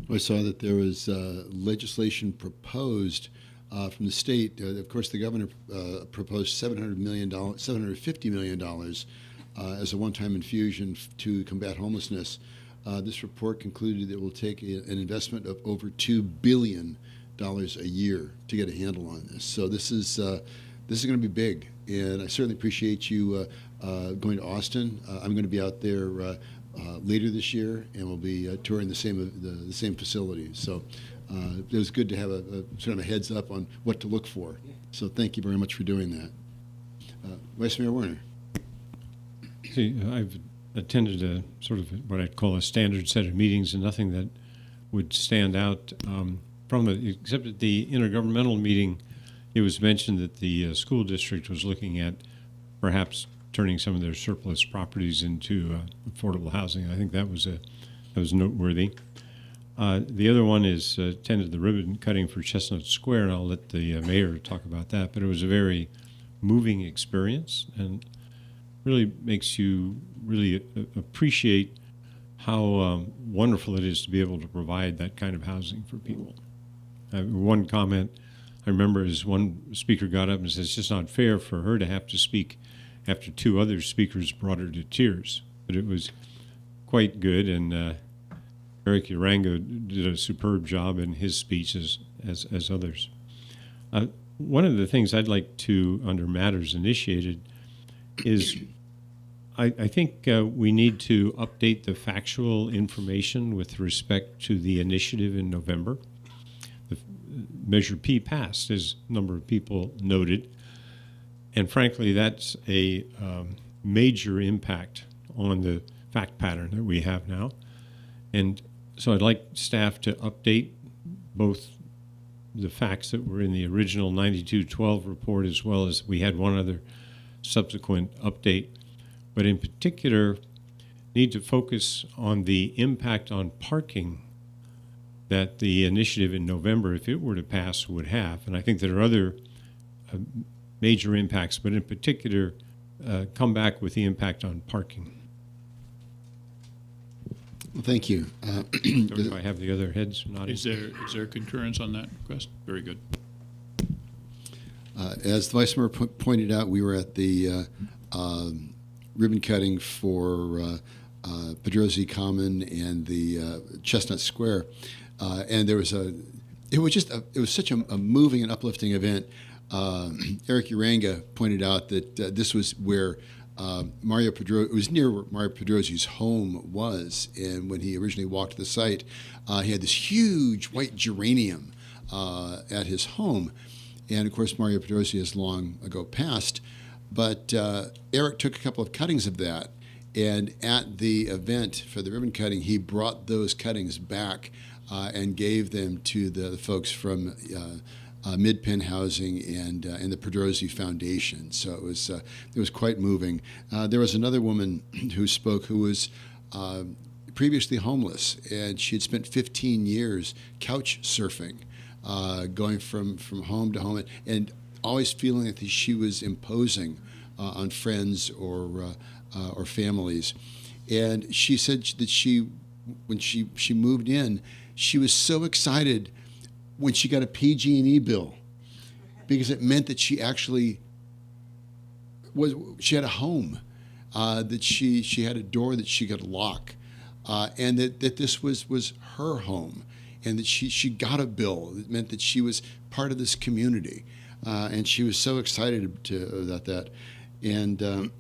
I saw that there was legislation proposed from the state. Of course, the governor proposed $750 million as a one-time infusion to combat homelessness. This report concluded it will take an investment of over $2 billion a year to get a handle on this. So this is going to be big, and I certainly appreciate you going to Austin. I'm going to be out there later this year, and we'll be touring the same facilities. So it was good to have a sort of a heads up on what to look for. So thank you very much for doing that. Vice Mayor Werner. See, I've attended a sort of what I'd call a standard set of meetings, and nothing that would stand out from it, except at the intergovernmental meeting. It was mentioned that the school district was looking at perhaps turning some of their surplus properties into affordable housing. I think that was noteworthy. The other one is attended the ribbon cutting for Chestnut Square, and I'll let the mayor talk about that. But it was a very moving experience, and really makes you really appreciate how wonderful it is to be able to provide that kind of housing for people. One comment I remember is one speaker got up and said it's just not fair for her to have to speak after two other speakers brought her to tears. But it was quite good, and Herrick did a superb job in his speech as others. One of the things I'd like to, under matters initiated, is I think we need to update the factual information with respect to the initiative in November. The Measure P passed, as a number of people noted, and frankly, that's a major impact on the fact pattern that we have now. And so I'd like staff to update both the facts that were in the original 9212 report, as well as we had one other subsequent update, but in particular need to focus on the impact on parking that the initiative in November, if it were to pass, would have. And I think there are other major impacts, but in particular, come back with the impact on parking. Well, thank you. Do I have the other heads nodding? Is there concurrence on that request? Very good. As the Vice Mayor pointed out, we were at the ribbon cutting for Pedrosi Common and the Chestnut Square, and there was it was such a moving and uplifting event. Eric Uranga pointed out that this was where it was near where Mario Pedrosi's home was, and when he originally walked to the site, he had this huge white geranium at his home, and of course Mario Pedrosi has long ago passed, but Eric took a couple of cuttings of that, and at the event for the ribbon cutting, he brought those cuttings back and gave them to the folks from Mid-Penn Housing and the Pedrosi Foundation. So it was quite moving. There was another woman who spoke who was previously homeless, and she had spent 15 years couch surfing, going from home to home, and always feeling that she was imposing on friends or families. And she said that when she moved in, she was so excited when she got a PG&E bill, because it meant that she actually she had a home, that she had a door that she could lock, and that this was her home, and that she got a bill that meant that she was part of this community, and she was so excited about that. And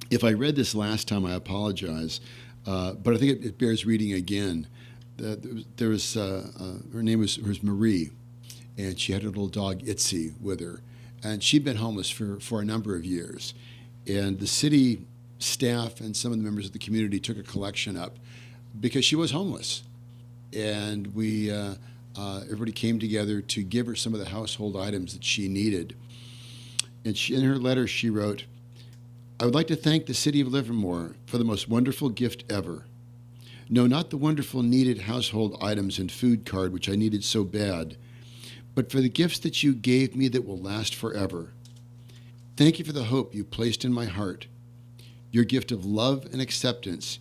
if I read this last time, I apologize, but I think it bears reading again. There was her name was Marie, and she had a little dog Itzy with her, and she'd been homeless for a number of years, and the city staff and some of the members of the community took a collection up because she was homeless, and everybody came together to give her some of the household items that she needed. And in her letter she wrote, "I would like to thank the city of Livermore for the most wonderful gift ever. No, not the wonderful needed household items and food card, which I needed so bad, but for the gifts that you gave me that will last forever. Thank you for the hope you placed in my heart, your gift of love and acceptance,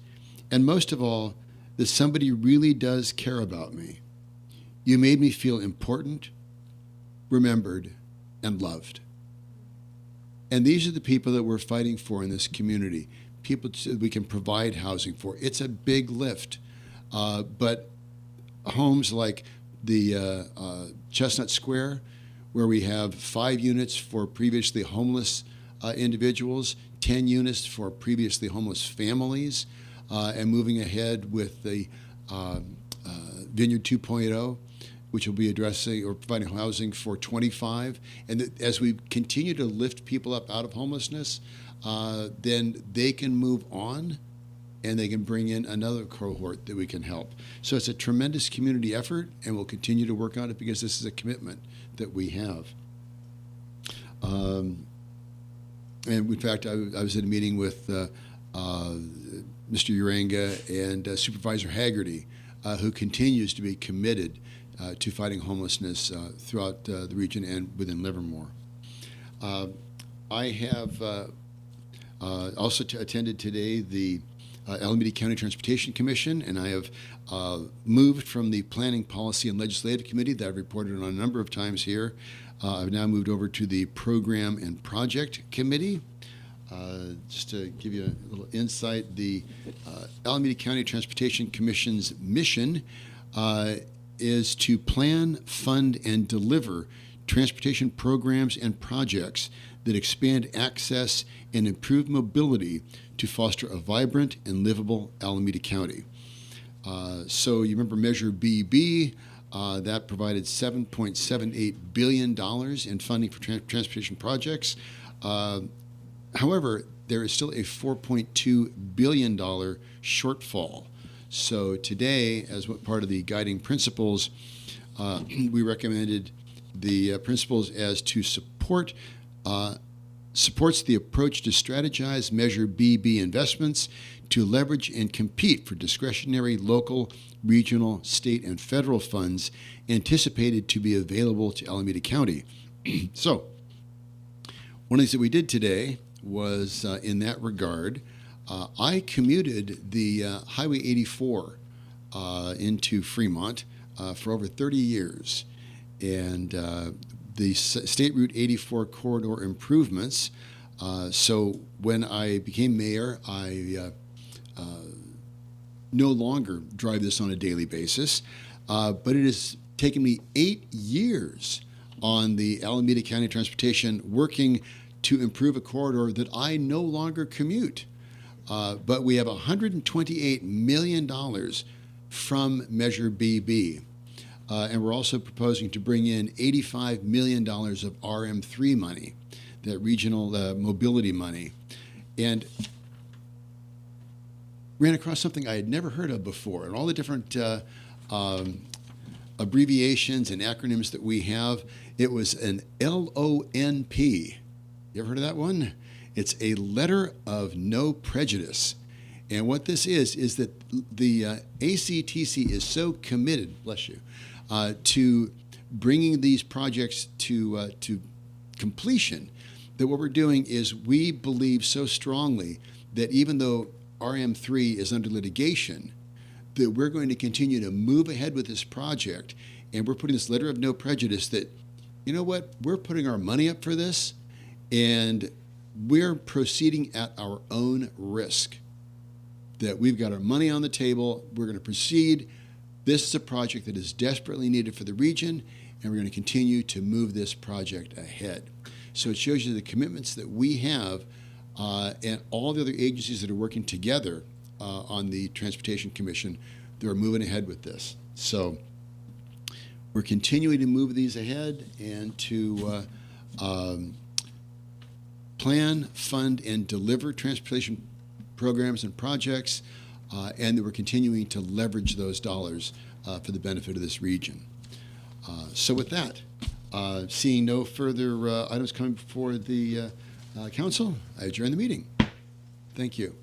and most of all, that somebody really does care about me. You made me feel important, remembered, and loved." And these are the people that we're fighting for in this community. People we can provide housing for. It's a big lift, but homes like the Chestnut Square, where we have 5 units for previously homeless individuals, 10 units for previously homeless families, and moving ahead with the Vineyard 2.0, which will be addressing or providing housing for 25. And as we continue to lift people up out of homelessness, then they can move on and they can bring in another cohort that we can help. So it's a tremendous community effort, and we'll continue to work on it because this is a commitment that we have. And in fact, I was at a meeting with Mr. Uranga and Supervisor Haggerty, who continues to be committed to fighting homelessness throughout the region and within Livermore. I have also attended today the Alameda County Transportation Commission, and I have moved from the Planning, Policy, and Legislative Committee that I've reported on a number of times here. I've now moved over to the Program and Project Committee. Just to give you a little insight, the Alameda County Transportation Commission's mission is to plan, fund, and deliver transportation programs and projects that expand access and improve mobility to foster a vibrant and livable Alameda County. So you remember Measure BB, that provided $7.78 billion in funding for transportation projects. However, there is still a $4.2 billion shortfall. So today, as part of the guiding principles, we recommended the principles as to supports the approach to strategize Measure BB investments to leverage and compete for discretionary local, regional, state, and federal funds anticipated to be available to Alameda County. So, one of the things that we did today was, in that regard, I commuted the Highway 84 into Fremont for over 30 years. And the State Route 84 corridor improvements. So when I became mayor, I no longer drive this on a daily basis, but it has taken me 8 years on the Alameda County Transportation working to improve a corridor that I no longer commute. But we have $128 million from Measure BB. And we're also proposing to bring in $85 million of RM3 money, that regional mobility money. And ran across something I had never heard of before, and all the different abbreviations and acronyms that we have. It was an LONP. You ever heard of that one? It's a letter of no prejudice. And what this is that the ACTC is so committed, bless you, to bringing these projects to completion, that what we're doing is we believe so strongly that even though RM3 is under litigation, that we're going to continue to move ahead with this project, and we're putting this letter of no prejudice that, you know what, we're putting our money up for this, and we're proceeding at our own risk. That we've got our money on the table, we're going to proceed. This is a project that is desperately needed for the region, and we're going to continue to move this project ahead. So it shows you the commitments that we have and all the other agencies that are working together on the Transportation Commission that are moving ahead with this. So we're continuing to move these ahead and to plan, fund, and deliver transportation programs and projects, and that we're continuing to leverage those dollars for the benefit of this region. So with that, seeing no further items coming before the council, I adjourn the meeting. Thank you.